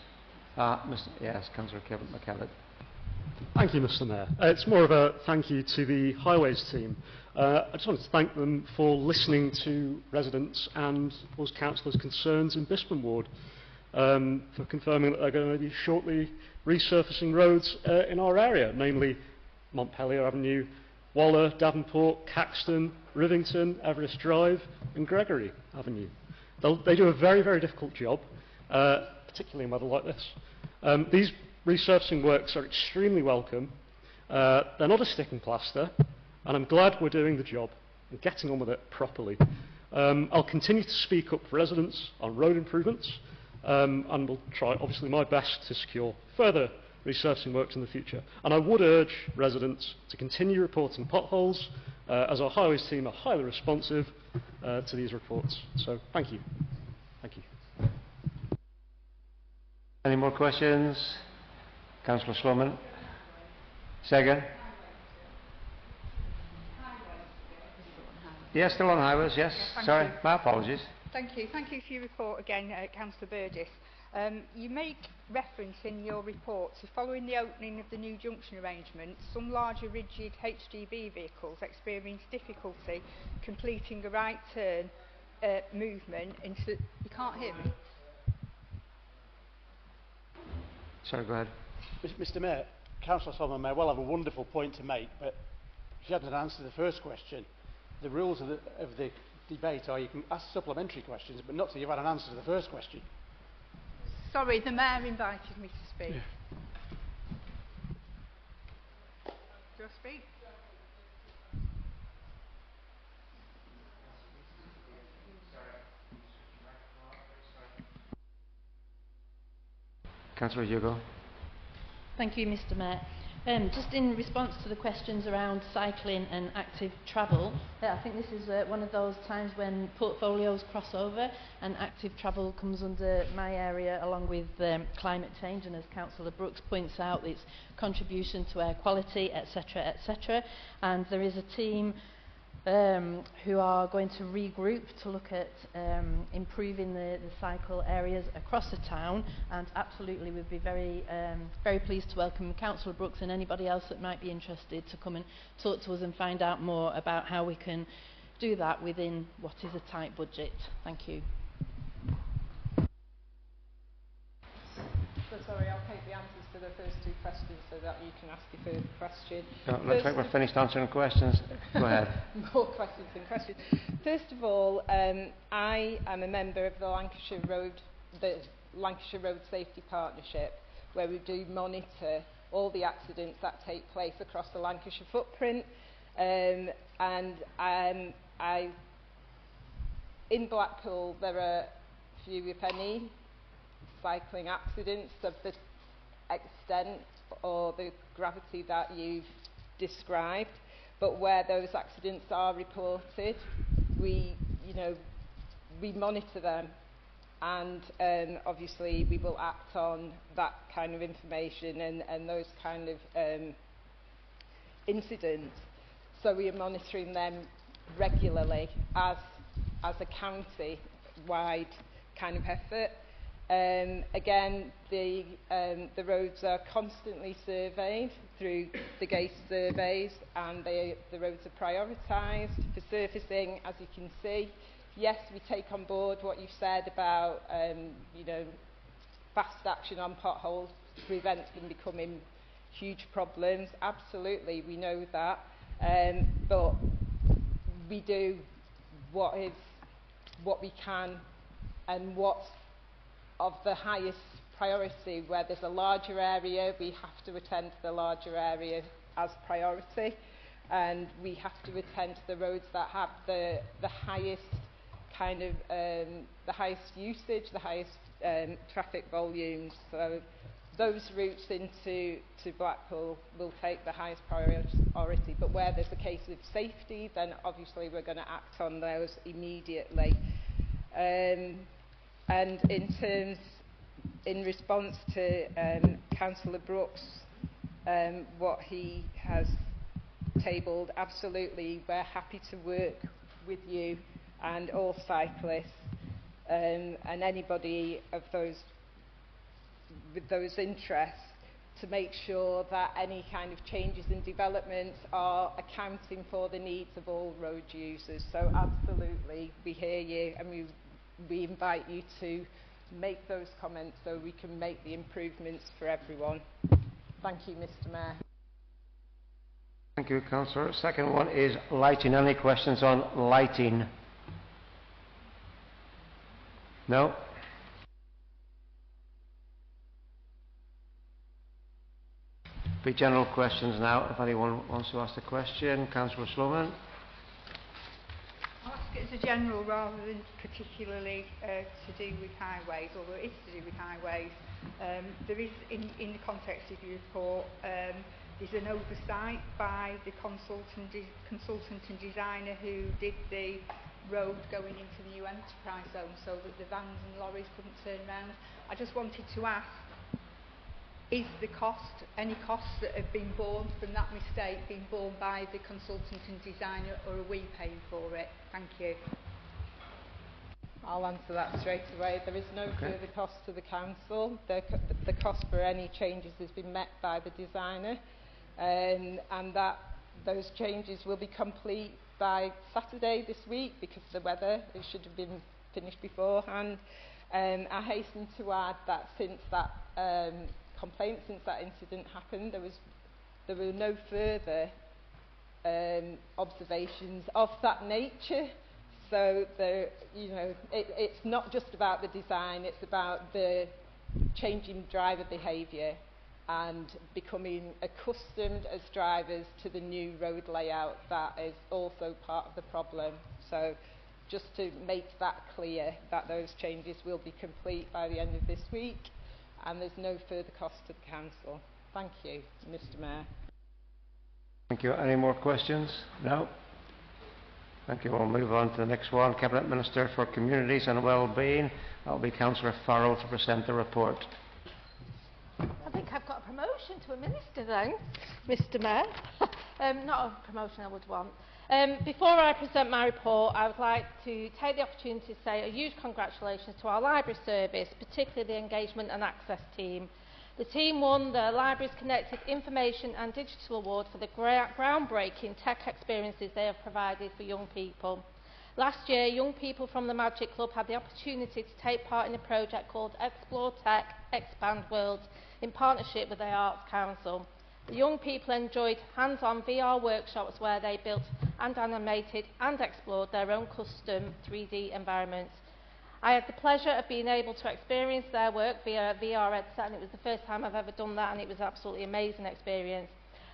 Yes, Councillor McKellar. Thank you, Mr Mayor. It's more of a thank you to the Highways team. I just wanted to thank them for listening to residents and us councillors' concerns in Bispham Ward, for confirming that they're going to be shortly resurfacing roads in our area, namely Montpellier Avenue, Waller, Davenport, Caxton, Rivington, Everest Drive and Gregory Avenue. They do a very, very difficult job, particularly in weather like this. These resurfacing works are extremely welcome. They're not a stick and plaster, and I'm glad we're doing the job and getting on with it properly. I'll continue to speak up for residents on road improvements, and will try, obviously, my best to secure further resurfacing works in the future. And I would urge residents to continue reporting potholes, as our highways team are highly responsive to these reports. So, thank you. Thank you. Any more questions? Councillor Sloman. Second. Yes, still on highways, yes. Thank Sorry, you. my apologies. Thank you. Thank you for your report again, Councillor Burgess. You make reference in your report to following the opening of the new junction arrangements, some larger rigid HGV vehicles experienced difficulty completing a right turn movement into... You can't hear me? Sorry, go ahead. Mr Mayor, Councillor Solomon may well have a wonderful point to make, but she hasn't answered the first question. The rules of the debate are you can ask supplementary questions, but not till you've had an answer to the first question. Sorry, the Mayor invited me to speak. Yeah. Do I speak? Councillor Hugo. Thank you, Mr Mayor. Just in response to the questions around cycling and active travel, I think this is one of those times when portfolios cross over and active travel comes under my area along with climate change, and as Councillor Brooks points out, its contribution to air quality, etc., etc. And there is a team who are going to regroup to look at improving the cycle areas across the town, and absolutely we'd be very pleased to welcome Councillor Brooks and anybody else that might be interested to come and talk to us and find out more about how we can do that within what is a tight budget. Thank you. So sorry, I'll take the answers to the first two questions so that you can ask your further question. No, looks like we're finished answering questions. Go ahead. More questions than questions. First of all, I am a member of the Lancashire Road Safety Partnership, where we do monitor all the accidents that take place across the Lancashire footprint. In Blackpool, there are few, if any, cycling accidents of the extent or the gravity that you've described, but where those accidents are reported, we monitor them, and obviously we will act on that kind of information and those kind of incidents. So we are monitoring them regularly as a county-wide kind of effort. Again, the roads are constantly surveyed through the GACE surveys, and the roads are prioritised for surfacing, as you can see. Yes, we take on board what you've said about fast action on potholes to prevent them becoming huge problems. Absolutely, we know that, but we do what we can and what's of the highest priority. Where there's a larger area, we have to attend to the larger area as priority, and we have to attend to the roads that have the highest kind of the highest usage, the highest traffic volumes. So those routes into Blackpool will take the highest priority, but where there's a case of safety, then obviously we're going to act on those immediately. And in response to Councillor Brooks, what he has tabled, absolutely, we're happy to work with you and all cyclists and anybody of those with those interests to make sure that any kind of changes and developments are accounting for the needs of all road users. So absolutely, we hear you, and we invite you to make those comments so we can make the improvements for everyone. Thank you, Mr. Mayor. Thank you, Councillor. Second one is lighting. Any questions on lighting? No? Be general questions now. If anyone wants to ask a question, Councillor Sloman. I'll ask it as a general rather than particularly to do with highways, although it is to do with highways. There is, in the context of your report, there's an oversight by the consultant and designer who did the road going into the new enterprise zone so that the vans and lorries couldn't turn around. I just wanted to ask, is the cost, any costs that have been borne from that mistake being borne by the consultant and designer, or are we paying for it? Thank you. I'll answer that straight away. There is no further cost to the council. The cost for any changes has been met by the designer, and that those changes will be complete by Saturday this week because of the weather. It should have been finished beforehand. I hasten to add that since that complaint, since that incident happened, there were no further observations of that nature. So it's not just about the design, it's about the changing driver behaviour and becoming accustomed as drivers to the new road layout. That is also part of the problem. So just to make that clear, that those changes will be complete by the end of this week, and there's no further cost to the council. Thank you, Mr. Mayor. Thank you. Any more questions? No? Thank you. We'll move on to the next one. Cabinet Minister for Communities and Wellbeing. That will be Councillor Farrell to present the report. I think I've got a promotion to a minister then, Mr. Mayor. Not a promotion I would want. Before I present my report, I would like to take the opportunity to say a huge congratulations to our library service, particularly the Engagement and Access team. The team won the Libraries Connected Information and Digital Award for the groundbreaking tech experiences they have provided for young people. Last year, young people from the Magic Club had the opportunity to take part in a project called Explore Tech, Expand Worlds in partnership with the Arts Council. The young people enjoyed hands-on VR workshops where they built and animated and explored their own custom 3D environments. I had the pleasure of being able to experience their work via a VR headset, and it was the first time I've ever done that, and it was an absolutely amazing experience.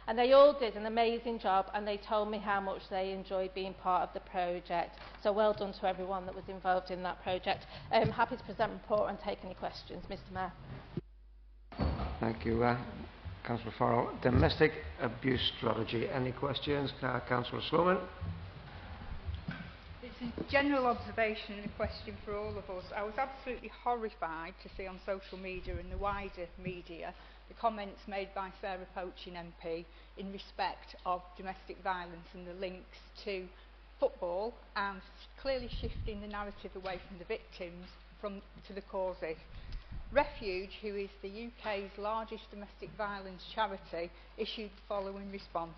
And they all did an amazing job, and they told me how much they enjoyed being part of the project. So well done to everyone that was involved in that project. I'm happy to present a report and take any questions, Mr. Mayor. Thank you, Councillor Farrell. Domestic abuse strategy. Any questions? Councillor Sloman. It's a general observation and a question for all of us. I was absolutely horrified to see on social media and the wider media the comments made by Sarah Poaching MP in respect of domestic violence and the links to football, and clearly shifting the narrative away from the victims to the causes. Refuge, who is the UK's largest domestic violence charity, issued the following response.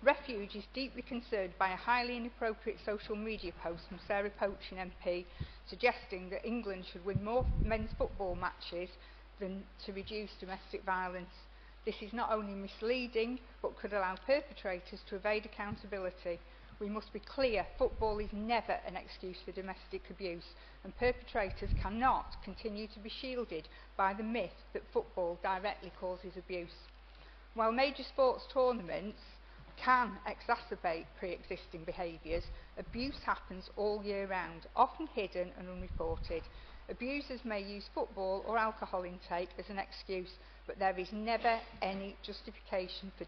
Refuge is deeply concerned by a highly inappropriate social media post from Sarah Poaching MP suggesting that England should win more men's football matches than to reduce domestic violence. This is not only misleading but could allow perpetrators to evade accountability. We must be clear, football is never an excuse for domestic abuse, and perpetrators cannot continue to be shielded by the myth that football directly causes abuse. While major sports tournaments can exacerbate pre-existing behaviours, abuse happens all year round, often hidden and unreported. Abusers may use football or alcohol intake as an excuse, but there is never any justification for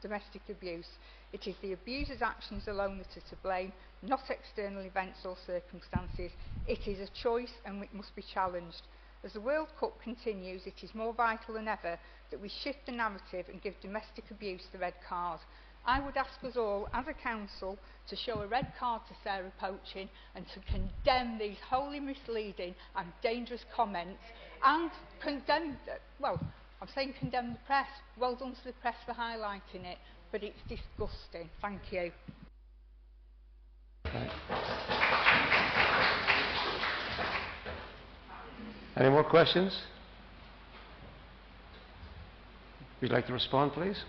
domestic abuse. It is the abuser's actions alone that are to blame, not external events or circumstances. It is a choice and it must be challenged. As the World Cup continues, it is more vital than ever that we shift the narrative and give domestic abuse the red card. I would ask us all, as a council, to show a red card to Sarah Poaching and to condemn these wholly misleading and dangerous comments and condemn, well, I'm saying condemn the press. Well done to the press for highlighting it, but it's disgusting. Thank you. Okay. Any more questions? Would you like to respond, please?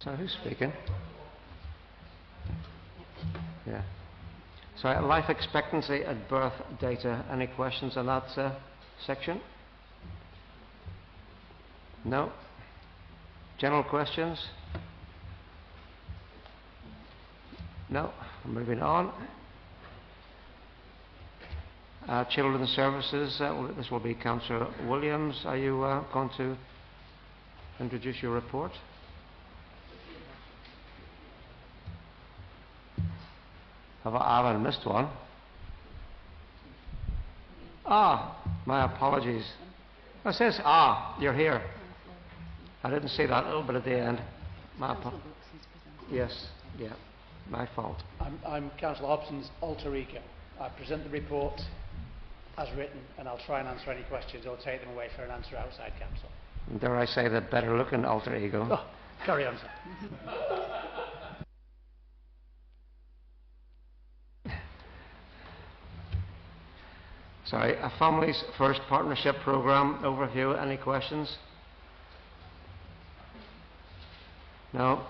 So who's speaking? Yeah. So life expectancy at birth data. Any questions on that section? No? General questions? No? Moving on. Children's Services, this will be Councillor Williams. Are you going to introduce your report? I haven't missed one. My apologies. It says, you're here. I didn't see that little bit at the end. Yes, yeah, my fault. I'm Councillor Hobson's alter ego. I present the report as written, and I'll try and answer any questions or take them away for an answer outside council. Dare I say the better looking alter ego? Oh, carry on, sir. Sorry, a Families First Partnership Programme overview. Any questions? No?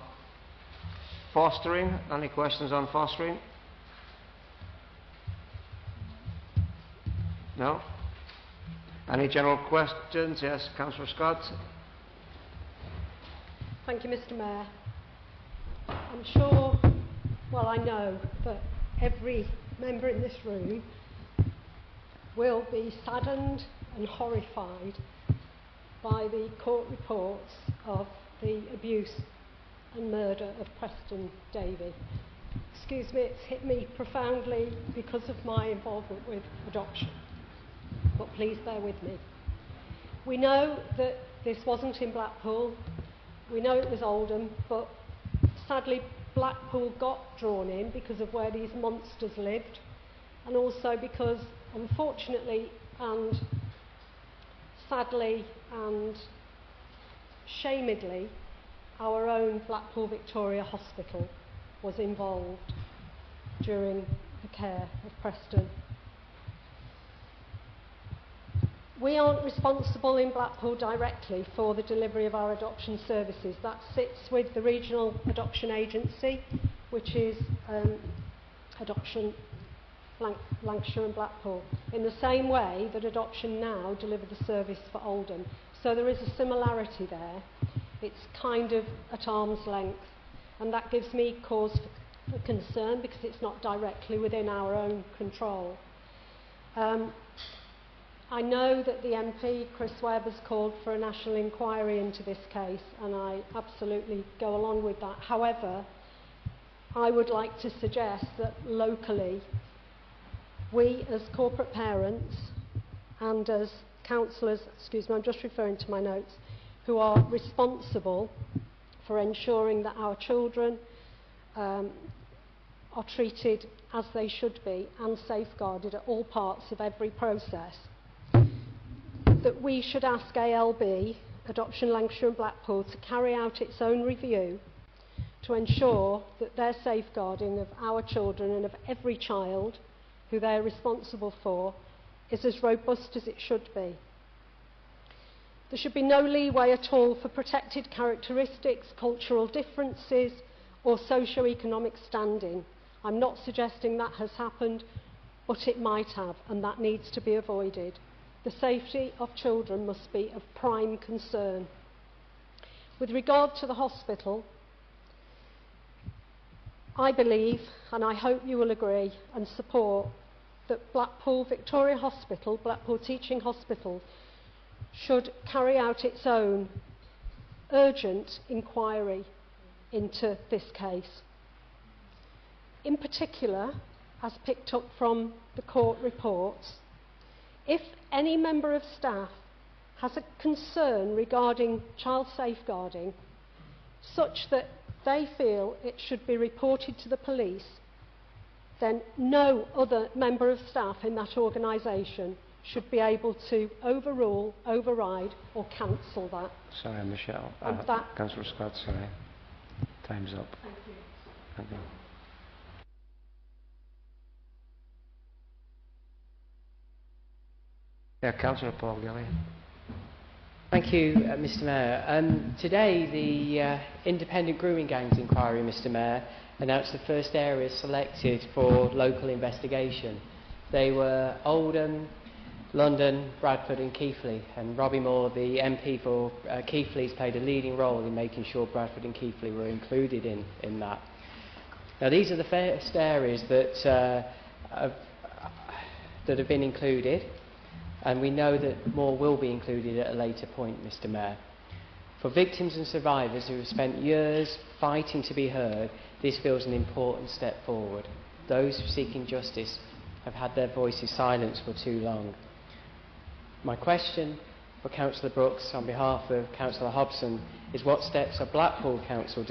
Fostering. Any questions on fostering? No? Any general questions? Yes, Councillor Scott. Thank you, Mr. Mayor. I'm sure, well, I know that every member in this room will be saddened and horrified by the court reports of the abuse and murder of Preston Davey. Excuse me, it's hit me profoundly because of my involvement with adoption, but please bear with me. We know that this wasn't in Blackpool, we know it was Oldham, but sadly Blackpool got drawn in because of where these monsters lived, and also because, unfortunately and sadly and shamedly, our own Blackpool Victoria Hospital was involved during the care of Preston. We aren't responsible in Blackpool directly for the delivery of our adoption services. That sits with the Regional Adoption Agency, which is Adoption Lancashire and Blackpool, in the same way that Adoption Now deliver the service for Oldham. So there is a similarity there. It's kind of at arm's length, and that gives me cause for concern because it's not directly within our own control. I know that the MP, Chris Webb, has called for a national inquiry into this case, and I absolutely go along with that. However, I would like to suggest that locally, we as corporate parents and as councillors, excuse me, I'm just referring to my notes, who are responsible for ensuring that our children are treated as they should be and safeguarded at all parts of every process, that we should ask ALB Adoption Lancashire and Blackpool to carry out its own review to ensure that their safeguarding of our children and of every child who they are responsible for is as robust as it should be. There should be no leeway at all for protected characteristics, cultural differences or socio-economic standing. I'm not suggesting that has happened, but it might have, and that needs to be avoided. The safety of children must be of prime concern. With regard to the hospital, I believe, and I hope you will agree and support, that Blackpool Victoria Hospital, Blackpool Teaching Hospital, should carry out its own urgent inquiry into this case. In particular, as picked up from the court reports, if any member of staff has a concern regarding child safeguarding such that they feel it should be reported to the police, then no other member of staff in that organisation should be able to overrule, override or cancel that. Sorry, Michelle. And that- Councillor Scott, sorry. Time's up. Thank you. Thank you. Yeah, Councillor Paul Gilly. Thank you, Mr Mayor. Today, the Independent Grooming Gangs Inquiry, Mr Mayor, announced the first areas selected for local investigation. They were Oldham, London, Bradford and Keighley, and Robbie Moore, the MP for Keighley, has played a leading role in making sure Bradford and Keighley were included in that. Now, these are the first areas that have been included, and we know that more will be included at a later point, Mr Mayor. For victims and survivors who have spent years fighting to be heard, this feels an important step forward. Those seeking justice have had their voices silenced for too long. My question for Councillor Brooks on behalf of Councillor Hobson is, what steps are Blackpool Council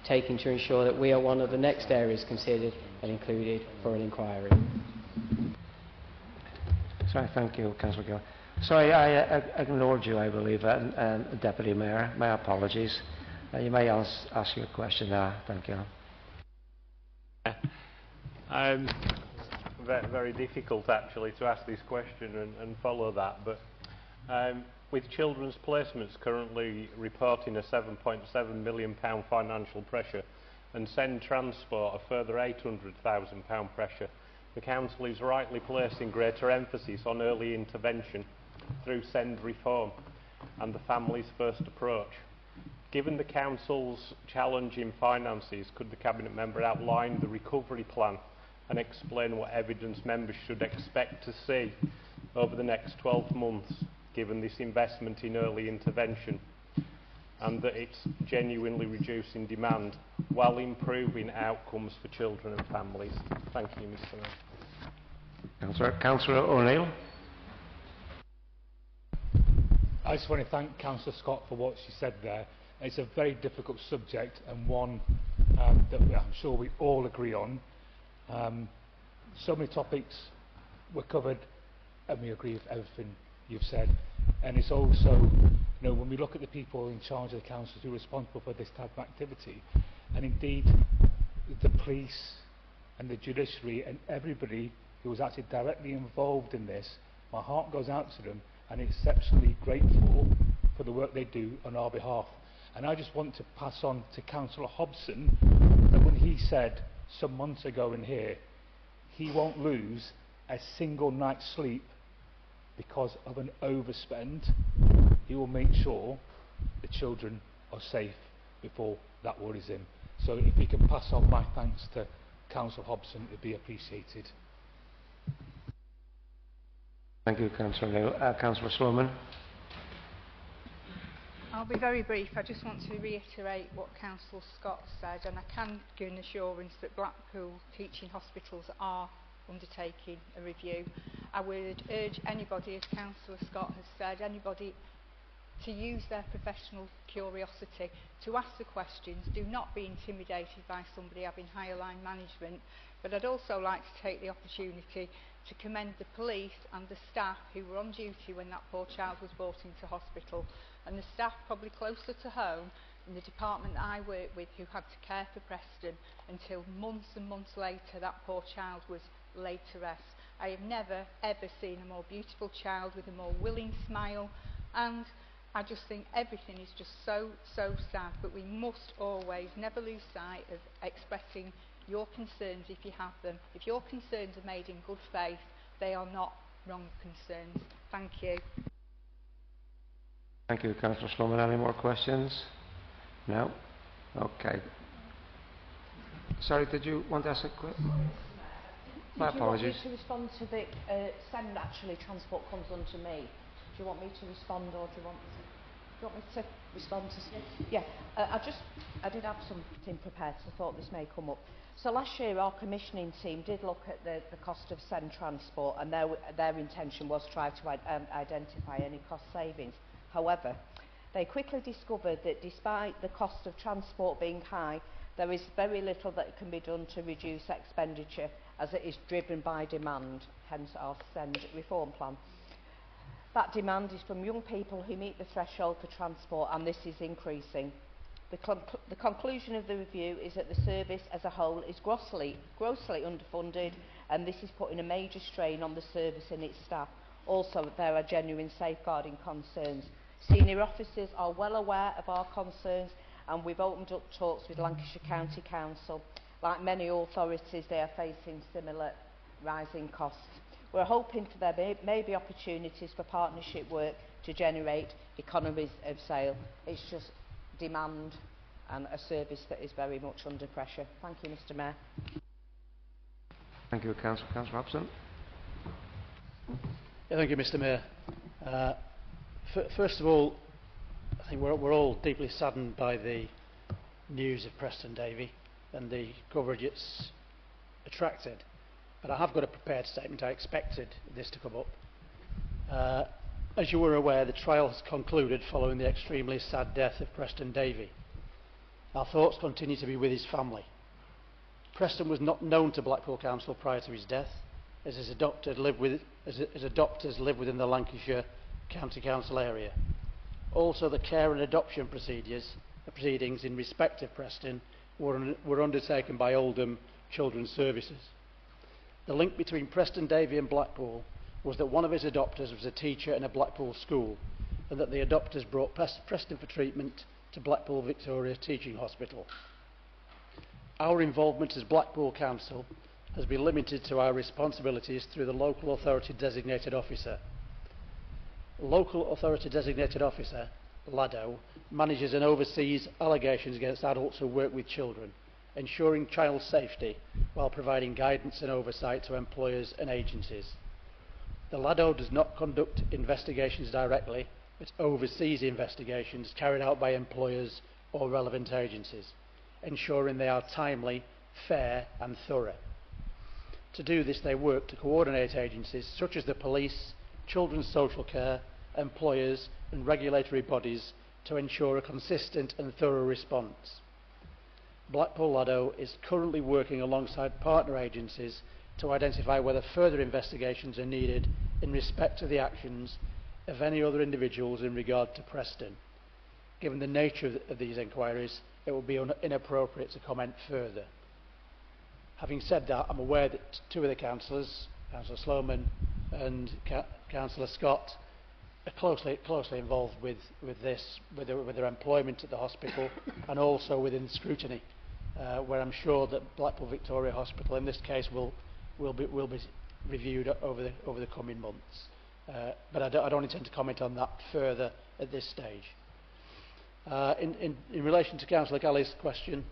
taking to ensure that we are one of the next areas considered and included for an inquiry? Sorry, thank you, Councillor Gill. Sorry, I ignored you, I believe, Deputy Mayor. My apologies. You may ask your question now. Thank you. Very difficult, actually, to ask this question and follow that. But with children's placements currently reporting a £7.7 million financial pressure and Send Transport a further £800,000 pressure, the Council is rightly placing greater emphasis on early intervention through Send Reform and the Families First approach. Given the Council's challenging finances, could the Cabinet Member outline the recovery plan and explain what evidence members should expect to see over the next 12 months, given this investment in early intervention, and that it's genuinely reducing demand while improving outcomes for children and families? Thank you, Mr Mayor. Councillor O'Neill. I just want to thank Councillor Scott for what she said there. It's a very difficult subject and one that I'm sure we all agree on. So many topics were covered and we agree with everything you've said. And it's also, you know, when we look at the people in charge of the council who are responsible for this type of activity, and indeed the police and the judiciary and everybody who was actually directly involved in this, my heart goes out to them and exceptionally grateful for the work they do on our behalf. And I just want to pass on to Councillor Hobson that when he said some months ago in here, he won't lose a single night's sleep because of an overspend, he will make sure the children are safe before that worries him. So if we can pass on my thanks to Councillor Hobson, it would be appreciated. Thank you, Councillor O'Neill. Councillor Sloman. I'll be very brief. I just want to reiterate what Councillor Scott said, and I can give an assurance that Blackpool teaching hospitals are undertaking a review. I would urge anybody, as Councillor Scott has said, anybody to use their professional curiosity to ask the questions. Do not be intimidated by somebody having higher line management. But I'd also like to take the opportunity to commend the police and the staff who were on duty when that poor child was brought into hospital. and the staff probably closer to home in the department that I work with who had to care for Preston until months and months later that poor child was laid to rest. I have never ever seen a more beautiful child with a more willing smile, and I just think everything is just so sad, but we must always never lose sight of expressing your concerns if you have them. If your concerns are made in good faith, they are not wrong concerns. Thank you. Thank you, Councillor Sloman. Any more questions? No? Okay. Sorry, did you want to ask a question? My apologies. Do you want me to respond to the send actually transport comes onto me? Do you want me to respond, or do you want me to respond to... Yeah, I did have something prepared, so I thought this may come up. So last year our commissioning team did look at the cost of send transport, and their intention was to try to identify any cost savings. However, they quickly discovered that despite the cost of transport being high, there is very little that can be done to reduce expenditure, as it is driven by demand, hence our send reform plan. That demand is from young people who meet the threshold for transport, and this is increasing. The conclusion of the review is that the service as a whole is grossly underfunded, and this is putting a major strain on the service and its staff. Also, there are genuine safeguarding concerns. Senior officers are well aware of our concerns, and we've opened up talks with Lancashire County Council. Like many authorities, they are facing similar rising costs. We're hoping for there may be opportunities for partnership work to generate economies of scale. It's just demand and a service that is very much under pressure. Thank you, Mr. Mayor. Thank you, Councillor. Councillor Hobson. Yeah, thank you, Mr. Mayor. First of all, I think we're all deeply saddened by the news of Preston Davy and the coverage it's attracted. But I have got a prepared statement. I expected this to come up. As you were aware, the trial has concluded following the extremely sad death of Preston Davy. Our thoughts continue to be with his family. Preston was not known to Blackpool Council prior to his death, as his adopters live within the Lancashire County Council area. Also, the care and adoption proceedings in respect of Preston were undertaken by Oldham Children's Services. The link between Preston Davy and Blackpool was that one of his adopters was a teacher in a Blackpool school, and that the adopters brought Preston for treatment to Blackpool Victoria Teaching Hospital. Our involvement as Blackpool Council has been limited to our responsibilities through the Local Authority Designated Officer. Local Authority Designated Officer, LADO, manages and oversees allegations against adults who work with children, ensuring child safety while providing guidance and oversight to employers and agencies. The LADO does not conduct investigations directly, but oversees investigations carried out by employers or relevant agencies, ensuring they are timely, fair and thorough. To do this, they work to coordinate agencies such as the police, children's social care, employers and regulatory bodies to ensure a consistent and thorough response. Blackpool LADO is currently working alongside partner agencies to identify whether further investigations are needed in respect to the actions of any other individuals in regard to Preston. Given the nature of these inquiries, it would be inappropriate to comment further. Having said that, I'm aware that two of the councillors, Councillor Sloman and Councillor Scott, are closely involved with this, with their employment at the hospital and also within scrutiny, where I'm sure that Blackpool Victoria Hospital in this case will be reviewed over the coming months. But I don't intend to comment on that further at this stage. In relation to Councillor Galley's question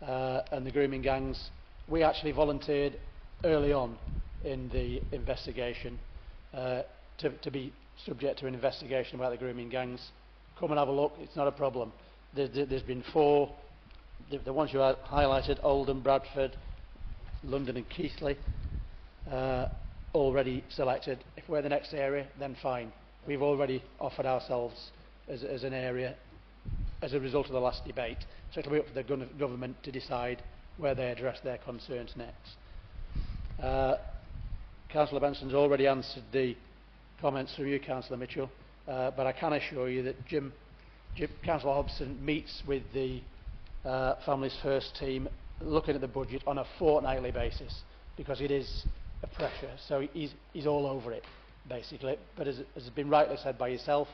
and the grooming gangs, we actually volunteered early on in the investigation to be subject to an investigation about the grooming gangs. Come and have a look, it's not a problem. There's been 4, the ones you highlighted, Oldham, Bradford, London and Keighley, already selected. If we're the next area, then fine. We've already offered ourselves as an area as a result of the last debate, so it'll be up to the government to decide where they address their concerns next. Councillor Benson's already answered the comments from you, Councillor Mitchell, but I can assure you that Jim Councillor Hobson meets with the Families First team looking at the budget on a fortnightly basis, because it is a pressure, so he's all over it, basically. But as has been rightly said by yourself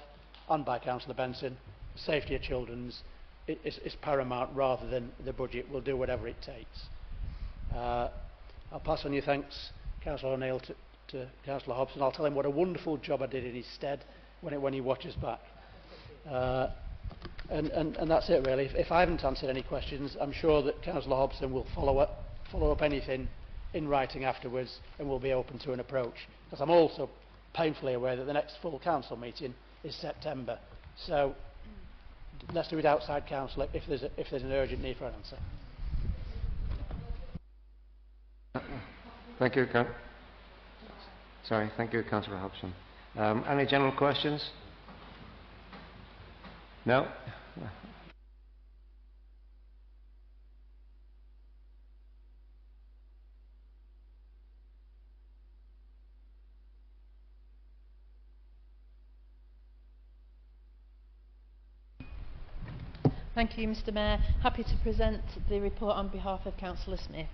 and by Councillor Benson, safety of children's is paramount rather than the budget. We'll do whatever it takes. I'll pass on your thanks, Councillor O'Neill, to Councillor Hobson. I'll tell him what a wonderful job I did in his stead when he watches back. And that's it, really. If I haven't answered any questions, I'm sure that Councillor Hobson will follow up anything in writing afterwards, and will be open to an approach. Because I'm also painfully aware that the next full council meeting is September. So let's do it outside council if there's an urgent need for an answer. Thank you, thank you, Councillor Hobson. Any general questions? No? Thank you, Mr. Mayor. Happy to present the report on behalf of Councillor Smith.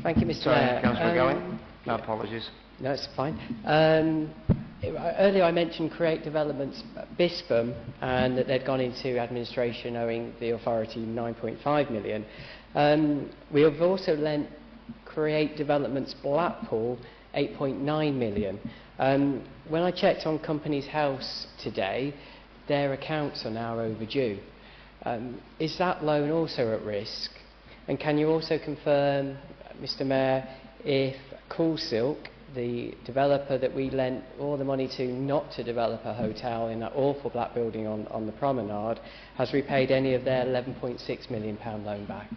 Thank you, Mr. Sorry, Mayor. Councillor Gowing. No, apologies. No, it's fine. Earlier I mentioned Create Developments Bispham, and that they'd gone into administration owing the authority £9.5 million. We have also lent Create Developments Blackpool £8.9 million. When I checked on Companies House today, their accounts are now overdue. Is that loan also at risk? And can you also confirm, Mr. Mayor, if Cool Silk, the developer that we lent all the money to not to develop a hotel in that awful black building on the promenade, has repaid any of their £11.6 million loan back?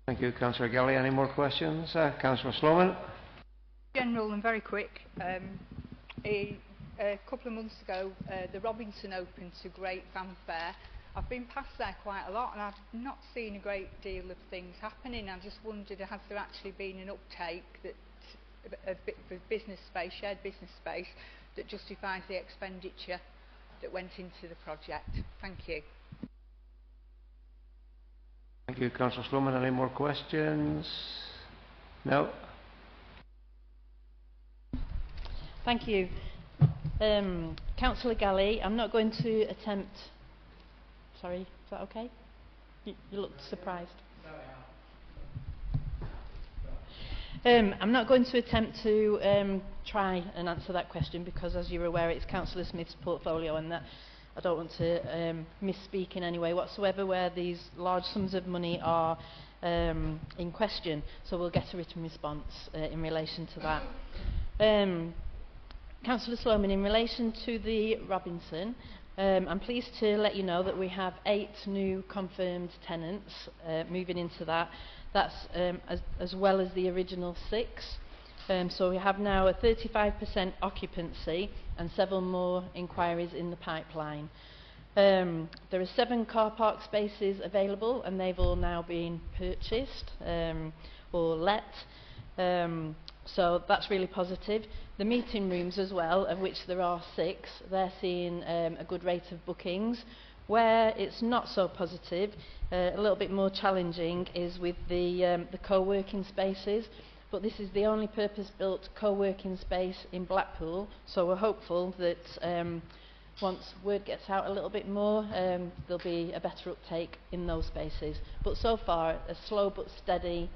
Thank you, Councillor Gelly. Any more questions? Councillor Sloman. General and very quick. A couple of months ago, the Robinson opened to great fanfare. I've been past there quite a lot, and I've not seen a great deal of things happening. I just wondered, has there actually been an uptake that a bit for business space, shared business space, that justifies the expenditure that went into the project? Thank you. Thank you, Councillor Sloman. Any more questions? No? Thank you. Councillor Galley, I'm not going to attempt... Sorry, is that okay? You looked surprised. I'm not going to attempt to try and answer that question, because, as you're aware, it's Councillor Smith's portfolio, and that I don't want to misspeak in any way whatsoever where these large sums of money are in question. So we'll get a written response in relation to that. Councillor Sloman, in relation to the Robinson, I'm pleased to let you know that we have 8 new confirmed tenants moving into that. That's as well as the original 6. So we have now a 35% occupancy and several more inquiries in the pipeline. There are 7 car park spaces available, and they've all now been purchased or let. So that's really positive. The meeting rooms as well, of which there are 6, they're seeing a good rate of bookings. Where it's not so positive, a little bit more challenging, is with the co-working spaces. But this is the only purpose-built co-working space in Blackpool, so we're hopeful that once word gets out a little bit more, there'll be a better uptake in those spaces. But so far, a slow but steady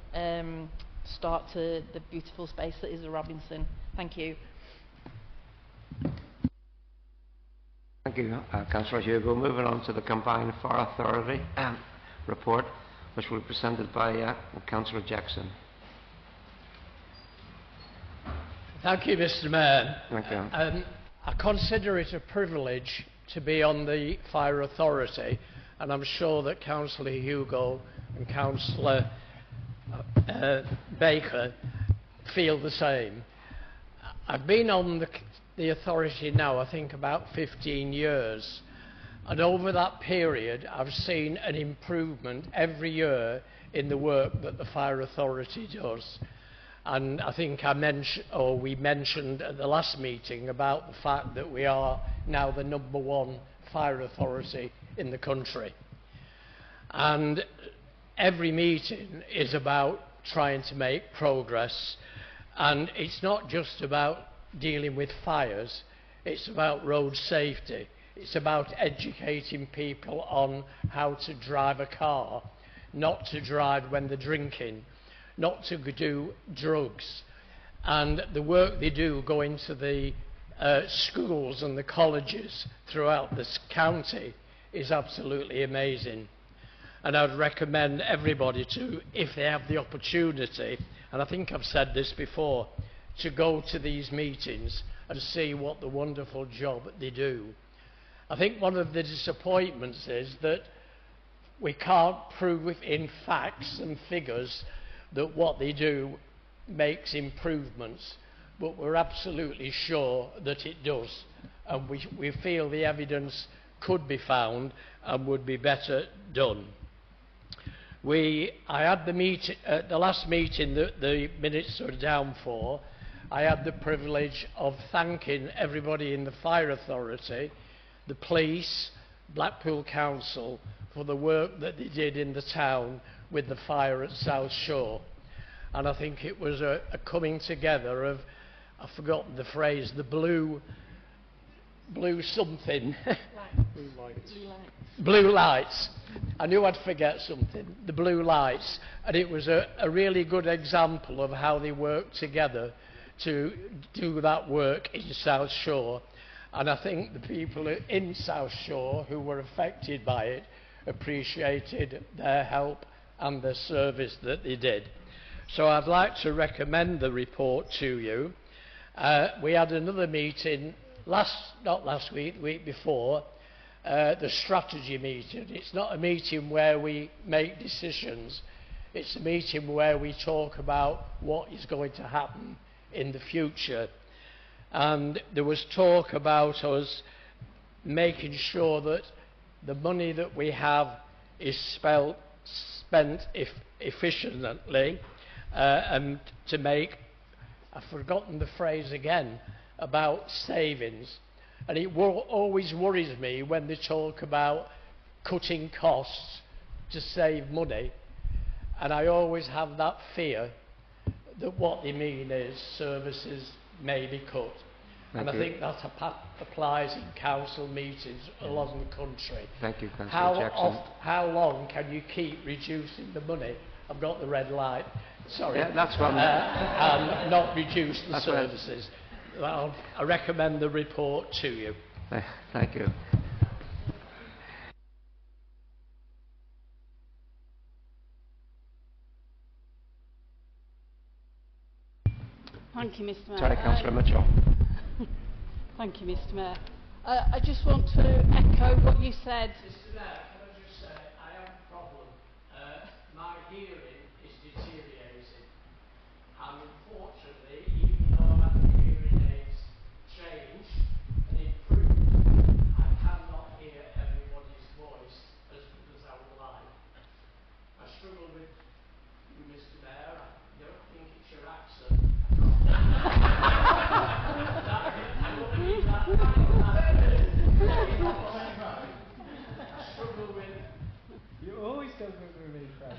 start to the beautiful space that is the Robinson. Thank you. Thank you, Councillor Hugo. Moving on to the Combined Fire Authority report, which will be presented by Councillor Jackson. Thank you, Mr. Mayor. Thank you. I consider it a privilege to be on the Fire Authority, and I'm sure that Councillor Hugo and Councillor Baker feel the same. I've been on the authority now, I think, about 15 years, and over that period I've seen an improvement every year in the work that the Fire Authority does. And I think we mentioned at the last meeting about the fact that we are now the #1 fire authority in the country. And every meeting is about trying to make progress, and it's not just about dealing with fires, it's about road safety, it's about educating people on how to drive a car, not to drive when they're drinking, not to do drugs. And the work they do going to the schools and the colleges throughout this county is absolutely amazing. And I'd recommend everybody to, if they have the opportunity, and I think I've said this before, to go to these meetings and see what the wonderful job they do. I think one of the disappointments is that we can't prove in facts and figures that what they do makes improvements, but we're absolutely sure that it does, and we feel the evidence could be found and would be better done. I had the last meeting that the minutes are down for, I had the privilege of thanking everybody in the Fire Authority, the police, Blackpool Council, for the work that they did in the town with the fire at South Shore. And I think it was a coming together of, I've forgotten the phrase, the blue something. Blue lights. Blue lights. I knew I'd forget something. The blue lights. And it was a really good example of how they worked together to do that work in South Shore. And I think the people in South Shore who were affected by it appreciated their help and the service that they did. So I'd like to recommend the report to you. We had another meeting not last week, the week before, the strategy meeting. It's not a meeting where we make decisions, it's a meeting where we talk about what is going to happen in the future. And there was talk about us making sure that the money that we have is spent efficiently, and to make, I've forgotten the phrase again, about savings. And it always worries me when they talk about cutting costs to save money, and I always have that fear that what they mean is services may be cut. And I think that applies in council meetings along the country. Thank you, Councillor Jackson. How long can you keep reducing the money? I've got the red light. Sorry. Yeah, that's what and not reduce the services. Well, I recommend the report to you. Thank you. Thank you, Mr. Mayor. Sorry, Councillor Mitchell. Thank you, Mr. Mayor. I just want to echo what you said. Mr. Mayor, can I just say, I have a problem. My hearing is deteriorating, and unfortunately, even though I've had the hearing aids changed and improved, I cannot hear everybody's voice as good as I would like. I struggle with you, Mr. Mayor. I don't think it's your accent. You always go with me, Frank.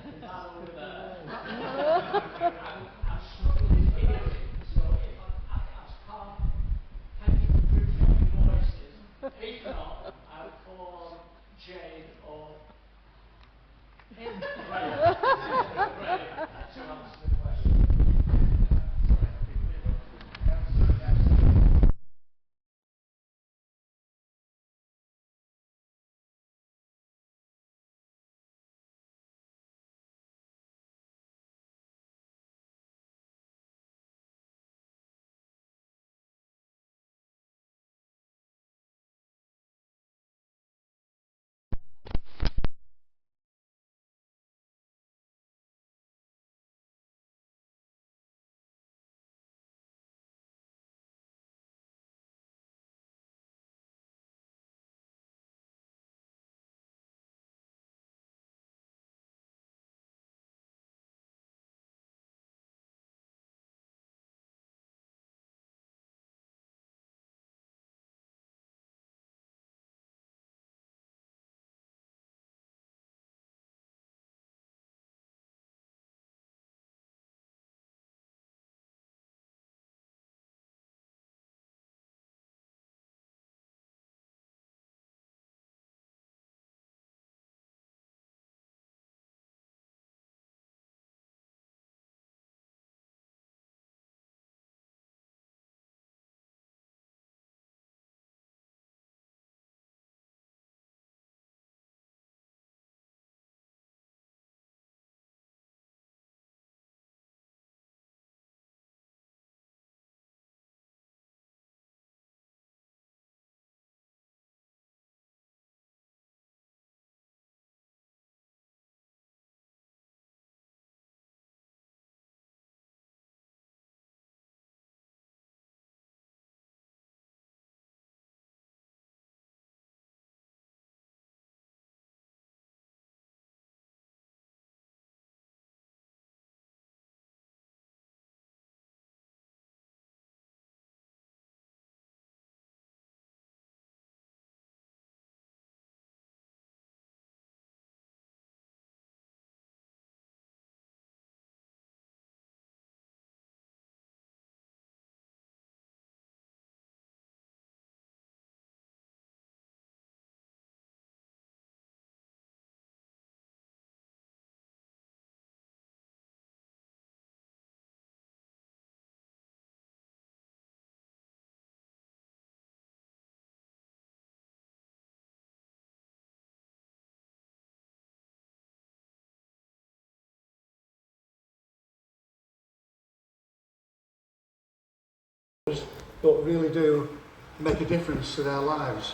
but really do make a difference to their lives.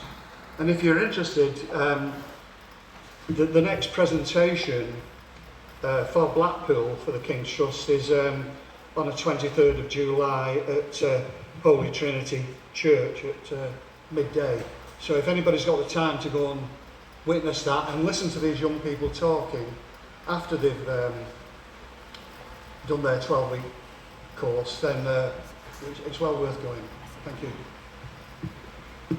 And if you're interested, the next presentation for Blackpool for the King's Trust is on the 23rd of July at Holy Trinity Church at midday. So if anybody's got the time to go and witness that and listen to these young people talking after they've done their 12-week course, then it's well worth going. Thank you.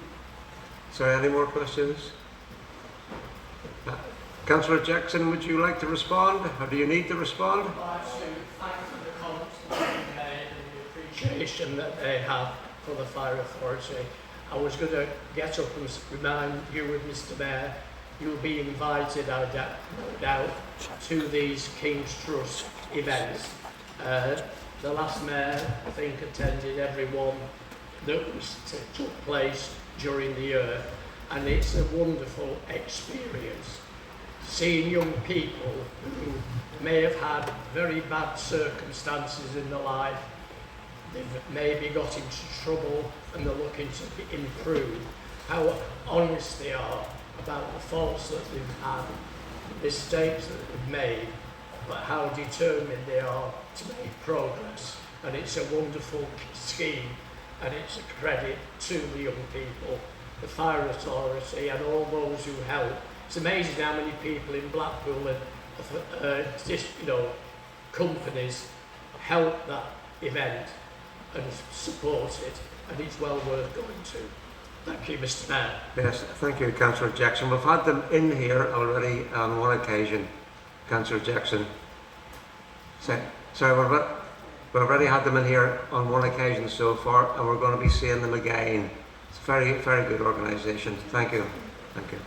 Sorry, any more questions? Councillor Jackson, would you like to respond, or do you need to respond? I'd like to thank for the comments that they made and the appreciation that they have for the Fire Authority. I was going to get up and remind you with Mr Mayor, you'll be invited, no doubt, to these King's Trust events. The last Mayor, I think, attended every one that took place during the year, and it's a wonderful experience. Seeing young people who may have had very bad circumstances in their life, they've maybe got into trouble and they're looking to improve, how honest they are about the faults that they've had, mistakes that they've made, but how determined they are to make progress. And it's a wonderful scheme, and it's a credit to the young people, the Fire Authority and all those who help. It's amazing how many people in Blackpool and companies help that event and support it, and it's well worth going to. Thank you, Mr Mayor. Yes, thank you, Councillor Jackson. We've had them in here already on one occasion, Councillor Jackson. So we've already had them in here on one occasion so far, and we're going to be seeing them again. It's a very, very good organisation. Thank you. Thank you.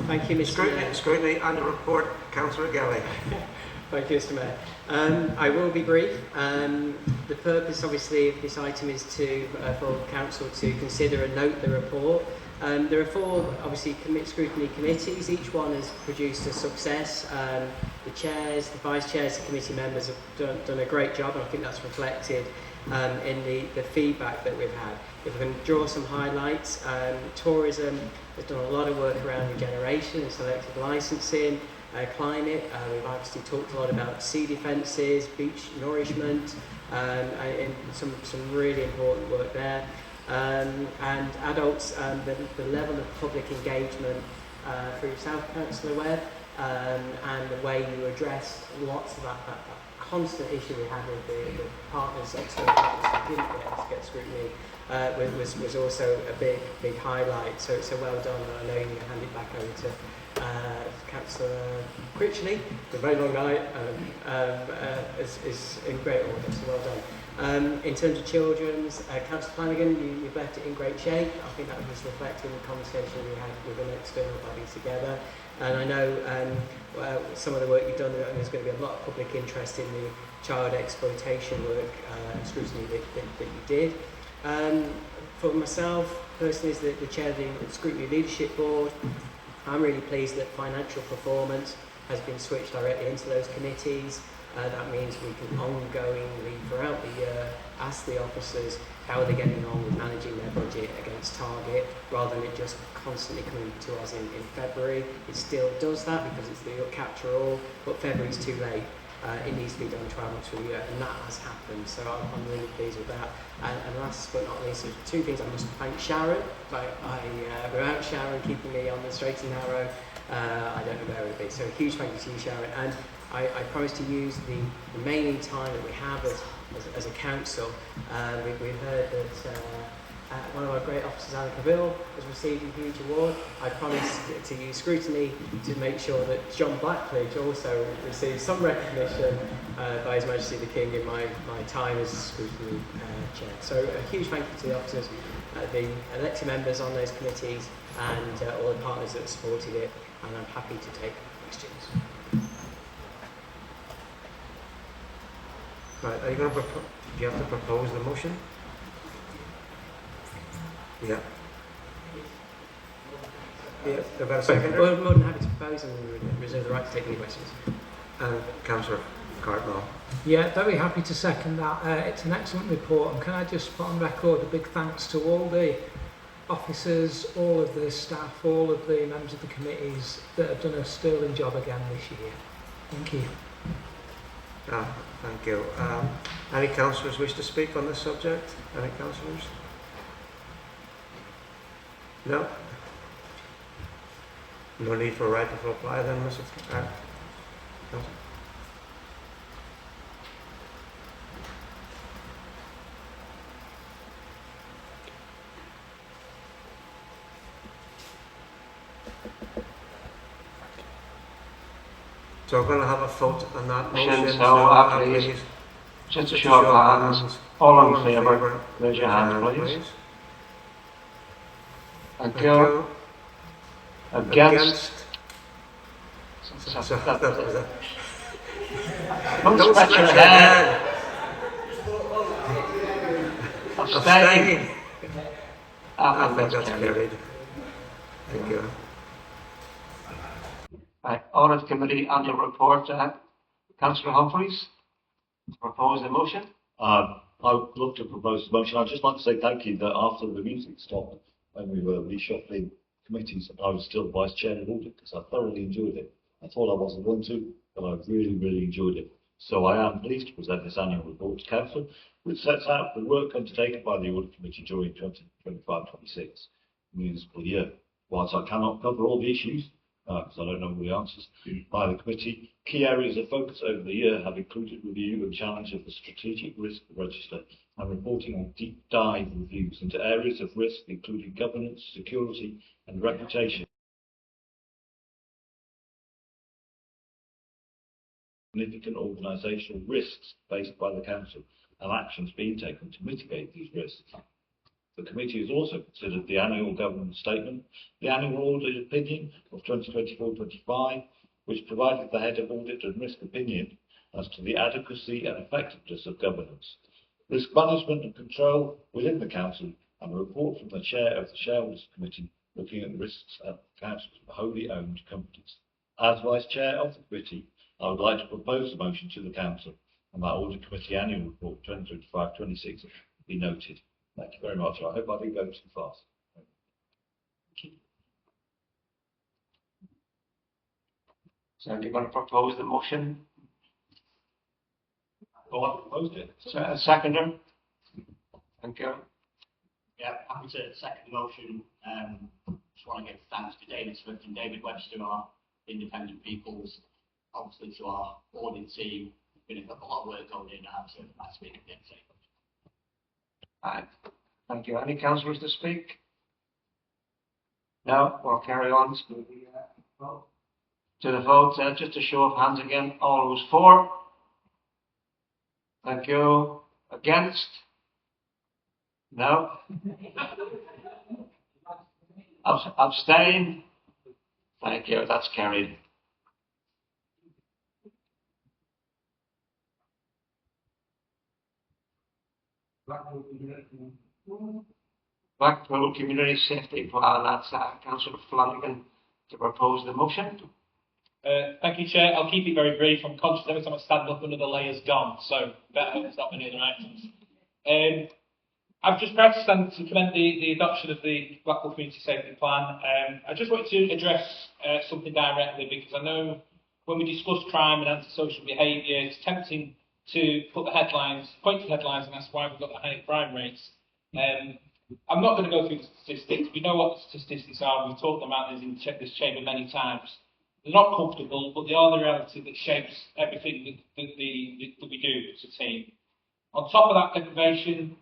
Thank you, Mr. Mayor. Scrutiny and report, Councillor Gelly. Thank you, Mr. Mayor. I will be brief. The purpose, obviously, of this item is for Council to consider and note the report. There are four, obviously, scrutiny committees. Each one has produced a success. The chairs, the vice chairs, the committee members have done a great job, and I think that's reflected in the feedback that we've had. If we can draw some highlights, tourism has done a lot of work around regeneration and selective licensing, climate. We've obviously talked a lot about sea defences, beach nourishment, and some really important work there. And adults, the level of public engagement for yourself, Councillor Webb, and the way you addressed lots of that constant issue we had with the partners, external partners who didn't get scrutiny, was also a big highlight. So well done, and I know you hand it back over to Councillor Critchley. It's a very long night, is in great order, so well done. In terms of children's, Councillor Flanagan, you've left it in great shape. I think that was reflected in the conversation we had with an external body together. And I know some of the work you've done, and there's going to be a lot of public interest in the child exploitation work and scrutiny that you did. For myself, personally, as the chair of the Scrutiny Leadership Board, I'm really pleased that financial performance has been switched directly into those committees. That means we can ongoingly, throughout the year, ask the officers how are they getting on with managing their budget against target, rather than it just constantly coming to us in February. It still does that because it's the capture all, but February's too late. It needs to be done 12 months through the year, and that has happened, so I'm really pleased with that. And last but not least, there's two things I must thank Sharon. Without Sharon keeping me on the straight and narrow, I don't know where it would be. So a huge thank you to you, Sharon. And I promise to use the remaining time that we have as a council. We've heard that one of our great officers, Alan Cavill, has received a huge award. I promise to use scrutiny to make sure that John Blackledge also receives some recognition by His Majesty the King in my time as scrutiny chair. So a huge thank you to the officers, the elected members on those committees, and all the partners that supported it, and I'm happy to take questions. Right, are you going to do you have to propose the motion? Yeah. Yeah, about a second. We're more than happy to propose and reserve the right to take any questions. Councillor Cartmel. Yeah, very happy to second that. It's an excellent report, and can I just put on record a big thanks to all the officers, all of the staff, all of the members of the committees that have done a sterling job again this year. Thank you. Thank you. Any councillors wish to speak on this subject? Any councillors? No? No need for a right to reply then, Mr. Councillor? So we're going to have a vote on that motion. So, please, just a show of hands. All in favour, raise your hand, please. Thank you. Against? That was it. Don't scratch your head. Abstain. I think that's carried. Thank you. Right, Audit Committee Annual Report. Councillor Humphreys, propose a motion. I would love to propose a motion. I'd just like to say thank you that after the music stopped when we were reshuffling committees, I was still Vice Chair of Audit because I thoroughly enjoyed it. I thought I wasn't going to, but I really, really enjoyed it. So I am pleased to present this annual report to Council, which sets out the work undertaken by the Audit Committee during 2025-26 municipal year. Whilst I cannot cover all the issues, because I don't know all the answers, by the committee, key areas of focus over the year have included review and challenge of the strategic risk register and reporting on deep dive reviews into areas of risk including governance, security and reputation. Significant organisational risks faced by the Council and actions being taken to mitigate these risks. The committee has also considered the annual government statement, the annual audit opinion of 2024-25, which provided the head of audit and risk opinion as to the adequacy and effectiveness of governance, risk management and control within the council, and a report from the chair of the shareholders committee looking at the risks at the council's wholly owned companies. As vice chair of the committee, I would like to propose a motion to the council and that audit committee annual report 2025-26 be noted. Thank you very much. I hope I didn't go too fast. So you're going to propose the motion? Oh, I proposed it. Seconder? Thank you. Yeah, happy to second the motion. Just want to give thanks to David Smith and David Webster, our independent peoples, obviously to our audit team. Been a lot of work going in now, so nice speaking to you. Right. Thank you. Any councillors to speak? No? We'll carry on to the vote. To the vote, just a show of hands again. All those for? Thank you. Against? No? Abstain? Thank you. That's carried. Blackpool Community Safety Plan. That's Councillor Flanagan to propose the motion. Thank you, Chair. I'll keep it very brief. I'm conscious every time I stand up, another layer's gone, so better hope it's not many other items. I'm just proud to stand to commend the adoption of the Blackpool Community Safety Plan. I just wanted to address something directly, because I know when we discuss crime and antisocial behaviour, it's tempting to put the headlines, point to headlines and ask why we've got the high crime rates. I'm not going to go through the statistics. We know what the statistics are. We've talked about this in this chamber many times. They're not comfortable, but they are the reality that shapes everything that we do as a team. On top of that deprivation,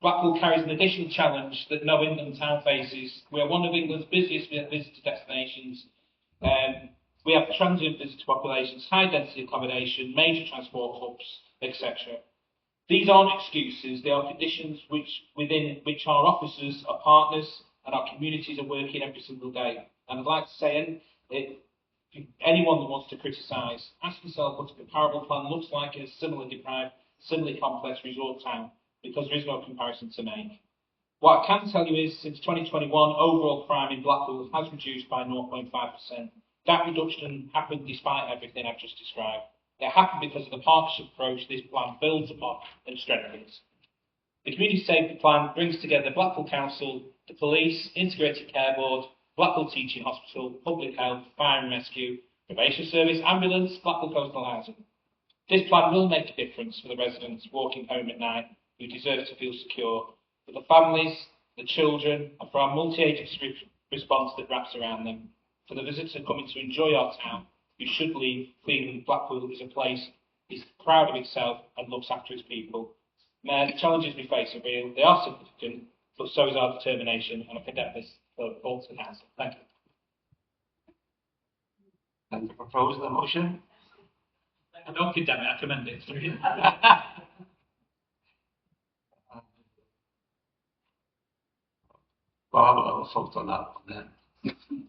Blackpool carries an additional challenge that no England town faces. We are one of England's busiest visitor destinations. We have transient visitor populations, high density accommodation, major transport hubs, etc. These aren't excuses, they are conditions within which our officers, our partners and our communities are working every single day. And I'd like to say, anyone that wants to criticise, ask yourself what a comparable plan looks like in a similarly deprived, similarly complex resort town, because there is no comparison to make. What I can tell you is, since 2021, overall crime in Blackpool has reduced by 0.5%. That reduction happened despite everything I've just described. It happened because of the partnership approach this plan builds upon and strengthens. The Community Safety Plan brings together Blackpool Council, the Police, Integrated Care Board, Blackpool Teaching Hospital, Public Health, Fire and Rescue, Probation Service, Ambulance, Blackpool Coastal Housing. This plan will make a difference for the residents walking home at night who deserve to feel secure, for the families, the children, and for our multi-agency response that wraps around them. For the visitors coming to enjoy our town, who should leave feeling Blackpool is a place is proud of itself and looks after its people. Mayor, the challenges we face are real, they are significant, but so is our determination, and I condemn this for all to the council. Thank you. And to propose the motion? I don't condemn it, I commend it. Well, I'll have a little vote on that one then.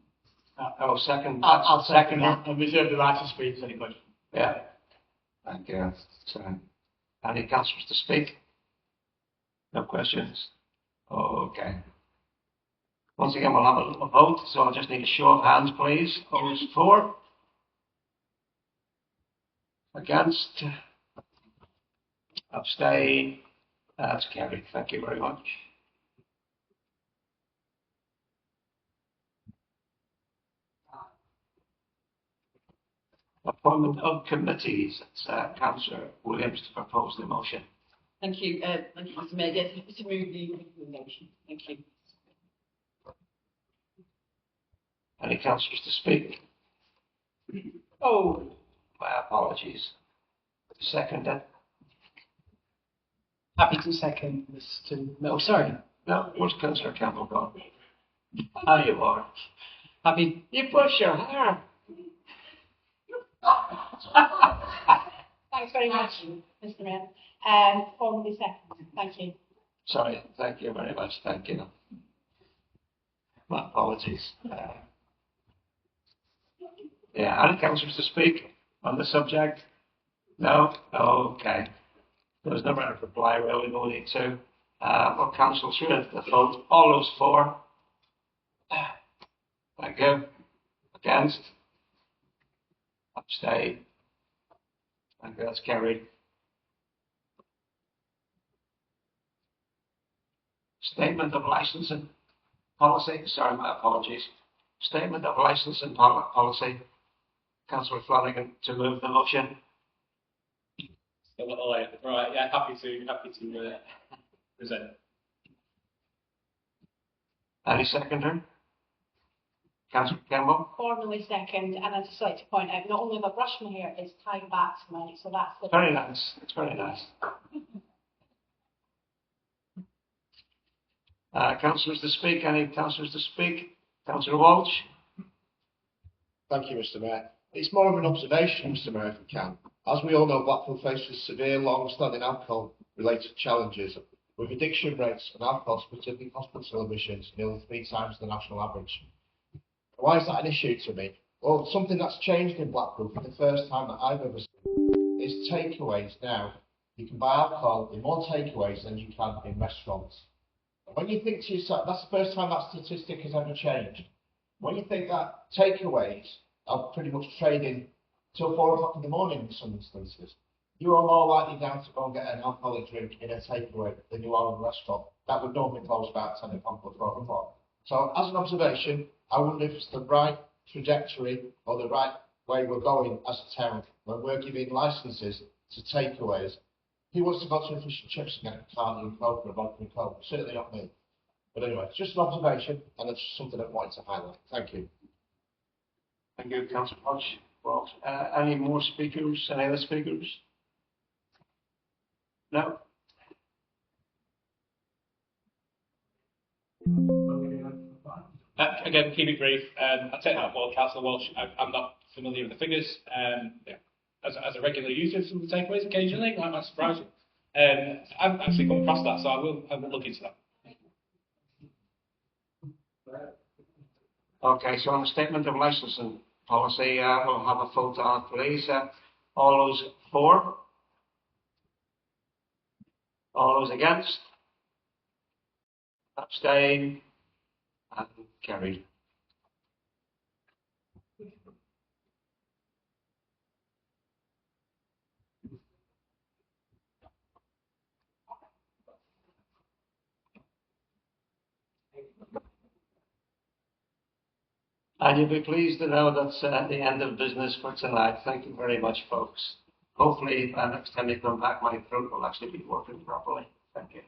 I'll second. I'll second that and reserve the right to speak to any question. Yeah. Thank you. So, any councillors to speak? No questions? Okay. Once again, we'll have a little vote, so I just need a show of hands, please. All those for? Against? Abstain? That's carried. Thank you very much. Appointment of committees. It's Councillor Williams to propose the motion. Thank you, Mr. Mayor. Yes, to move the motion. Thank you. Any councillors to speak? Oh. My apologies. Seconded. Happy to second, Mr. Oh, sorry. No, where's Councillor Campbell gone? How you are? Happy. You push your hair. Thanks very much, Mr. Mayor. Formally second. Thank you. Sorry, thank you very much. Thank you. My apologies. Yeah, any councillors to speak on the subject? No? Okay. There's no better reply, really, no need to. Well, council through the vote. All those for? Thank you. Against? Abstain. Thank you, that's carried. Statement of licensing policy. Sorry, my apologies. Statement of licensing policy. Councillor Flanagan to move the motion. A little late. Right, yeah, happy to present. Any seconder? Councillor Campbell? Formally second, and I'd just like to point out, not only have I brushed my hair, it's tied back to me, so that's the... Very nice. It's very nice. Councillors to speak? Any councillors to speak? Councillor Walsh? Thank you, Mr. Mayor. It's more of an observation, Mr. Mayor, if we can. As we all know, Blackpool faces severe, long-standing alcohol-related challenges, with addiction rates and alcohol-specific hospital admissions nearly 3 times the national average. Why is that an issue to me? Well, something that's changed in Blackpool for the first time that I've ever seen is takeaways now. You can buy alcohol in more takeaways than you can in restaurants. And when you think to yourself, that's the first time that statistic has ever changed. When you think that takeaways are pretty much trading till 4 o'clock in the morning in some instances, you are more likely now to go and get an alcoholic drink in a takeaway than you are in a restaurant. That would normally close about 10 o'clock or 12 o'clock. So as an observation, I wonder if it's the right trajectory or the right way we're going as a town when we're giving licences to takeaways. Who wants to go to a fish and chips and get a carton and coke or a vodka and coke? Certainly not me. But anyway, it's just an observation and it's just something I wanted to highlight. Thank you. Thank you, Councillor Walsh. Any more speakers? Any other speakers? No? Again, keep it brief. I take that on board, Councillor Walsh. I'm not familiar with the figures. Yeah. As a regular user of some of the takeaways occasionally, that might surprise you. I've actually come across that, so I will look into that. Okay, so on the statement of licensing policy, we'll have a vote on it, please. All those for? All those against? Abstain? And carried. And you'll be pleased to know that's the end of business for tonight. Thank you very much, folks. Hopefully, next time you come back, my throat will actually be working properly. Thank you.